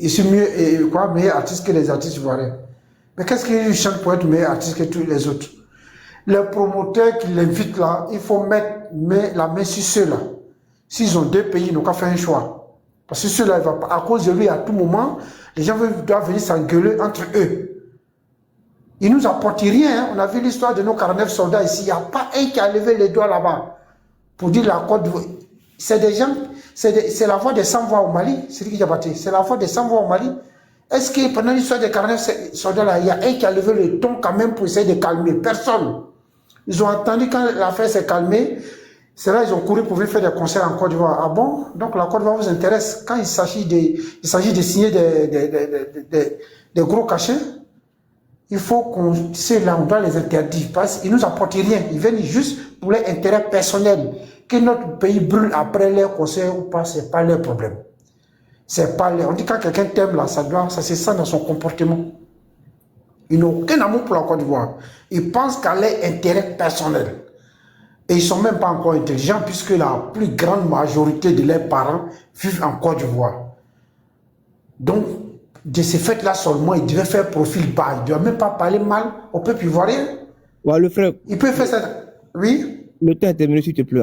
suis meilleur artiste que les artistes ivoiriens. Mais qu'est-ce qu'il chante pour être meilleur artiste que tous les autres? Les promoteurs qui l'invitent là, il faut mettre la main sur ceux-là. S'ils ont deux pays, ils n'ont qu'à faire un choix. Parce que ceux-là, à cause de lui, à tout moment, les gens doivent venir s'engueuler entre eux. Ils ne nous apportent rien. Hein. On a vu l'histoire de nos 49 soldats ici. Il n'y a pas un qui a levé les doigts là-bas pour dire la Côte d'Ivoire. C'est des gens, c'est la voix des sans-voix au Mali. C'est la voix des sans-voix au Mali. Est-ce que pendant l'histoire des 49 soldats là, il y a un qui a levé le ton quand même pour essayer de calmer? Personne. Ils ont attendu quand l'affaire s'est calmée. C'est là qu'ils ont couru pour venir faire des concerts en Côte d'Ivoire. Ah bon? Donc la Côte d'Ivoire vous intéresse. Quand il s'agit de signer des gros cachets, il faut qu'on sait là, on doit les interdire. Parce qu'ils ne nous apportent rien. Ils viennent juste pour leur intérêt personnel. Que notre pays brûle après leur concert ou pas, ce n'est pas leur problème. C'est pas leur. On dit quand quelqu'un t'aime là, ça se sent dans son comportement. Ils n'ont aucun amour pour la Côte d'Ivoire. Ils pensent qu'à leur intérêt personnel. Et ils ne sont même pas encore intelligents puisque la plus grande majorité de leurs parents vivent en Côte d'Ivoire. Donc, de ce fait-là seulement, ils devaient faire profil bas. Ils ne doivent même pas parler mal au peuple ivoirien. Ouais, le frère. Ils peuvent faire ça. Oui? Le temps est terminé, s'il te plaît.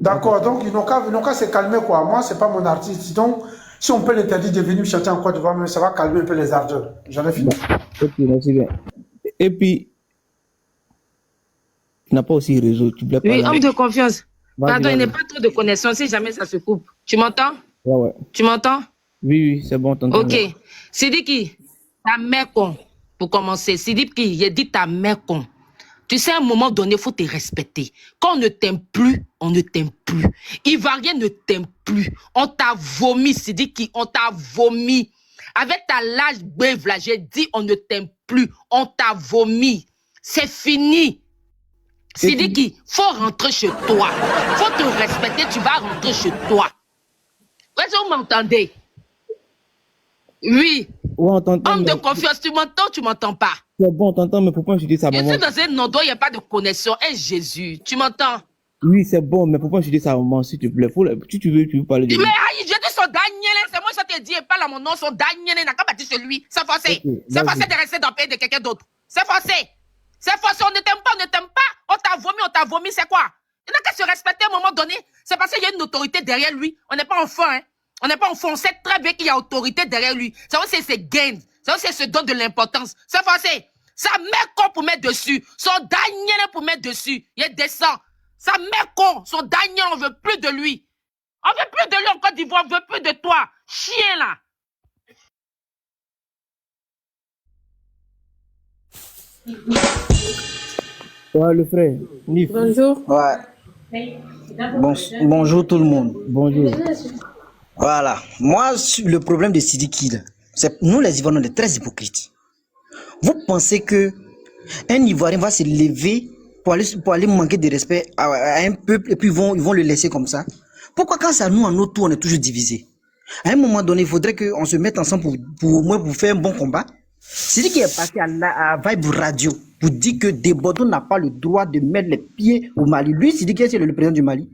D'accord, donc ils n'ont qu'à se calmer, quoi. Moi, ce n'est pas mon artiste. Donc, si on peut l'interdire de venir chanter en Côte d'Ivoire, ça va calmer un peu les ardeurs. J'en ai fini. Ok, merci bien. Et puis, tu n'as pas aussi réseau. Tu oui, homme de confiance. Pardon, il n'y a pas trop de connaissances si jamais ça se coupe. Tu m'entends? Ouais. Tu m'entends? Oui, c'est bon, t'entends. Ok. Sidiki, ta mère con, pour commencer. Sidiki, j'ai dit ta mère con. Tu sais, à un moment donné, il faut te respecter. Quand on ne t'aime plus, on ne t'aime plus. Ivoirien ne t'aime plus. On t'a vomi, Sidiki, on t'a vomi. Avec ta lâche brève là, j'ai dit on ne t'aime plus. On t'a vomi. C'est fini. Sidiki, faut rentrer chez toi. Faut te respecter, tu vas rentrer chez toi. Est-ce que vous m'entendez? Oui. Ouais, on t'entend. Homme de confiance, tu m'entends ou tu m'entends pas? C'est bon, on t'entend, mais pourquoi insulter sa maman? Je suis dans un endroit où il n'y a pas de connexion. Hey Jésus, tu m'entends? Oui, c'est bon, mais pourquoi insulter sa maman, s'il te plaît? Si tu veux parler de lui. Mais aïe, je dis son Daniel, c'est moi qui te dis, et parle à mon nom, son Daniel, n'a qu'à bâtir sur lui. C'est forcé. Okay, c'est forcé de rester dans le pays de quelqu'un d'autre. C'est forcé. C'est forcé, on ne t'aime pas, on ne t'aime pas. On t'a vomi, c'est quoi? Il n'a qu'à se respecter à un moment donné. C'est parce qu'il y a une autorité derrière lui. On n'est pas enfant, hein. On n'est pas enfant, on sait très bien qu'il y a autorité derrière lui. Ça va, c'est ses gains. Ça va, c'est se donne de l'importance. C'est forcé. Sa mère con pour mettre dessus. Son Daniel pour mettre dessus. Il est décent. Sa mère con, son Daniel, on veut plus de lui. On veut plus de lui en Côte d'Ivoire, on veut plus de toi. Chien là. Ouais, le frère. Bonjour. Ouais. Bonjour tout le monde. Bonjour. Voilà. Moi, le problème de Sidiki, c'est nous les Ivoiriens, on est très hypocrites. Vous pensez que un Ivoirien va se lever pour aller manquer de respect à un peuple et puis ils vont le laisser comme ça? Pourquoi quand c'est à nous, en notre tour, on est toujours divisés? À un moment donné, il faudrait qu'on se mette ensemble pour faire un bon combat. Sidiki est passé à Vibe Radio pour dire que Desbordeaux n'a pas le droit de mettre les pieds au Mali. Lui, Sidiki, c'est le président du Mali.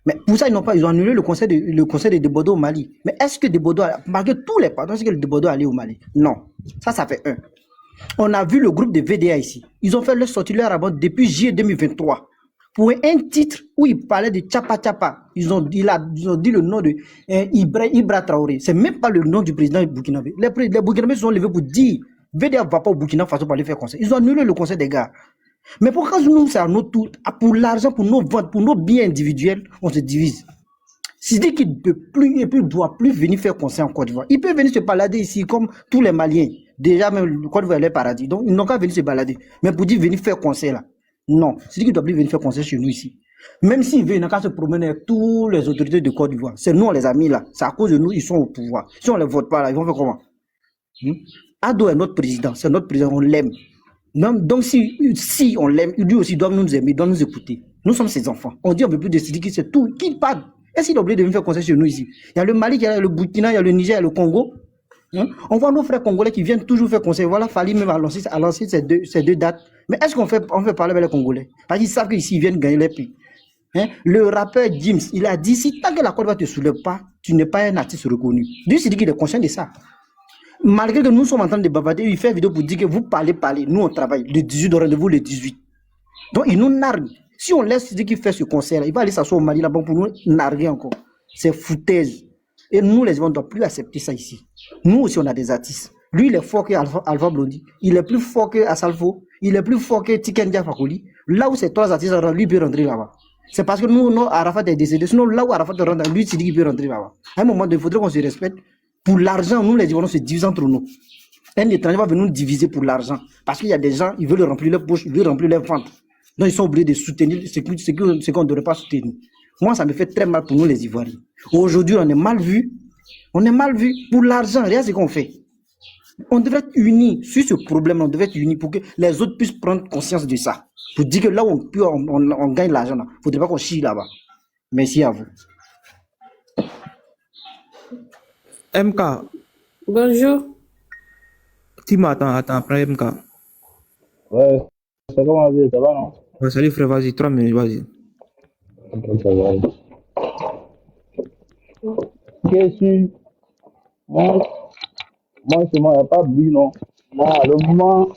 Mais pour ça, ils ont annulé le conseil de Desbordeaux au Mali. Mais est-ce que Desbordeaux, malgré tous les pardons, est-ce que le Desbordeaux allait au Mali? Non. Ça fait un. On a vu le groupe de VDA ici. Ils ont fait leur sortie leur rapport depuis juillet 2023. Pour un titre où ils parlaient de Tchapa Tchapa. Ils ont dit le nom de Ibra Traoré. C'est même pas le nom du président burkinabé. Les Burkinabés se sont levés pour dire VDA ne va pas au Burkina Faso pour aller faire conseil. Ils ont annulé le conseil des gars. Mais pourquoi nous, c'est à notre tour, pour l'argent, pour nos ventes, pour nos biens individuels, on se divise. C'est-à-dire qu'il ne peut plus et puis il ne doit plus venir faire conseil en Côte d'Ivoire. Il peut venir se balader ici comme tous les Maliens. Déjà, même le Côte d'Ivoire est le paradis. Donc, ils n'ont qu'à venir se balader. Mais pour dire venir faire conseil là, non. C'est-à-dire qu'il ne doit plus venir faire conseil chez nous ici. Même s'il veut, il n'a qu'à se promener avec toutes les autorités de Côte d'Ivoire. C'est nous, on les a mis là. C'est à cause de nous, ils sont au pouvoir. Si on ne les vote pas là, ils vont faire comment? Ado est notre président, c'est notre président, on l'aime. Donc si on l'aime, lui aussi doit nous aimer, doit nous écouter. Nous sommes ses enfants. On dit on ne peut plus décider qui c'est tout, qu'il parle. Est-ce qu'il a oublié de venir faire conseil chez nous ici? Il y a le Mali, il y a le Burkina, il y a le Niger, il y a le Congo. On voit nos frères congolais qui viennent toujours faire conseil. Voilà, Fali même a lancé ces deux dates. Mais est-ce qu'on fait parler avec les Congolais? Parce qu'ils savent qu'ici, ils viennent gagner les prix. Le rappeur James, il a dit, si tant que la Côte ne te soulève pas, tu n'es pas un artiste reconnu. Lui, c'est dit qu'il est conscient de ça. Malgré que nous sommes en train de bavarder, il fait une vidéo pour dire que vous parlez, nous on travaille. Le 18, rendez-vous le 18. Donc il nous nargue. Si on laisse celui qui fait ce concert, il va aller s'asseoir au Mali là-bas pour nous narguer encore. C'est foutaise. Et nous, les gens, ne doivent plus accepter ça ici. Nous aussi, on a des artistes. Lui, il est fort que Alpha Blondy. Il est plus fort que Asalfo. Il est plus fort que Tiken Dia Fakoly. Là où ces trois artistes rentrent, lui peut rentrer là-bas. C'est parce que nous, Arafat est décédé. Sinon, là où Arafat rentre, lui, c'est dit qu'il peut rentrer là-bas. À un moment, il faudrait qu'on se respecte. Pour l'argent, nous, les Ivoiriens, se divisent entre nous. Un étranger va venir nous diviser pour l'argent. Parce qu'il y a des gens, ils veulent remplir leur poche, ils veulent remplir leur ventre. Donc, ils sont obligés de soutenir ce qu'on ne devrait pas soutenir. Moi, ça me fait très mal pour nous, les Ivoiriens. Aujourd'hui, on est mal vu. On est mal vu pour l'argent. Rien ce qu'on fait. On devrait être unis sur ce problème. On devrait être unis pour que les autres puissent prendre conscience de ça. Pour dire que là où on gagne l'argent, il ne faudrait pas qu'on chie là-bas. Merci à vous. MK. Bonjour. Tima, attends, après MK. Ouais, c'est comment on dit, ça va, non? Ouais, salut frère, vas-y, 3 minutes, vas-y. Ok, ça va. Ok, si. Moi, chez moi, il n'y a pas de bruit, non. Moi, le moment,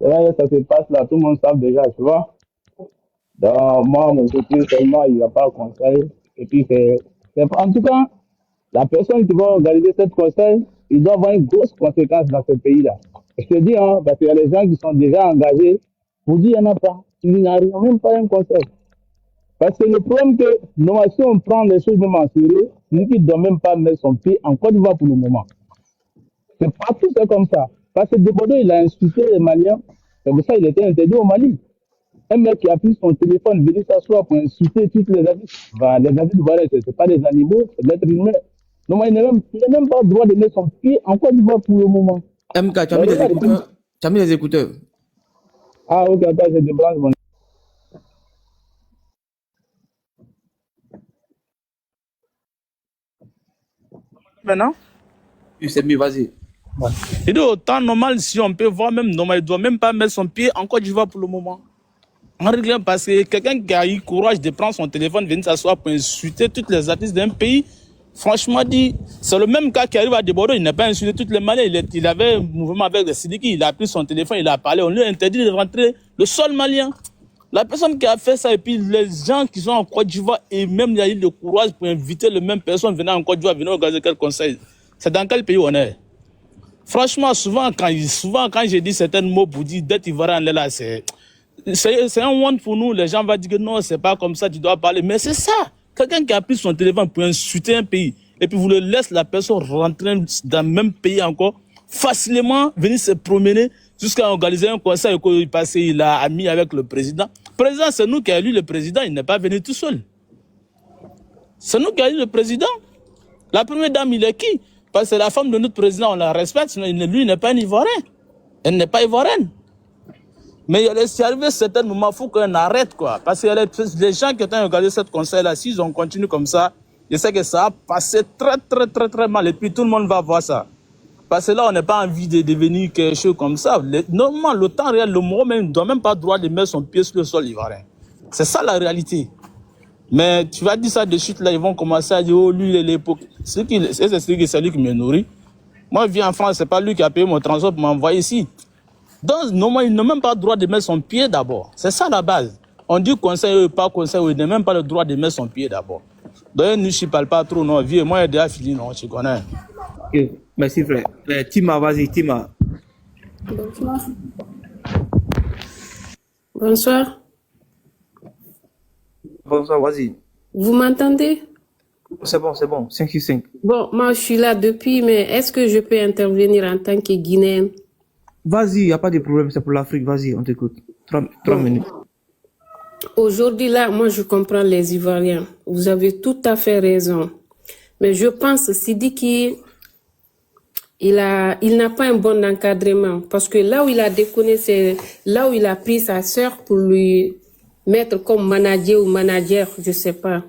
c'est vrai que ça se passe là, tout le monde savent déjà, tu vois. Donc, moi, mon côté, seulement, il n'y a pas de conseil. Et puis, en tout cas, la personne qui va organiser cette conseil, il doit avoir une grosse conséquence dans ce pays-là. Je te dis, hein, parce qu'il y a des gens qui sont déjà engagés pour dire qu'il n'y en a pas. Il n'y a même pas un conseil. Parce que le problème que, normalement, si on prend les choses même en sérieux, celui qui ne doit même pas mettre son pied en Côte d'Ivoire pour le moment. C'est partout, c'est comme ça. Parce que Debodo, il a insulté les Maliens. C'est pour ça qu'il était interdit au Mali. Un mec qui a pris son téléphone, venu s'asseoir pour insulter toutes les avis. Bah, les avis, voilà, ce n'est pas des animaux, c'est l'être humain. Non, il n'a même pas le droit de mettre son pied en Côte d'Ivoire pour le moment. MK, tu as mis des écouteurs? Tu as mis des écouteurs? Ah, ok, attends, je débranche mon. Maintenant? Oui, c'est mieux, vas-y. Ouais. Et donc, autant normal, si on peut voir même, normal, il ne doit même pas mettre son pied en Côte d'Ivoire pour le moment. En règle, parce que quelqu'un qui a eu courage de prendre son téléphone, venir s'asseoir pour insulter tous les artistes d'un pays, franchement dit, c'est le même cas qui arrive à Debodo, il n'a pas insulté tous les Maliens, il avait un mouvement avec les Sidiki, il a pris son téléphone, il a parlé, on lui a interdit de rentrer le sol malien. La personne qui a fait ça, et puis les gens qui sont en Côte d'Ivoire, et même il y a eu le courage pour inviter les mêmes personnes venant en Côte d'Ivoire, venir organiser quel conseil. C'est dans quel pays on est? Franchement, souvent quand j'ai dit certains mots pour dire d'être Ivoirien là, c'est un honte pour nous. Les gens vont dire que non, c'est pas comme ça, tu dois parler. Mais c'est ça. Quelqu'un qui a pris son téléphone pour insulter un pays, et puis vous le laissez la personne rentrer dans le même pays encore, facilement venir se promener jusqu'à organiser un conseil il a ami avec le président. Le président, c'est nous qui avons élu le président, il n'est pas venu tout seul. C'est nous qui avons élu le président. La première dame, il est qui? Parce que c'est la femme de notre président, on la respecte, sinon lui, il n'est pas un Ivoirien. Elle n'est pas ivoirienne. Mais il est arrivé à certains moments, il faut qu'on arrête, quoi. Parce que les gens qui ont regardé ce conseil-là, s'ils ont continué comme ça, je sais que ça va passer très mal. Et puis tout le monde va voir ça. Parce que là, on n'a pas envie de devenir quelque chose comme ça. Normalement, le temps réel, le moment même, ne doit même pas le droit de mettre son pied sur le sol ivoirien. C'est ça la réalité. Mais tu vas dire ça de suite, là, ils vont commencer à dire, oh, lui, il est l'époque. C'est celui qui me nourrit. Moi, je vis en France, c'est pas lui qui a payé mon transport pour m'envoyer ici. Donc, normalement, il n'a même pas le droit de mettre son pied d'abord. C'est ça la base. On dit conseil, pas conseil, il n'a même pas le droit de mettre son pied d'abord. Donc, nous, je ne parle pas trop, non. Vieux, moi, j'ai déjà fini, non, tu connais. Ok, merci, frère. Tima, vas-y, Tima. Bonsoir. Bonsoir. Bonsoir, vas-y. Vous m'entendez? C'est bon, 565. Bon, moi, je suis là depuis, mais est-ce que je peux intervenir en tant que Guinéenne? Vas-y, il n'y a pas de problème, c'est pour l'Afrique, vas-y, on t'écoute. 3 minutes. Aujourd'hui, là, moi, je comprends les Ivoiriens. Vous avez tout à fait raison. Mais je pense, Sidiki, il n'a pas un bon encadrement. Parce que là où il a déconné, c'est là où il a pris sa sœur pour lui mettre comme manager ou manager, je sais pas.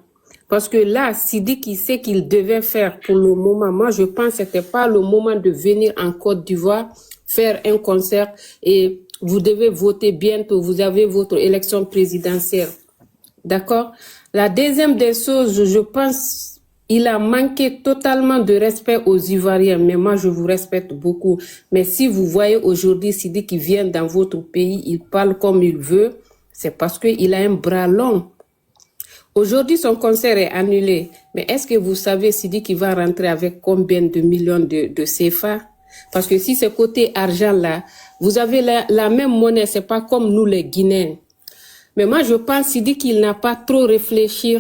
Parce que là, Sidiki sait qu'il devait faire pour le moment. Moi, je pense que c'était pas le moment de venir en Côte d'Ivoire, faire un concert et vous devez voter bientôt. Vous avez votre élection présidentielle. D'accord? La deuxième des choses, je pense, il a manqué totalement de respect aux Ivoiriens. Mais moi, je vous respecte beaucoup. Mais si vous voyez aujourd'hui Sidiki vient dans votre pays, il parle comme il veut, c'est parce qu'il a un bras long. Aujourd'hui, son concert est annulé. Mais est-ce que vous savez, Sidiki va rentrer avec combien de millions de CFA? Parce que si c'est côté argent là, vous avez la même monnaie, c'est pas comme nous les Guinéens. Mais moi, je pense, Sidiki, qu'il n'a pas trop réfléchi.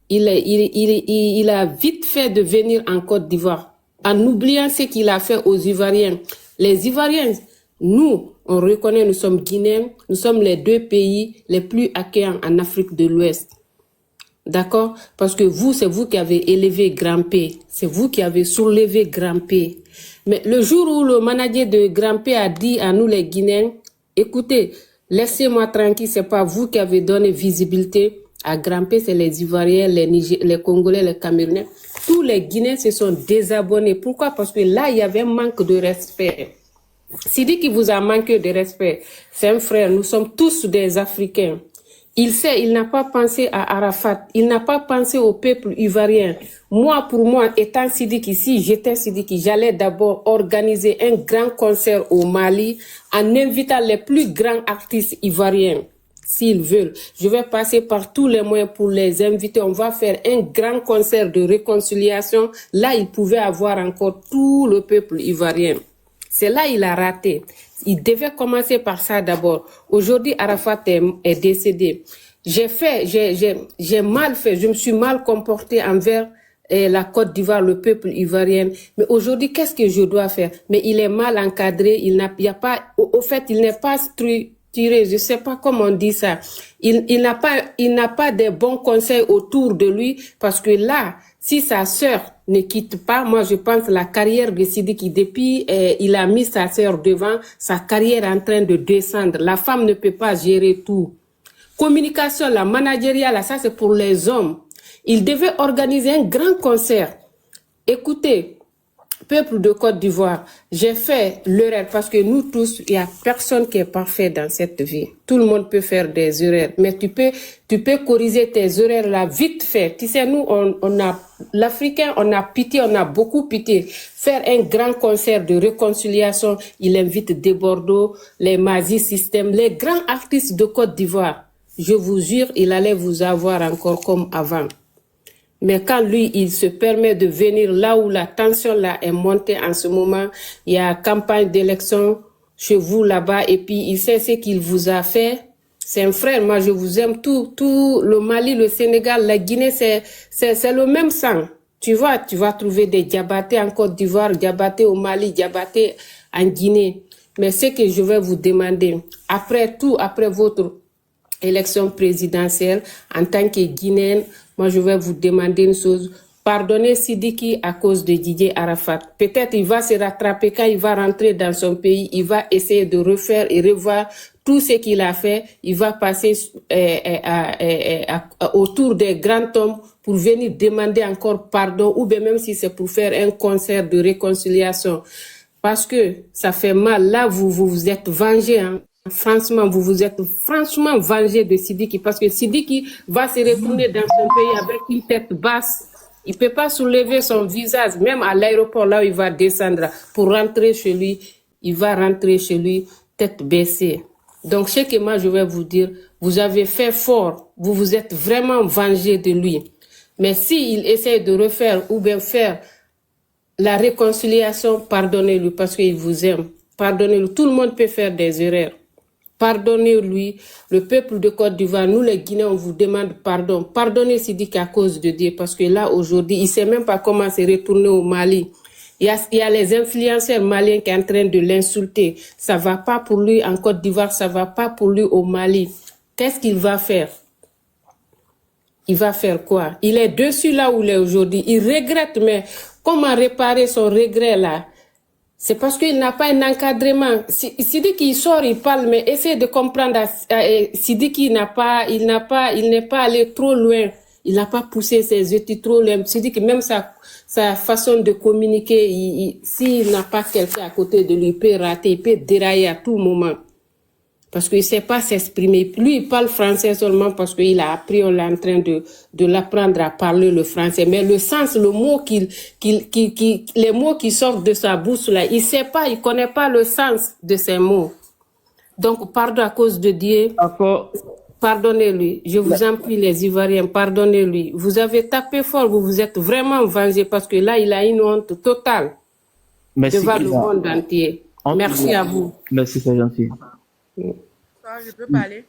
Il a vite fait de venir en Côte d'Ivoire, en oubliant ce qu'il a fait aux Ivoiriens. Les Ivoiriens, nous, on reconnaît, nous sommes Guinéens, nous sommes les 2 pays les plus accueillants en Afrique de l'Ouest. D'accord? Parce que vous, c'est vous qui avez élevé Grand P. C'est vous qui avez soulevé Grand P. Mais le jour où le manager de Grand P a dit à nous les Guinéens, écoutez, laissez-moi tranquille, c'est pas vous qui avez donné visibilité à Grand P, c'est les Ivoiriens, les Congolais, les Camerounais. Tous les Guinéens se sont désabonnés. Pourquoi? Parce que là, il y avait un manque de respect. Sidiki vous a manqué de respect. C'est un frère, nous sommes tous des Africains. Il sait, il n'a pas pensé à Arafat, il n'a pas pensé au peuple ivoirien. Moi, pour moi, étant Sidiki, si j'étais Sidiki, j'allais d'abord organiser un grand concert au Mali en invitant les plus grands artistes ivoiriens. S'ils veulent, je vais passer par tous les moyens pour les inviter. On va faire un grand concert de réconciliation. Là, il pouvait avoir encore tout le peuple ivoirien. C'est là il a raté. Il devait commencer par ça d'abord. Aujourd'hui, Arafat est décédé. J'ai mal fait, je me suis mal comporté envers la Côte d'Ivoire, le peuple ivoirien. Mais aujourd'hui, qu'est-ce que je dois faire? Mais il est mal encadré, il n'est pas structuré, je sais pas comment on dit ça. Il n'a pas de bons conseils autour de lui parce que là, si sa sœur ne quitte pas, moi je pense la carrière de Sidiki, depuis il a mis sa sœur devant, sa carrière est en train de descendre. La femme ne peut pas gérer tout. Communication, la managériale, ça c'est pour les hommes. Il devait organiser un grand concert. Écoutez, peuple de Côte d'Ivoire, j'ai fait l'erreur parce que nous tous, il n'y a personne qui est parfait dans cette vie. Tout le monde peut faire des erreurs, mais tu peux corriger tes erreurs là vite fait. Tu sais, nous, l'Africain, on a pitié, on a beaucoup pitié. Faire un grand concert de réconciliation, il invite des Bordeaux, les Mazi System, les grands artistes de Côte d'Ivoire. Je vous jure, il allait vous avoir encore comme avant. Mais quand lui, il se permet de venir là où la tension là est montée en ce moment, il y a campagne d'élection chez vous là-bas et puis il sait ce qu'il vous a fait. C'est un frère, moi je vous aime, tout le Mali, le Sénégal, la Guinée, c'est le même sang. Tu vas trouver des Diabatés en Côte d'Ivoire, Diabatés au Mali, Diabatés en Guinée. Mais ce que je vais vous demander, après votre élection présidentielle, en tant que Guinéenne, moi je vais vous demander une chose. Pardonnez Sidiki à cause de Didier Arafat. Peut-être il va se rattraper quand il va rentrer dans son pays. Il va essayer de refaire et revoir tout ce qu'il a fait. Il va passer autour des grands hommes pour venir demander encore pardon ou bien même si c'est pour faire un concert de réconciliation. Parce que ça fait mal. Là, vous vous êtes vengé, hein. Franchement, vous vous êtes franchement vengé de Sidiki parce que Sidiki va se retourner dans son pays avec une tête basse. Il peut pas soulever son visage, même à l'aéroport là où il va descendre pour rentrer chez lui. Il va rentrer chez lui tête baissée. Donc, ce que moi je vais vous dire, vous avez fait fort, vous vous êtes vraiment vengé de lui. Mais s'il essaie de refaire ou bien faire la réconciliation, pardonnez-lui parce qu'il vous aime. Pardonnez-lui. Tout le monde peut faire des erreurs. Pardonnez-lui, le peuple de Côte d'Ivoire, nous les Guinéens, on vous demande pardon. Pardonnez Sidiki à cause de Dieu, parce que là, aujourd'hui, il ne sait même pas comment se retourner au Mali. Il y a les influenceurs maliens qui sont en train de l'insulter. Ça ne va pas pour lui en Côte d'Ivoire, ça ne va pas pour lui au Mali. Qu'est-ce qu'il va faire? il va faire quoi? Il est dessus là où il est aujourd'hui. Il regrette, mais comment réparer son regret là? C'est parce qu'il n'a pas un encadrement. Sidi qui sort, il parle, mais essaye de comprendre. Sidi qui il n'est pas allé trop loin. Il n'a pas poussé ses études trop loin. Sidi que même sa façon de communiquer, s'il n'a pas quelqu'un à côté de lui, il peut rater, il peut dérailler à tout moment. Parce qu'il ne sait pas s'exprimer. Lui, il parle français seulement parce qu'il a appris, on est en train de l'apprendre à parler le français. Mais le sens, le mot les mots qui sortent de sa bouche là, il ne sait pas, il ne connaît pas le sens de ces mots. Donc, pardon à cause de Dieu. Pardonnez-lui. Je vous en prie, les Ivoiriens, pardonnez-lui. Vous avez tapé fort, vous vous êtes vraiment vengé parce que là, il a une honte totale devant le monde entier. Merci à vous. Merci, c'est gentil. Je peux parler?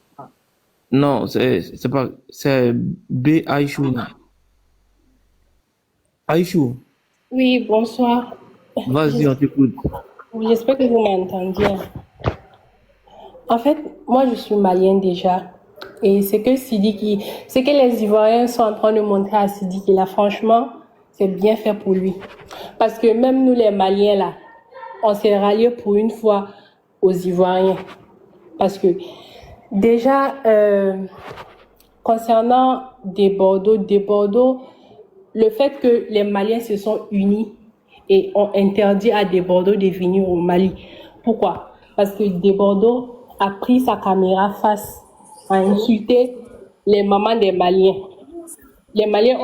Non, c'est pas, c'est B. Aïchou. Aïchou. Oui, bonsoir. Vas-y, on t'écoute. J'espère que vous m'entendiez. En fait, moi, je suis malienne déjà. Et c'est que les Ivoiriens sont en train de montrer à Sidiki là, franchement, c'est bien fait pour lui. Parce que même nous, les Maliens là, on s'est ralliés pour une fois aux Ivoiriens. Parce que déjà, concernant des Bordeaux, le fait que les Maliens se sont unis et ont interdit à des Bordeaux de venir au Mali. Pourquoi? Parce que des Bordeaux a pris sa caméra face à insulter les mamans des Maliens. Les Maliens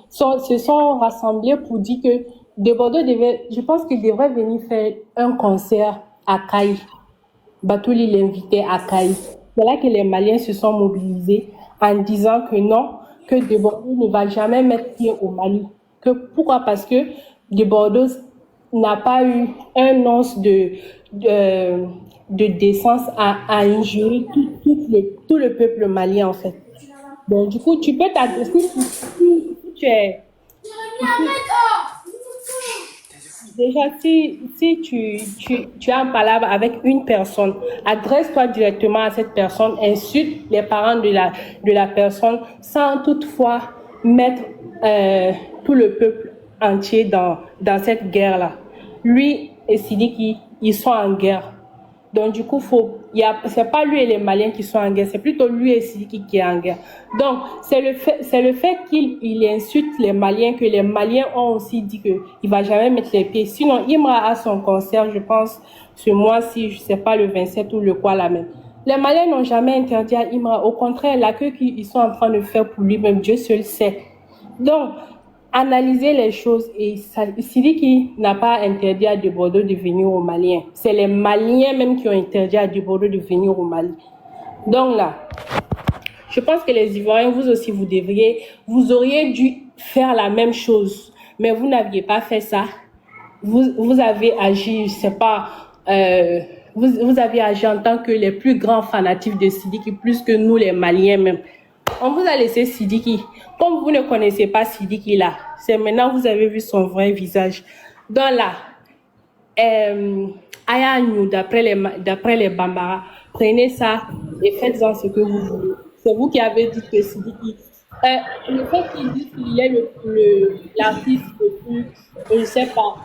se sont rassemblés pour dire que des Bordeaux je pense qu'ils devraient venir faire un concert à Caille. Batouli l'invitait à Caille. C'est là que les Maliens se sont mobilisés en disant que non, que de Bordeaux ne va jamais mettre pied au Mali. Pourquoi? Parce que de Bordeaux n'a pas eu un once de décence à injurer tout le peuple malien en fait. Donc du coup, tu peux t'adresser si tu es... Déjà, si tu as un palabre avec une personne, adresse-toi directement à cette personne, insulte les parents de la personne sans toutefois mettre tout le peuple entier dans cette guerre-là. Lui et Sidiki, ils sont en guerre. Donc du coup, c'est pas lui et les Maliens qui sont en guerre, c'est plutôt lui et Sidiki qui est en guerre. Donc c'est le fait qu'il insulte les Maliens que les Maliens ont aussi dit que il va jamais mettre les pieds. Sinon, Imra a son concert, je pense, ce mois-ci, je sais pas, le 27 ou le quoi là même. Les Maliens n'ont jamais interdit à Imra. Au contraire, l'accueil qu'ils sont en train de faire pour lui-même, Dieu seul sait. Donc analyser les choses et Sidiki n'a pas interdit à de Bordeaux de venir aux Maliens. C'est les Maliens même qui ont interdit à de Bordeaux de venir au Mali. Donc là, je pense que les Ivoiriens, vous aussi, vous auriez dû faire la même chose, mais vous n'aviez pas fait ça. Vous avez agi, je sais pas, vous avez agi en tant que les plus grands fanatiques de Sidiki, plus que nous les Maliens même. On vous a laissé Sidiki. Comme vous ne connaissez pas Sidiki là, c'est maintenant que vous avez vu son vrai visage. Donc là, Ayagnou, d'après les Bambara, prenez ça et faites-en ce que vous voulez. C'est vous qui avez dit que Sidiki... le fait qu'il dise qu'il est l'artiste le plus... Je ne sais pas.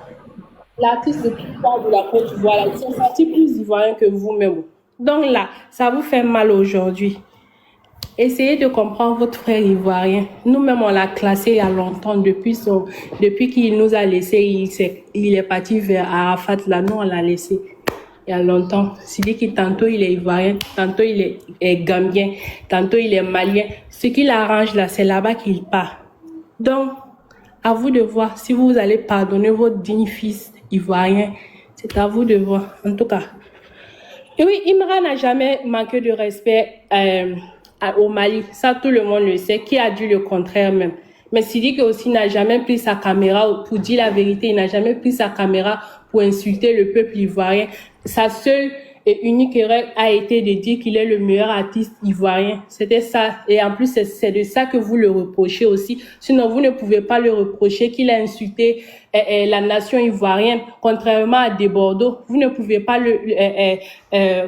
L'artiste le plus fort de la Côte d'Ivoire, ils sont sortis plus ivoiriens que vous-même. Donc là, ça vous fait mal aujourd'hui. Essayez de comprendre votre frère ivoirien. Nous-mêmes, on l'a classé il y a longtemps. Depuis qu'il nous a laissé, il est parti vers Arafat. Là, nous, on l'a laissé il y a longtemps. C'est-à-dire que tantôt, il est ivoirien, tantôt, il est gambien, tantôt, il est malien. Ce qui l'arrange là, c'est là-bas qu'il part. Donc, à vous de voir si vous allez pardonner votre digne fils ivoirien. C'est à vous de voir, en tout cas. Et oui, Imra n'a jamais manqué de respect au Mali, ça tout le monde le sait, qui a dit le contraire même. Mais Sidiki aussi n'a jamais pris sa caméra pour dire la vérité, il n'a jamais pris sa caméra pour insulter le peuple ivoirien. Sa seule et unique erreur a été de dire qu'il est le meilleur artiste ivoirien. C'était ça. Et en plus, c'est de ça que vous le reprochez aussi. Sinon, vous ne pouvez pas le reprocher qu'il a insulté la nation ivoirienne, contrairement à Desbordeaux. Vous ne pouvez pas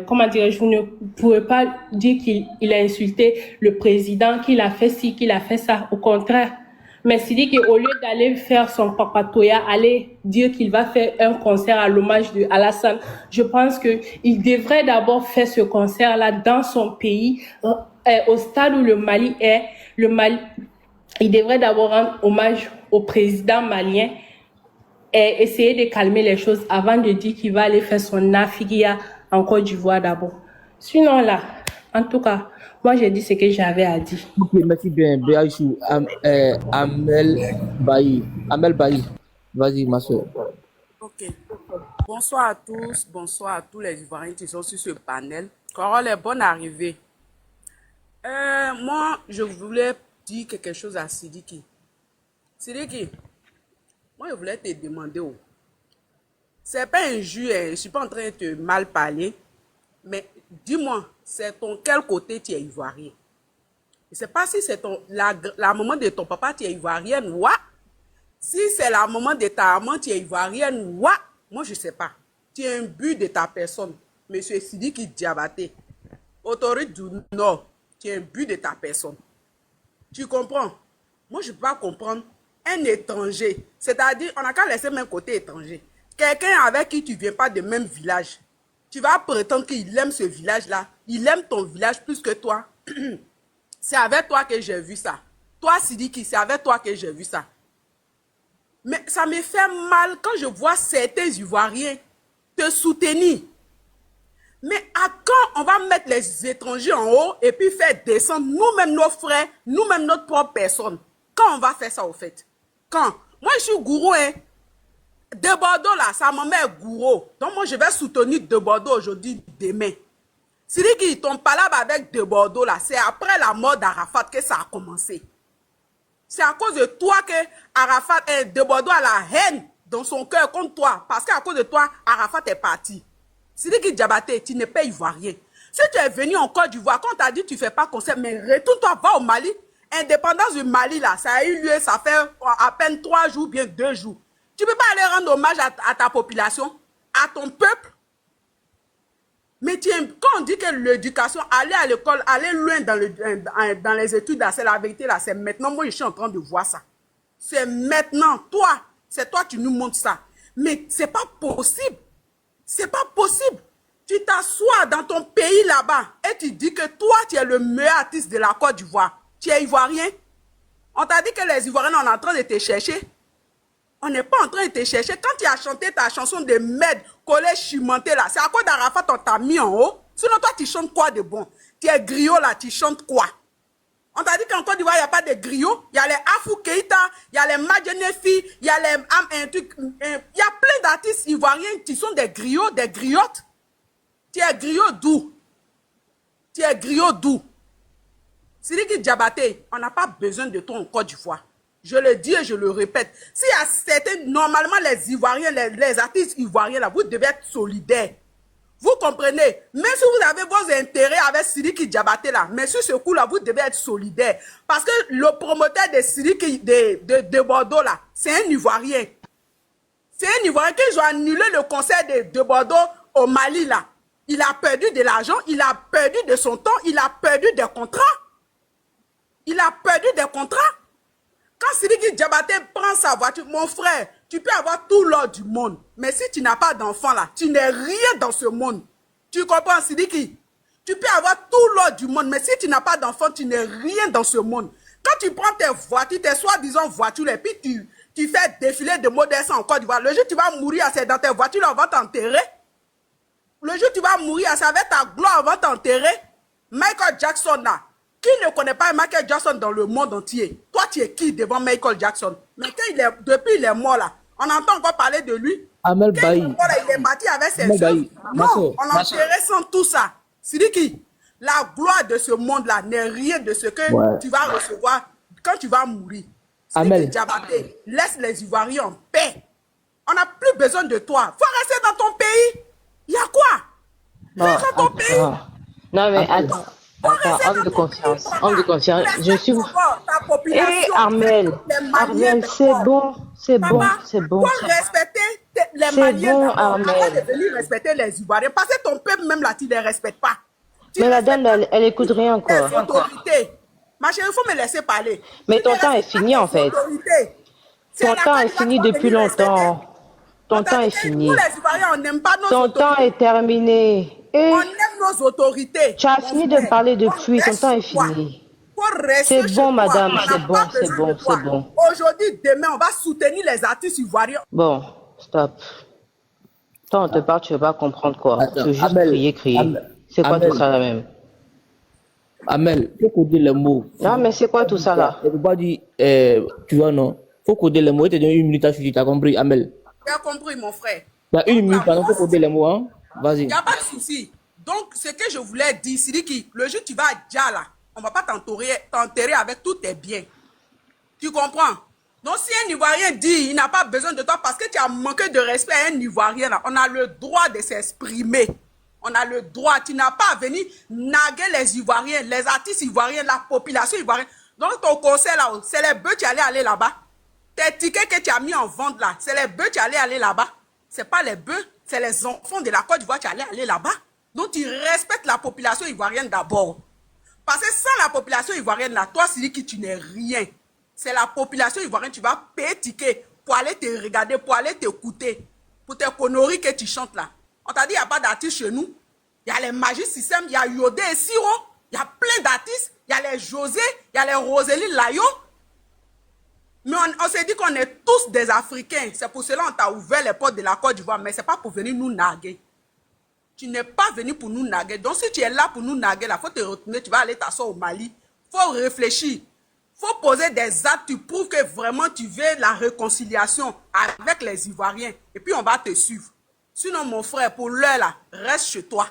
comment dirais-je, vous ne pouvez pas dire qu'il a insulté le président, qu'il a fait ci, qu'il a fait ça. Au contraire. Mais Sidiki, au lieu d'aller faire son papatoya, aller dire qu'il va faire un concert à l'hommage de Alassane, je pense qu'il devrait d'abord faire ce concert-là dans son pays, au stade où le Mali est. Il devrait d'abord rendre hommage au président malien et essayer de calmer les choses avant de dire qu'il va aller faire son afigia en Côte d'Ivoire d'abord. Sinon là, en tout cas, moi j'ai dit ce que j'avais à dire. Ok, merci bien. Béaïchou, Amel Bailly. Amel Bailly. Vas-y, ma soeur. Ok. Bonsoir à tous. Bonsoir à tous les Ivoiriens qui sont sur ce panel. Carole, bonne arrivée. Moi, je voulais dire quelque chose à Sidiki. Sidiki, moi, je voulais te demander. C'est pas injure, je suis pas en train de te mal parler, mais dis-moi, c'est ton quel côté tu es ivoirien? Je sais pas si c'est la maman de ton papa tu es ivoirienne, ouais. Si c'est la maman de ta maman tu es ivoirienne, ouais. Moi, je sais pas. Tu es un but de ta personne. Monsieur Sidiki Diabaté, autorité du Nord, tu es un but de ta personne. Tu comprends? Moi, je peux pas comprendre un étranger. C'est-à-dire, on n'a qu'à laisser même côté étranger. Quelqu'un avec qui tu viens pas de même village. Tu vas prétendre qu'il aime ce village-là. Il aime ton village plus que toi. C'est avec toi que j'ai vu ça. Toi, Sidiki, c'est avec toi que j'ai vu ça. Mais ça me fait mal quand je vois certains Ivoiriens te soutenir. Mais à quand on va mettre les étrangers en haut et puis faire descendre nous-mêmes nos frères, nous-mêmes notre propre personne? Quand on va faire ça au fait? Quand? Moi, je suis gourou, hein. Desbordeaux, là, sa maman est gourou. Donc, moi, je vais soutenir Desbordeaux aujourd'hui, demain. Sidiki, ton palabre avec Desbordeaux, là, c'est après la mort d'Arafat que ça a commencé. C'est à cause de toi que Arafat et Desbordeaux a la haine dans son cœur contre toi. Parce qu'à cause de toi, Arafat est parti. Sidiki Diabaté, tu n'es pas ivoirien. Si tu es venu en Côte d'Ivoire, quand on t'a dit tu ne fais pas concert, mais retourne-toi, va au Mali. Indépendance du Mali, là, ça a eu lieu, ça fait à peine 3 jours, bien 2 jours. Tu ne peux pas aller rendre hommage à ta population, à ton peuple. Mais quand on dit que l'éducation, aller à l'école, aller loin dans les études, c'est la vérité, là, c'est maintenant. Moi, je suis en train de voir ça. C'est maintenant. Toi, c'est toi, tu nous montres ça. Mais ce n'est pas possible. C'est pas possible. Tu t'assois dans ton pays là-bas et tu dis que toi, tu es le meilleur artiste de la Côte d'Ivoire. Tu es ivoirien. On t'a dit que les Ivoiriens, on est en train de te chercher. On n'est pas en train de te chercher. Quand tu as chanté ta chanson de Med, collé, chimenté là, c'est à cause d'Arafat on t'a mis en haut. Sinon, toi, tu chantes quoi de bon? Tu es griot là, tu chantes quoi? On t'a dit qu'en Côte d'Ivoire, il n'y a pas de griots. Il y a les Afou Keïta, il y a les Madjenefi, il y a les il y a plein d'artistes ivoiriens qui sont des griots, des griottes. Tu es griot d'où? Tu es griot d'où? Sidiki Diabaté, on n'a pas besoin de toi en Côte d'Ivoire. Je le dis et je le répète. S'il y a certains, normalement les Ivoiriens, les artistes ivoiriens, là, vous devez être solidaires. Vous comprenez? Même si vous avez vos intérêts avec Sidiki Diabaté, là, mais sur ce coup-là, vous devez être solidaires. Parce que le promoteur de Sidiki de Bordeaux, là, c'est un Ivoirien. C'est un Ivoirien qui ont annulé le concert de Bordeaux au Mali, là. Il a perdu de l'argent, il a perdu de son temps, il a perdu des contrats. Il a perdu des contrats. Quand Sidiki Diabaté prend sa voiture, mon frère, tu peux avoir tout l'or du monde. Mais si tu n'as pas d'enfant là, tu n'es rien dans ce monde. Tu comprends, Sidiki? Tu peux avoir tout l'or du monde, mais si tu n'as pas d'enfant, tu n'es rien dans ce monde. Quand tu prends tes voitures, tes soi-disant voitures, et puis tu fais défiler de modèles en Côte d'Ivoire, le jour où tu vas mourir, c'est dans tes voitures, on va t'enterrer. Le jour où tu vas mourir, c'est avec ta gloire, on va t'enterrer. Michael Jackson là. Qui ne connaît pas Michael Jackson dans le monde entier? Toi, tu es qui devant Michael Jackson? Mais depuis il est mort là, on entend encore parler de lui. Amel Bailly. Il est parti avec ses œuvres. Non, on enterrait sans tout ça. Sidiki, la gloire de ce monde-là n'est rien de ce que tu vas recevoir quand tu vas mourir. Sidiki Diabaté, laisse les Ivoiriens en paix. On n'a plus besoin de toi. Faut rester dans ton pays. Il y a quoi? Bon, attends. Non, mais attends. Attends, homme de confiance. Homme de confiance. Je suis. Ta population. Eh, Armel. Les Maliens Armel, c'est bon. C'est bon. Papa, C'est bon. faut respecter les C'est Maliens bon, d'abord. Avant Armel. de venir respecter les Ivoiriens. Parce que ton peuple, même là, tu ne les respectes pas. Mais la dame, elle écoute rien, Les quoi. autorités. Ma chérie, il faut me laisser parler. Mais ton temps est fini, en fait. Ton temps est fini depuis longtemps. Ton temps est fini. Nous, les Ivoiriens, on n'aime pas nos Ton autorités. temps est terminé. Et On aime nos autorités. tu as fini de me parler depuis. Ton temps est fini. C'est bon, madame. C'est bon, c'est bon, c'est bon. Aujourd'hui, demain, on va soutenir les artistes ivoiriens. Bon, stop. Toi, on te parle, tu ne veux pas comprendre quoi. Tu veux juste crier. C'est quoi tout ça là même? Amel, faut coder les mots. Non, mais c'est quoi tout ça là? Je ne peux pas dire, tu vois, non. Faut coder les mots. Je te donne 1 minute à suivre. Tu as compris, Amel? Tu as compris, mon frère. Il y a 1 minute, pardon, faut coder les mots, hein. Vas-y. Il n'y a pas de souci. Donc, ce que je voulais dire, c'est que le jour où tu vas à Djala, on ne va pas t'enterrer avec tous tes biens. Tu comprends? Donc, si un Ivoirien dit il n'a pas besoin de toi parce que tu as manqué de respect à un Ivoirien, là, on a le droit de s'exprimer. On a le droit. Tu n'as pas à venir naguer les Ivoiriens, les artistes ivoiriens, la population ivoirienne. Donc, ton conseil là, c'est les bœufs, tu allais aller là-bas. Tes tickets que tu as mis en vente là, c'est les bœufs, tu allais aller là-bas. Ce n'est pas les bœufs, c'est les enfants de la Côte d'Ivoire, tu allais aller là-bas. Donc, tu respectes la population ivoirienne d'abord. Parce que sans la population ivoirienne là, toi, Sidiki, tu n'es rien. C'est la population ivoirienne, tu vas payer ticket pour aller te regarder, pour aller t'écouter, pour tes conneries que tu chantes là. On t'a dit, il n'y a pas d'artistes chez nous. Il y a les Magic System, il y a Yodé et Siro, il y a plein d'artistes. Il y a les José, il y a les Rosélie Layo. Mais on s'est dit qu'on est tous des Africains. C'est pour cela qu'on t'a ouvert les portes de la Côte d'Ivoire. Mais ce n'est pas pour venir nous narguer. Tu n'es pas venu pour nous narguer. Donc si tu es là pour nous narguer, il faut te retourner, tu vas aller t'asseoir au Mali. Il faut réfléchir. Il faut poser des actes, tu prouves que vraiment tu veux la réconciliation avec les Ivoiriens. Et puis on va te suivre. Sinon, mon frère, pour l'heure là, reste chez toi.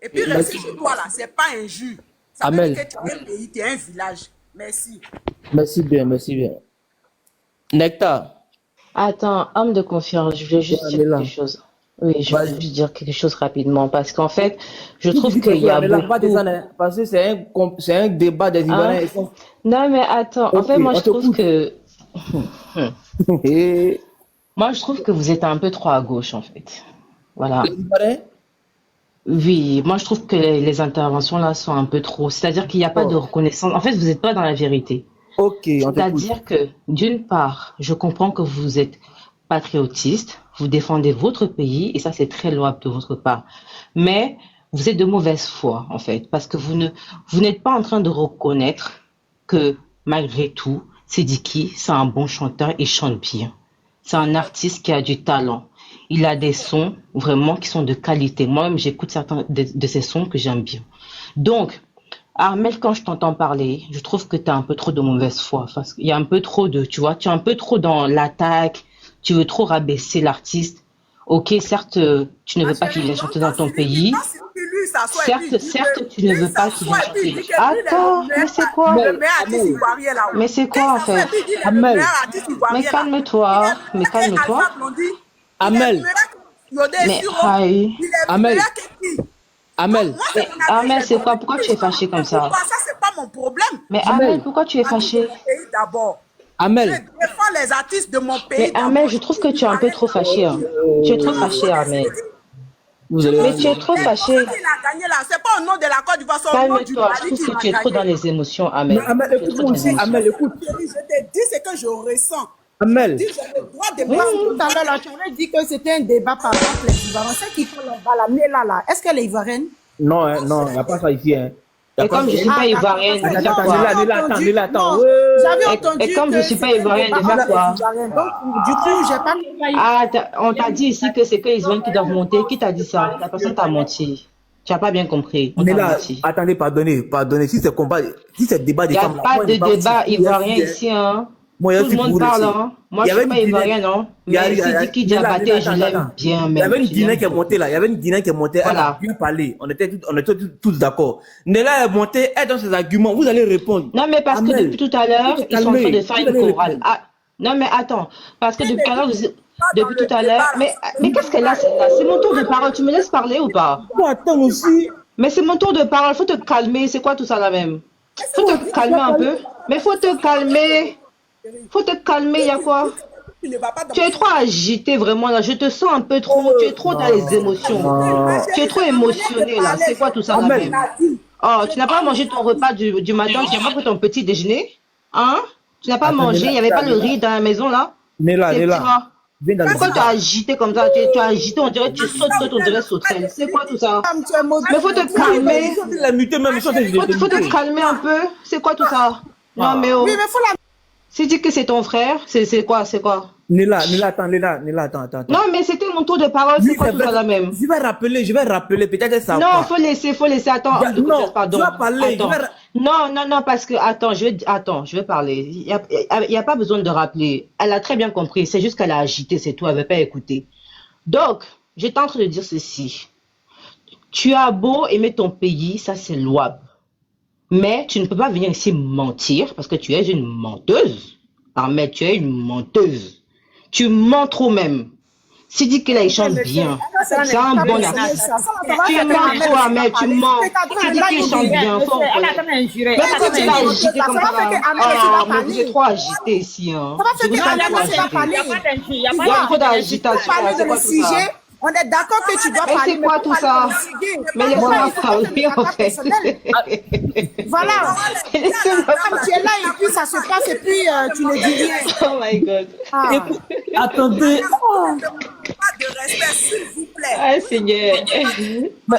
Et puis rester chez toi là, c'est pas injure. Ça veut dire que tu es un pays, tu es un village. Merci. Merci bien, merci bien. Nectar. Attends, homme de confiance, je voulais juste dire quelque chose. Oui, je voulais juste dire quelque chose rapidement parce qu'en fait, je trouve qu'il y a beaucoup... Parce que c'est un débat des Ivoiriens. Non, mais attends, en fait, moi, je trouve que... Moi, je trouve que vous êtes un peu trop à gauche, en fait. Voilà. Oui, moi, je trouve que les interventions, là, sont un peu trop... C'est-à-dire qu'il n'y a pas de reconnaissance. En fait, vous n'êtes pas dans la vérité. Ok, c'est-à-dire que, d'une part, je comprends que vous êtes patriotiste, vous défendez votre pays, et ça, c'est très louable de votre part. Mais vous êtes de mauvaise foi, en fait, parce que vous n'êtes pas en train de reconnaître que, malgré tout, Sidiki, c'est un bon chanteur et chante bien. C'est un artiste qui a du talent. Il a des sons vraiment qui sont de qualité. Moi-même, j'écoute certains de ces sons que j'aime bien. Donc, Armel, quand je t'entends parler, je trouve que tu as un peu trop de mauvaise foi. Parce qu'il y a un peu trop de, tu vois, tu es un peu trop dans l'attaque, tu veux trop rabaisser l'artiste. Ok, certes, tu ne veux pas qu'il vienne chanter dans ton pays. Certes, tu ne veux pas qu'il vienne chanter. Attends, mais c'est quoi? Mais c'est quoi en fait? Amel. Mais calme-toi, mais calme-toi. Amel. Mais aïe. Amel. Amel. Mais Amel, c'est quoi? Pourquoi tu es fâché comme ça? Ça, c'est pas mon problème. Mais Amel, pourquoi tu es fâché? Amel. Je défends les artistes de mon pays. Mais Amel, je trouve que tu es un peu trop fâché. Hein. Tu es trop fâché, Amel. Mais tu es trop fâché. C'est pas au nom de la Côte d'Ivoire, c'est au nom du Calme-toi, Mali je trouve que tu es trop dans les émotions, Amel. Amel, écoute. Je te dis ce que je ressens. Amel. Tout à l'heure, tu avais dit que c'était un débat par exemple les Ivoiriens. Ceux qui font la Néla là, est-ce qu'elle est ivoirienne? Non, non, il n'y a pas ça ici. Hein. Et comme je ne suis pas ivoirienne, attends. Et comme je ne suis pas ivoirienne, de faire quoi? Donc, du coup, j'ai pas... Ah, on t'a dit ici que c'est que les Ivoiriens qui doivent monter. Qui t'a dit ça? La personne t'a menti. Tu n'as pas bien compris. Mais là, attendez, pardonnez. Si c'est combat, si c'est débat des femmes... Il n'y a pas de débat ivoirien ici, hein. Tout le monde parle, hein. Moi, je ne suis pas ivoirien, non. Mais Sidiki Diabaté, je l'aime bien. Il y avait une Guinéenne qui est montée là. Elle a bien parlé. On était tous d'accord. Néla est montée, elle donne ses arguments. Vous allez répondre. Non, mais parce que depuis tout à l'heure, ils sont en train de faire une chorale. Ah, non, mais attends. Parce que depuis tout à l'heure, depuis tout à l'heure. Mais qu'est-ce qu'elle a, celle-là? C'est mon tour de parole. Tu me laisses parler ou pas? Attends aussi. Mais c'est mon tour de parole. Faut te calmer. C'est quoi tout ça là même? Faut te calmer un peu. Mais faut te calmer. Faut te calmer. Il y a quoi? Tu es trop agité vraiment là. Je te sens un peu trop. Tu es trop dans les émotions. Tu es trop émotionné là. C'est quoi tout ça là même? Oh, tu n'as pas mangé ton repas du matin. Tu n'as pas pris ton petit déjeuner? Hein? Tu n'as pas mangé. Il n'y avait pas le riz dans la maison là? Néla. Pourquoi tu as agité comme ça? Tu as agité, on dirait que tu sautes, on dirait sauter. C'est quoi tout ça? Mais faut te calmer. Faut te calmer un peu. C'est quoi tout ça? Non mais oh. Si tu dis que c'est ton frère, c'est quoi? Néla, attends. Non mais c'était mon tour de parole, c'est quoi tout ça là même? Je vais rappeler, peut-être ça. Non, faut laisser, attends. Non, pardon. tu vas parler. Attends. Non, parce que, je vais parler. Il y a pas besoin de rappeler. Elle a très bien compris, c'est juste qu'elle a agité, c'est tout, elle veut pas écouter. Donc, j'étais en train de dire ceci. Tu as beau aimer ton pays, ça c'est louable. Mais tu ne peux pas venir ici mentir parce que tu es une menteuse. Ahmed, tu es une menteuse. Tu mens trop même. Si dit qu'il chante bien, c'est un bon artiste. Tu mens toi, Ahmed, tu mens. Tu dis qu'il chante bien. Mais pourquoi tu l'as agité comme ça? Ah, mais vous êtes trop agité ici. Hein. Il y a trop d'agitation. C'est quoi tout ça? On est d'accord que tu dois parler. C'est quoi tout ça? Mais laisse-moi parler en fait. Voilà. Comme tu es là et puis ça se passe et puis tu ne dis rien. Oh my God. Attendez. Pas de respect, s'il vous plaît. Ah Seigneur.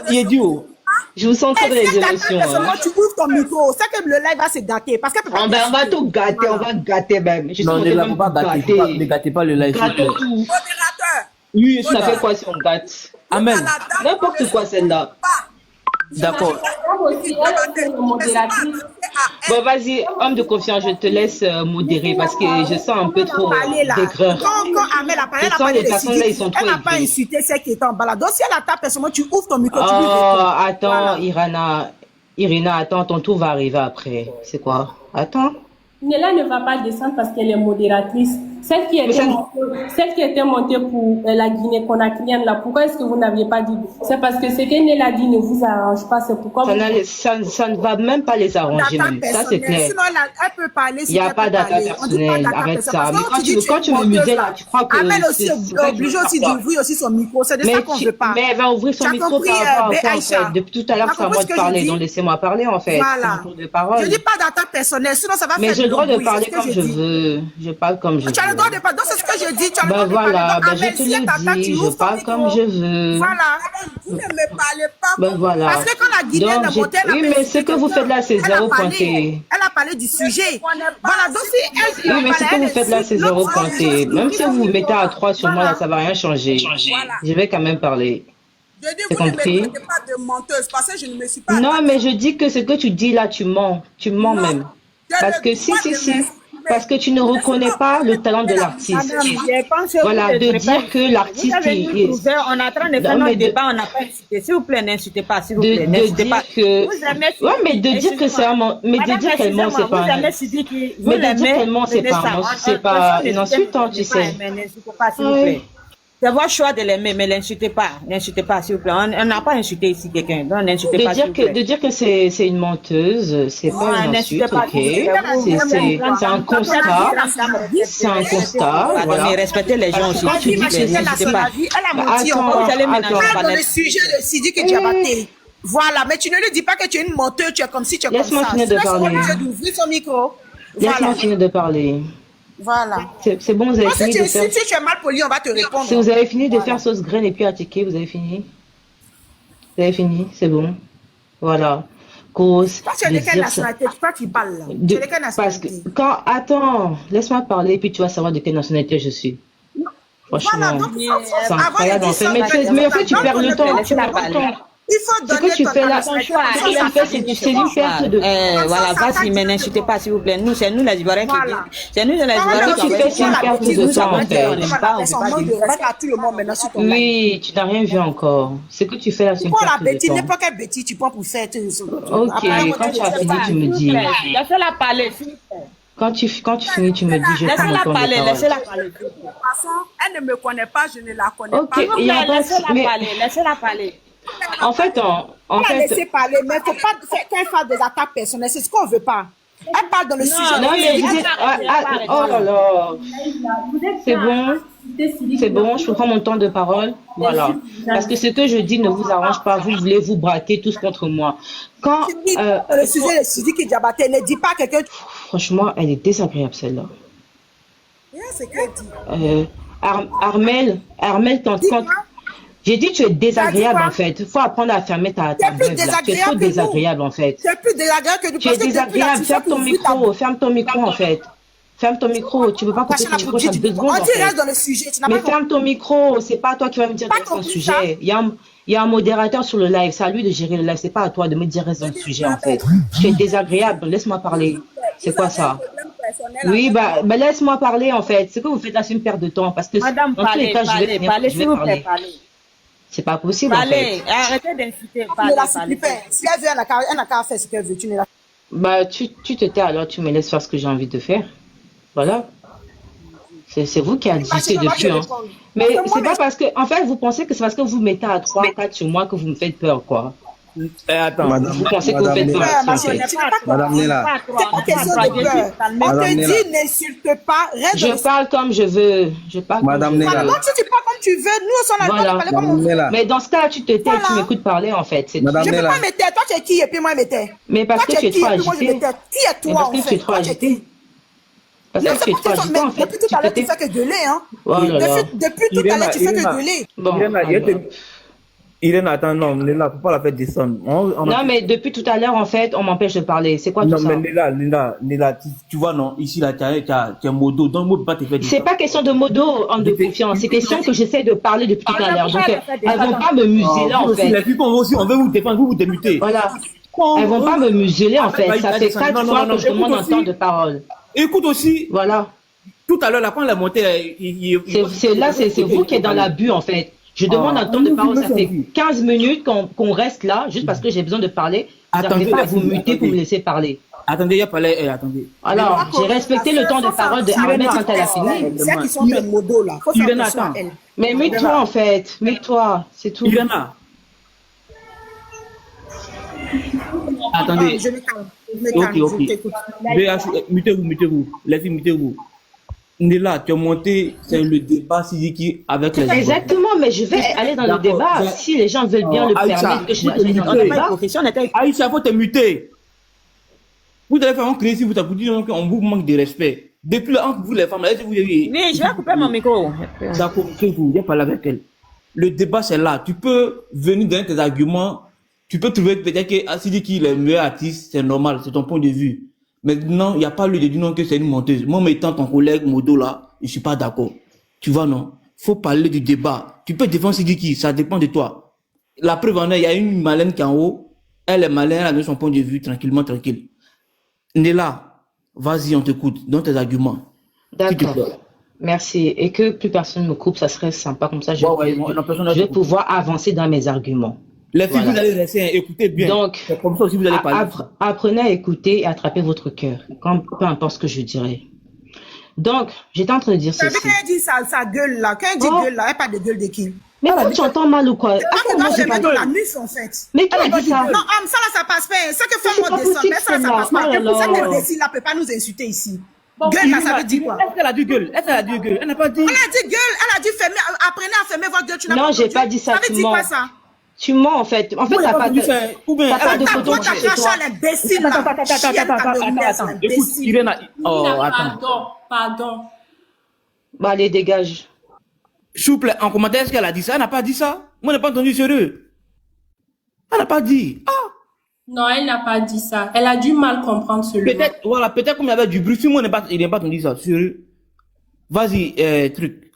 Yedio. Je vous sens trop dans les émotions. Tu ouvres ton micro. C'est que le live va se gâter. Parce que on va tout gâter. On va gâter même. Non, ne pas gâter. Ne gâtez pas le live. Gâtez tout. Modérateur. Oui, ça fait quoi si on gâte? Amen. N'importe quoi celle-là. D'accord. Bon, vas-y, homme de confiance, je te laisse modérer parce que je sens un peu trop d'aigreur. Quand Amel a parlé, elle n'a pas insulté celle qui est en bas là. Donc si elle attaque personnellement, tu ouvres ton micro. Attends, Irina, attends, ton tour va arriver après. C'est quoi? Attends. Néla ne va pas descendre parce qu'elle est modératrice. Celle qui était montée pour la Guinée-Conakrienne, là, pourquoi est-ce que vous n'aviez pas dit? C'est parce que ce que Néla dit ne vous arrange pas, c'est pourquoi ça ne va même pas les arranger, même. Ça, c'est clair. Sinon, elle peut parler. Il n'y a pas d'attaque personnelle, arrête ça. Mais quand tu me musais là, tu crois que... Amel aussi est obligée aussi d'ouvrir aussi son micro, c'est de ça qu'on veut pas. Mais elle va ouvrir son micro par rapport à quoi, en fait? Depuis tout à l'heure, c'est à moi de parler, donc laissez-moi parler, en fait. Voilà. Je dis pas d'attaque personnelle, sinon ça va faire... Mais j'ai le droit de parler comme je veux. Je parle comme je veux. Tu as le droit de parler, donc c'est ce que je dis. Tu as le droit de voilà, parler. Je te le dis, je parle comme je veux. Voilà. Vous ne me parlez pas. Voilà. Parce que quand la Guinéenne est montée, oui, mais ce que vous faites là, c'est zéro pointé. Elle a parlé du sujet. Voilà, donc si elle... Oui, mais ce que vous faites là, c'est zéro pointé. Même si vous vous mettez à 3 sur moi, là, ça va rien changer. Je vais quand même parler. Je dis, vous ne me traitez pas de menteuse parce que je ne me suis pas... Non, mais je dis que ce que tu dis là, tu mens. Tu mens même. Parce que si. Parce que tu ne reconnais pas le talent de l'artiste. Voilà, de dire que l'artiste... On est en train de faire notre débat, on n'a pas insulté. S'il vous plaît, n'insultez pas, s'il vous plaît. N'insultez pas. Oui, mais de dire que c'est un... Mais de dire qu'elle ment, c'est pas... Mais de dire qu'elle ment, c'est pas une insulte, tu sais. Mais n'insultez pas, s'il vous plaît. C'est votre choix de l'aimer, mais l'insultez pas. N'insultez pas, s'il vous plaît. On n'a pas insulté ici quelqu'un. Donc, n'insultez pas, s'il vous plaît. De dire que c'est une menteuse, c'est pas une insulte, ok. C'est un constat. C'est un constat. Voilà. Mais respectez les gens aussi. Tu dis que n'insultez pas. Elle a menti. Dans le sujet de Sidi que Diabaté. Voilà, mais tu ne lui dis pas que tu es une menteuse, tu es comme si tu es comme ça. Laisse-moi finir de parler. D'ouvrir son micro. Laisse-moi finir de parler. Voilà. C'est bon, vous avez fini de faire... Si tu es mal poli, on va te répondre. Si vous avez fini de faire sauce graine et puis attaquer, vous avez fini? Vous avez fini, c'est bon. Voilà. Cause. Toi, tu es de quelle nationalité? Toi, tu parles là. Tu es de quelle nationalité? Parce que attends, laisse-moi parler et puis tu vas savoir de quelle nationalité je suis. Franchement, c'est incroyable en fait. Mais en fait, tu perds le temps. Tu perds le temps. Il faut donner ce que tu fais là, c'est une perte de... Voilà, vas-y, mais n'insultez pas, s'il vous plaît. Nous, c'est nous les Ivoiriens qui disent. C'est nous les Ivoiriens qui fais, c'est une perte de temps, en fait. Oui, tu n'as rien vu encore. Ce que tu fais là, c'est une perte de temps. N'importe quelle bêtise, tu prends pour faire... Ok, quand tu as fini, tu me dis. Laissez-la parler, s'il vous plaît. Quand tu finis, tu me dis, je prends mon Laissez-la temps de parler, parole. laissez-la parler. De toute façon, elle ne me connaît pas, je ne la connais Ok, pas. il y a pas... Laissez-la Mais parler, laissez-la parler. en fait, On la laisser parler, mais il ne faut pas qu'elle fasse des attaques personnelles. C'est ce qu'on ne veut pas. Elle parle dans le sujet. non, mais vous êtes... oh là là. C'est bon. C'est bon, je prends mon temps de parole. Voilà. Parce que ce que je dis ne vous arrange pas. Vous voulez vous braquer tous contre moi. Quand... le sujet de Sidiki Diabaté, ne dis pas à quelqu'un. Franchement, elle est désagréable, celle-là. C'est qu'elle dit. Armel, quand... J'ai dit tu es désagréable en fait. Il faut apprendre à fermer ta brève là. Tu es trop désagréable en fait. Tu es plus désagréable que nous. Tu es désagréable. Ferme ton micro en fait. Ferme ton micro. Tu ne peux pas couper ton micro chaque 2 secondes. On dit reste dans le sujet. Mais ferme ton micro. C'est pas à toi qui vas me dire reste dans le sujet. Il y a un modérateur sur le live. C'est à lui de gérer le live. C'est pas à toi de me dire reste dans le sujet en fait. Tu es désagréable. Laisse-moi parler. C'est quoi ça? Oui, bah laisse-moi parler en fait. Ce que vous faites là, c'est une perte de temps parce que Madame, dans tous les cas, je vais s'il vous plaît, parlez. C'est pas possible en fait. Arrêtez d'insulter. Parlez. Si elle veut, elle n'a qu'à faire ce qu'elle veut. Tu ne la... Bah, tu te tais alors, tu me laisses faire ce que j'ai envie de faire. Voilà. C'est vous qui avez discuté depuis. Hein. Mais c'est pas parce que, en fait, vous pensez que c'est parce que vous mettez à 3, 4 sur moi que vous me faites peur, quoi. Attends, vous pensez que vous faites peur. Madame Nela. C'est pas question de peur. On te dit n'insulte pas. Je parle comme je veux. Madame Nela. Donc si tu parles comme tu veux, nous on a le droit de parler comme on veut. Mais dans ce cas, tu te tais, tu m'écoutes parler en fait. Je ne peux pas me taire. Toi tu es qui et puis moi je me tais. Mais parce que tu es trop agité. Qui est toi en fait? Parce que tu es trop agité. Parce que tu es trop agité en fait. Depuis tout à l'heure tu fais que gueuler hein. Depuis tout à l'heure tu fais que gueuler. Irène, attends, non, Léla, faut pas la faire descendre. Non, mais depuis tout à l'heure, en fait, on m'empêche de parler. C'est quoi tout ça? Non, mais Léla, tu vois, non, ici, là, tu as un modo. Donc, moi, je peux pas te faire c'est pas question de modo, en de confiance. C'est question que j'essaie de parler depuis tout à l'heure. Donc, elles vont pas me museler, en fait. Les filles, on veut vous défendre, vous démuter. Voilà. Elles vont pas me museler, en fait. Ça fait 4 fois que je demande un temps de parole. Écoute aussi. Voilà. Tout à l'heure, là, quand elle a monté, c'est vous qui êtes dans l'abus, en fait. Je demande un temps de parole, ça fait 15 minutes qu'on reste là, juste parce que j'ai besoin de parler. Vous n'arrivez pas à vous muter pour me laisser parler. Attendez, il y a pas les... attendez. Alors, j'ai respecté le temps de parole de Armel quand elle a fini. C'est qui sont des modos là. Faut faire attention à elle. Mais mets-toi en fait, mets-toi, c'est tout. Irena. Attendez. Je me calme. Ok. Mutez-vous. Les filles, mutez-vous. Nela, tu as monté, c'est le débat Sidiki avec les... Exactement, mais je vais aller dans le débat. Si les gens veulent bien le permettre, que je sois dans le débat. Aïcha, faut te muter. Vous allez faire un cri ici, vous avez dit qu'on vous manque de respect. Depuis là, vous les femmes, là, vous... Oui, je vais couper mon micro. D'accord, vous viens parler avec elle. Le débat, c'est là. Tu peux venir donner tes arguments. Tu peux trouver peut-être que Sidiki est le meilleur artiste, c'est normal, c'est ton point de vue. Maintenant, il n'y a pas lieu de dire non que c'est une menteuse. Moi, étant ton collègue Modo là, je ne suis pas d'accord. Tu vois, non? Faut parler du débat. Tu peux défendre Sidiki, ça dépend de toi. La preuve en est, il y a une Malène qui est en haut. Elle est malène, elle a donné son point de vue, tranquillement, tranquille. Nela, vas-y, on t'écoute, donne tes arguments. D'accord. Merci. Et que plus personne ne me coupe, ça serait sympa comme ça. Je vais pouvoir avancer dans mes arguments. Les filles, vous allez rester, écoutez bien. Donc, comme ça aussi vous allez parler. Apprenez à écouter et attraper votre cœur, peu importe ce que je dirais. Donc, j'étais en train de dire ceci. Quand elle dit ça gueule là, quand elle dit gueule là, elle parle de gueule de qui? Mais quand tu entends mal ou quoi? Moi, j'ai pas la muf en fait. Mais qui a dit ça? Non, ça là, ça passe pas. C'est que fait moi descendre, mais ça là, ça passe pas. Cette imbécile là peut pas nous insulter ici. Gueule là, ça veut dire quoi? Est-ce qu'elle a dit gueule? Est-ce qu'elle a dit gueule? Elle n'a pas dit. Elle a dit gueule, elle a dit fermer, apprenez à fermer votre gueule. Tu n'as pas entendu? Non, j'ai pas dit ça. Ça veut dire quoi ça? Tu mens en fait. En fait, t'as pas de photo chez toi. Attends. Écoute, Irena. Oh, attends. Pardon. Bah, allez, dégage. Souple, en commentaire, est-ce qu'elle a dit ça? Elle n'a pas dit ça. Moi, je n'ai pas entendu sérieux. Elle n'a pas dit. Ah! Non, elle n'a pas dit ça. Elle a du mal comprendre celui-là. Peut-être, voilà, peut-être comme il y avait du bruit. Si moi, il n'a pas entendu ça. Sérieux. Vas-y, truc.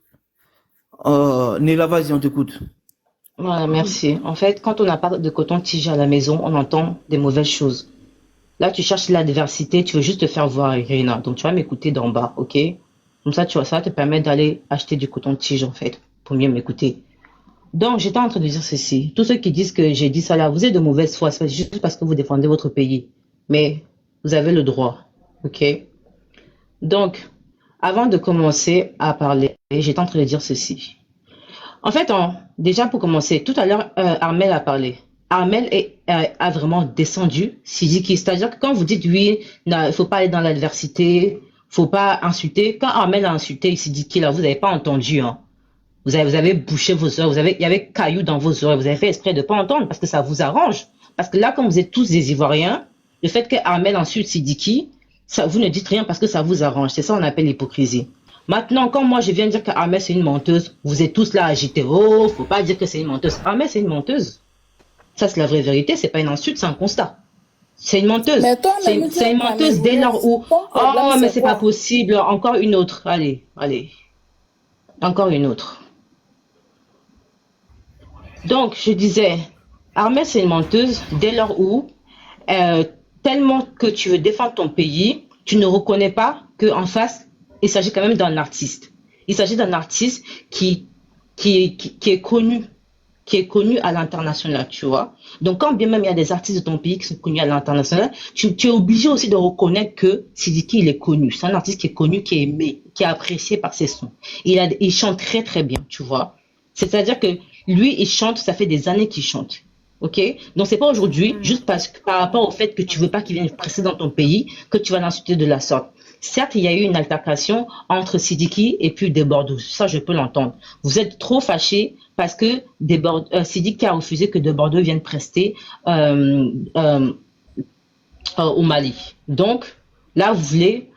Néla, vas-y, on t'écoute. Voilà, merci. En fait, quand on n'a pas de coton-tige à la maison, on entend des mauvaises choses. Là, tu cherches l'adversité, tu veux juste te faire voir, Irina. Donc, tu vas m'écouter d'en bas, ok? Comme ça, tu vois, ça va te permettre d'aller acheter du coton-tige, en fait, pour mieux m'écouter. Donc, j'étais en train de dire ceci. Tous ceux qui disent que j'ai dit ça là, vous êtes de mauvaise foi, c'est juste parce que vous défendez votre pays. Mais vous avez le droit, ok? Donc, avant de commencer à parler, j'étais en train de dire ceci. En fait, déjà pour commencer, tout à l'heure, Armel a parlé. Armel a vraiment descendu Sidiki. C'est-à-dire que quand vous dites oui, il faut pas aller dans l'adversité, faut pas insulter. Quand Armel a insulté Sidiki, là, vous n'avez pas entendu. Hein. Vous avez bouché vos oreilles. Il y avait cailloux dans vos oreilles. Vous avez fait exprès de pas entendre parce que ça vous arrange. Parce que là, comme vous êtes tous des Ivoiriens, le fait que Armel insulte Sidiki, ça, vous ne dites rien parce que ça vous arrange. C'est ça qu'on appelle l'hypocrisie. Maintenant, quand moi je viens dire qu'Armel c'est une menteuse, vous êtes tous là agités. Oh, faut pas dire que c'est une menteuse. Armel c'est une menteuse. Ça c'est la vraie vérité, c'est pas une insulte, c'est un constat. C'est une menteuse. C'est une menteuse dès lors où oh mais c'est pas possible. Encore une autre. Allez. Encore une autre. Donc je disais, Armel c'est une menteuse dès lors où tellement que tu veux défendre ton pays, tu ne reconnais pas que en face il s'agit quand même d'un artiste. Il s'agit d'un artiste qui est connu à l'international, tu vois. Donc, quand bien même il y a des artistes de ton pays qui sont connus à l'international, tu es obligé aussi de reconnaître que Sidiki, il est connu. C'est un artiste qui est connu, qui est aimé, qui est apprécié par ses sons. Il chante très, très bien, tu vois. C'est-à-dire que lui, il chante, ça fait des années qu'il chante. Ok? Donc, c'est pas aujourd'hui, juste parce que par rapport au fait que tu veux pas qu'il vienne presser dans ton pays, que tu vas l'insulter de la sorte. Certes, il y a eu une altercation entre Sidiki et puis Desbordeaux. Ça, je peux l'entendre. Vous êtes trop fâchés parce que Sidiki a refusé que Desbordeaux vienne prester au Mali. Donc, là, vous voulez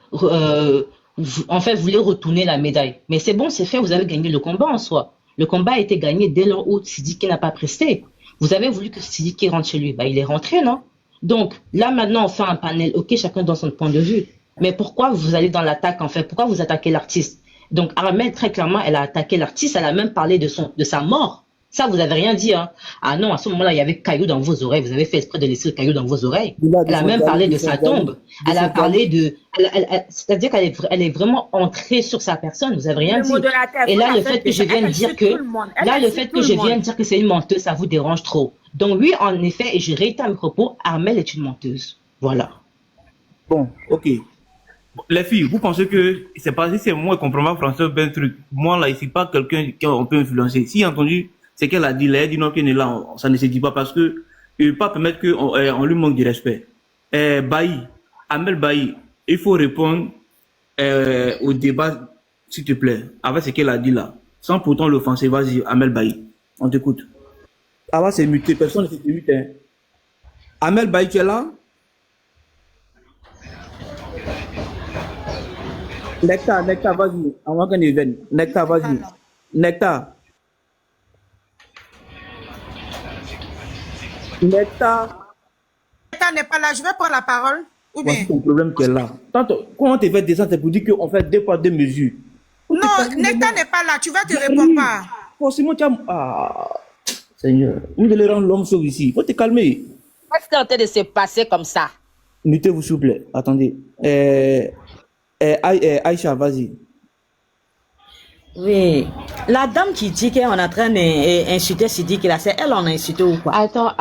retourner la médaille. Mais c'est bon, c'est fait, vous avez gagné le combat en soi. Le combat a été gagné dès lors où Sidiki n'a pas presté. Vous avez voulu que Sidiki rentre chez lui. Bah, il est rentré, non? Donc, là, maintenant, on fait un panel. OK, chacun dans son point de vue. Mais pourquoi vous allez dans l'attaque, en fait? Pourquoi vous attaquez l'artiste? Donc, Armel, très clairement, elle a attaqué l'artiste. Elle a même parlé de sa mort. Ça, vous avez rien dit, hein. Ah non, à ce moment-là, il y avait caillou dans vos oreilles. Vous avez fait exprès de laisser le caillou dans vos oreilles. Elle a même parlé de sa tombe. Elle a parlé de... C'est-à-dire qu'elle est vraiment entrée sur sa personne. Vous avez rien dit. Et là, le fait que je vienne dire que... Là, le fait que je vienne dire que c'est une menteuse, ça vous dérange trop. Donc, oui, en effet, et je réitère mes propos, Armel est une menteuse. Voilà. Bon, ok. Les filles, vous pensez que c'est pas si c'est moi qui comprends pas français, ben truc. Moi là, ici pas quelqu'un qu'on peut influencer. Si entendu, c'est qu'elle a dit, elle a dit non qu'elle est là, ça ne se dit pas parce que il ne peut pas permettre qu'on lui manque de respect. Bailly, Amel Bailly, il faut répondre au débat, s'il te plaît, avec ce qu'elle a dit là, sans pourtant l'offenser. Vas-y, Amel Bailly, on t'écoute. Avant c'est muté, personne ne s'est muté. Hein. Amel Bailly, tu es là? Nectar, vas-y. Avant qu'on y vienne. Nectar, vas-y. Nectar n'est pas là. Je vais prendre la parole. Ou bien... C'est ton problème qui est là. Quand on te fait descendre, c'est pour dire qu'on fait 2 poids 2 mesures. Non, Nectar n'est pas là. Tu vas te répondre pas. Forcément, tu as... Ah, Seigneur. Vous devez rendre l'homme sauve ici. Il faut te calmer. Qu'est-ce qui est en train de se passer comme ça? Mutez-vous, s'il vous plaît. Attendez. Aïcha, vas-y. Oui. La dame qui dit qu'on est en train d'insulter Sidiki, là, c'est elle en a insulté ou quoi? Attends,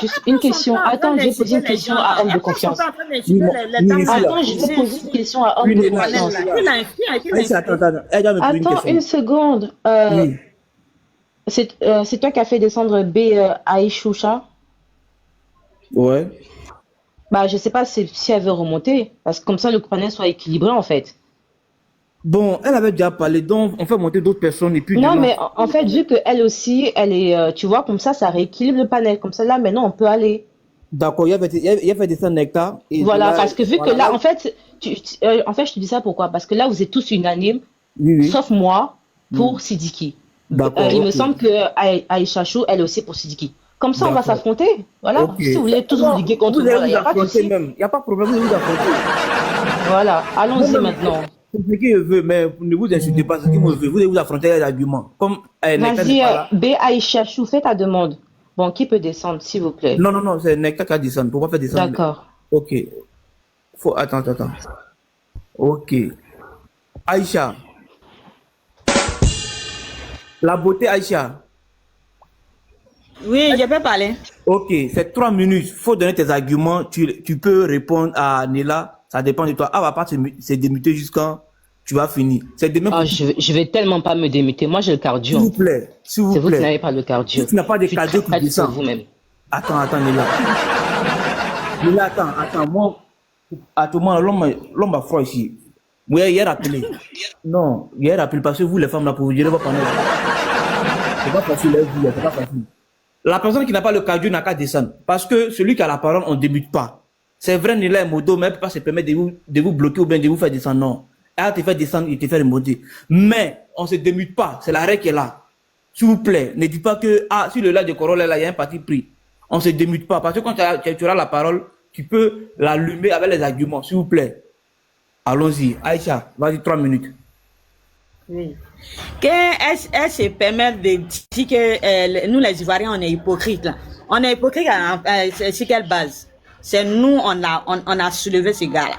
juste une question. Attends, je vais poser une question à homme de confiance. Attends, je vais poser une question à homme de confiance. Attends une seconde. C'est toi qui as fait descendre B Aïchoucha? Ouais. Bah, je sais pas si elle veut remonter, parce que comme ça, le panel soit équilibré, en fait. Bon, elle avait déjà parlé, donc on fait monter d'autres personnes et puis... Non, mais en fait, vu qu'elle aussi, elle est, tu vois, comme ça rééquilibre le panel. Comme ça, là, maintenant, on peut aller. D'accord, il y avait descendre Nectar. Et voilà, là, parce que vu que là, en fait, je te dis ça pourquoi? Parce que là, vous êtes tous unanimes, oui. Sauf moi, pour Sidiki. D'accord. Il me semble que Aïcha Chou, elle aussi pour Sidiki. Comme ça, on va s'affronter. Voilà. Okay. Si vous voulez tous vous liguer contre moi, il n'y a pas de souci. Il n'y a pas de problème, vous vous affrontez. Voilà, allons-y maintenant. C'est ce que je veux, mais ne vous insultez pas. Ce que je veux, vous devez vous affronter les arguments. Vas-y, B. Aïcha Chou, fais ta demande. Bon, qui peut descendre, s'il vous plaît? Non, c'est Nectar qui a descendu. Pourquoi faire descendre? D'accord. Ok. Attends. Ok. Aïcha. La beauté, Aïcha. Oui, je peux parler. Ok, c'est 3 minutes. Il faut donner tes arguments. Tu peux répondre à Nila Ça dépend de toi. Ah, va pas se démuter jusqu'à tu vas finir. C'est demain. Ah, je vais tellement pas me démuter. Moi, j'ai le cardio. S'il vous plaît. S'il vous C'est vous qui plaît. n'avez pas le cardio. Si tu n'as pas de cardio, tu descends. vous-même. Attends, Nila. Nila, attends. Moi, attends, l'homme a froid ici. Moi, hier appelé. Non, hier appelé parce que vous, les femmes, là, pour vous dire, pas parler. C'est pas facile, c'est pas facile. La personne qui n'a pas le cardio n'a qu'à descendre. Parce que celui qui a la parole, on ne débute pas. C'est vrai, Nila est modo, mais elle ne peut pas se permettre de vous bloquer ou bien de vous faire descendre. Non. Elle te fait descendre, il te fait remonter. Mais on ne se démute pas. C'est la règle qui est là. S'il vous plaît, ne dites pas que, sur le live de Corolla, là, il y a un parti pris. On ne se démute pas. Parce que quand tu auras la parole, tu peux l'allumer avec les arguments. S'il vous plaît. Allons-y. Aïcha, vas-y, 3 minutes. Oui. Qu'elle se permet de dire que nous, les Ivoiriens, on est hypocrites. Là. On est hypocrites sur quelle base? C'est nous, on a soulevé ce gars-là.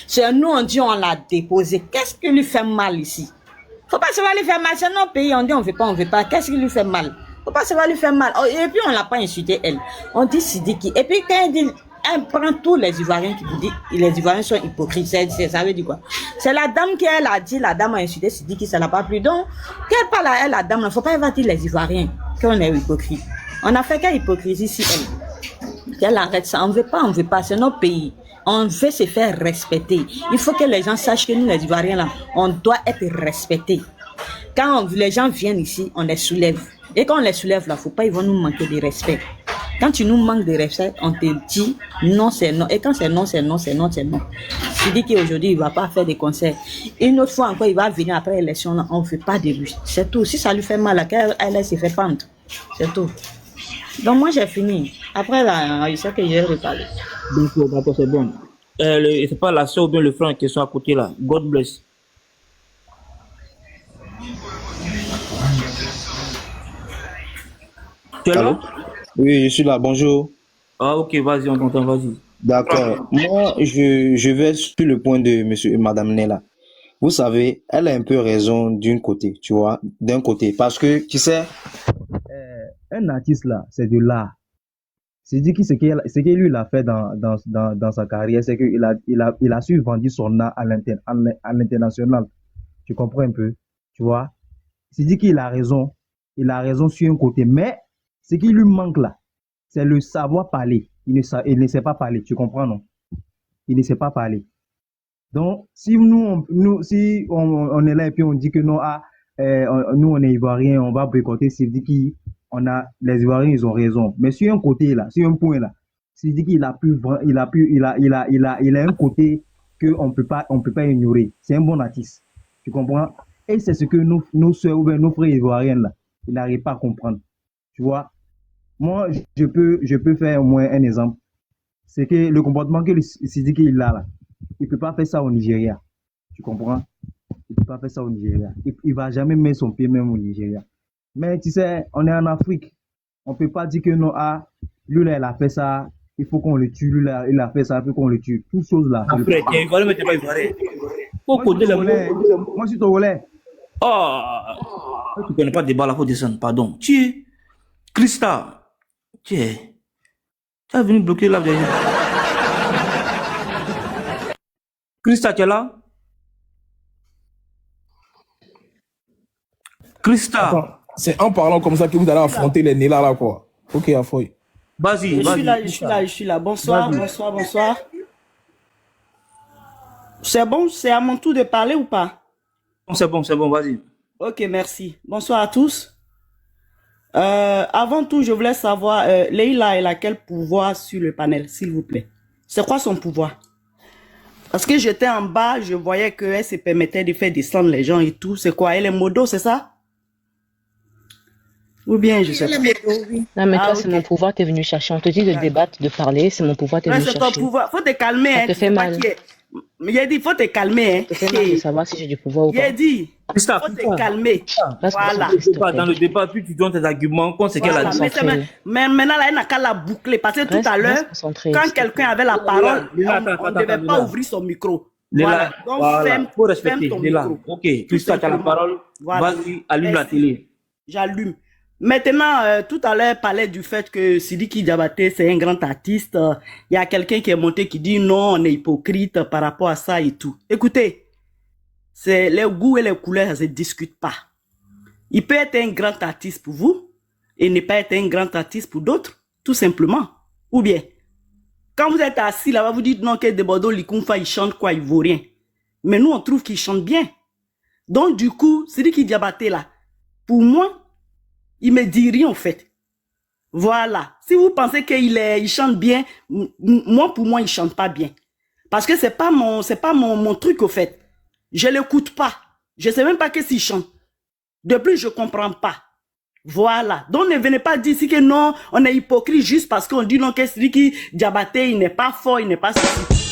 C'est nous, on dit, on l'a déposé. Qu'est-ce qui lui fait mal ici? Faut pas se voir lui faire mal. C'est notre pays, on dit, on veut pas. Qu'est-ce qui lui fait mal? Faut pas se voir lui faire mal. Et puis, on l'a pas insulté, elle. On dit Sidiki. Et puis, quand elle prend tous les Ivoiriens qui vous disent, les Ivoiriens sont hypocrites. Ça veut dire quoi? C'est la dame qui, elle a dit, la dame a insulté Sidiki, ça n'a pas plu. Donc, qu'elle parle à elle, la dame, il ne faut pas dire les Ivoiriens qu'on est hypocrites. On a fait quelle hypocrisie ici, elle? Qu'elle arrête ça. On veut pas. C'est notre pays. On veut se faire respecter. Il faut que les gens sachent que nous, les Ivoiriens, là, on doit être respectés. Quand les gens viennent ici, on les soulève. Et quand on les soulève, là, faut pas, ils vont nous manquer de respect. Quand tu nous manques de respect, on te dit non, c'est non. Et quand c'est non, c'est non, c'est non, c'est non. Tu dis qu'aujourd'hui, il va pas faire des concerts. Une autre fois encore, il va venir après l'élection, là, on ne fait pas de lui. C'est tout. Si ça lui fait mal, elle se fait pendre. C'est tout. Donc moi, j'ai fini. Après, là, il sait que j'ai reparlé. D'accord, c'est bon. C'est pas la soeur ou bien le frère qui sont à côté là. God bless. Tu es là? Oui, je suis là, bonjour. Ah ok, vas-y, on t'entend, vas-y. D'accord. Moi, je vais sur le point de monsieur et madame Nella. Vous savez, elle a un peu raison d'un côté, tu vois, d'un côté. Parce que, tu sais, un artiste là, c'est de l'art. C'est dit que ce qu'il lui a fait dans sa carrière, c'est qu'il a su vendre son art à l'international. Tu comprends un peu, tu vois. C'est dit qu'il a raison. Il a raison sur un côté. Mais ce qui lui manque là, c'est le savoir parler. Il ne sait pas parler, tu comprends, non? Il ne sait pas parler. Donc, si si on est là et puis on dit que non, nous on est Ivoiriens, on va boycotter, c'est dit les Ivoiriens, ils ont raison. Mais sur un côté là, sur un point là, c'est dit qu'il a un côté qu'on peut pas ignorer. C'est un bon artiste. Tu comprends? Et c'est ce que nos soeurs ou nos frères ivoiriens là, ils n'arrivent pas à comprendre. Tu vois? Moi, je peux faire au moins un exemple. C'est que le comportement que Sidiki il a là, il peut pas faire ça au Nigeria. Tu comprends? Il peut pas faire ça au Nigeria. Il va jamais mettre son pied même au Nigeria. Mais tu sais, on est en Afrique. On peut pas dire que non, lui là, il a fait ça, il faut qu'on le tue. Lui là, il a fait ça, il faut qu'on le tue. Toutes choses là. Après, tu es ivoirien, mais tu n'es pas ivoirien. Moi, je suis togolais. Oh, tu connais pas de débat là, faut descendre, pardon. Christa, tu es venu bloquer là derrière. Christa, tu es là? Christa. Attends, c'est en parlant comme ça que vous allez affronter les Nella là, quoi. Ok, Afoy. Vas-y, je suis là. Bonsoir. C'est bon, c'est à mon tour de parler ou pas? C'est bon, vas-y. Ok, merci. Bonsoir à tous. Avant tout, je voulais savoir, Leïla, elle a quel pouvoir sur le panel, s'il vous plaît? C'est quoi son pouvoir? Parce que j'étais en bas, je voyais qu'elle se permettait de faire descendre les gens et tout. C'est quoi? Elle est modo, c'est ça? Ou bien, je sais pas. Non, mais toi, c'est mon pouvoir, t'es venu chercher. On te dit de débattre, de parler, c'est mon pouvoir, t'es venu chercher. C'est ton pouvoir. Faut te calmer, ça te fait mal. Il a dit, faut te calmer. Ça te fait mal de savoir si j'ai du pouvoir ou pas. Il a dit, faut te calmer. Voilà. Dans le débat, puis tu donnes tes arguments contre ce qu'elle a dit. Mais maintenant, là, elle n'a qu'à la boucler. Parce que tout à l'heure, quand quelqu'un avait la parole, on ne devait pas ouvrir son micro. Voilà. Donc, faut respecter. Ok, Christa, tu as la parole. Vas-y, allume la télé. J'allume. Maintenant, tout à l'heure, parlait du fait que Sidiki Diabaté, c'est un grand artiste. Il y a quelqu'un qui est monté qui dit non, on est hypocrite par rapport à ça et tout. Écoutez, c'est les goûts et les couleurs, ça se discute pas. Il peut être un grand artiste pour vous et ne pas être un grand artiste pour d'autres, tout simplement. Ou bien, quand vous êtes assis là-bas, vous dites non, que de Bordeaux, Likunfa, il chante quoi, il vaut rien. Mais nous, on trouve qu'il chante bien. Donc, du coup, Sidiki Diabaté là, pour moi, il me dit rien en fait. Voilà. Si vous pensez qu'il chante bien, moi, pour moi, il chante pas bien. Parce que c'est pas mon truc au fait. Je l'écoute pas. Je sais même pas qu'est-ce qu'il chante. De plus, je comprends pas. Voilà. Donc, ne venez pas dire ici que non, on est hypocrite juste parce qu'on dit non, que Sidiki Diabaté, il n'est pas fort, il n'est pas ceci.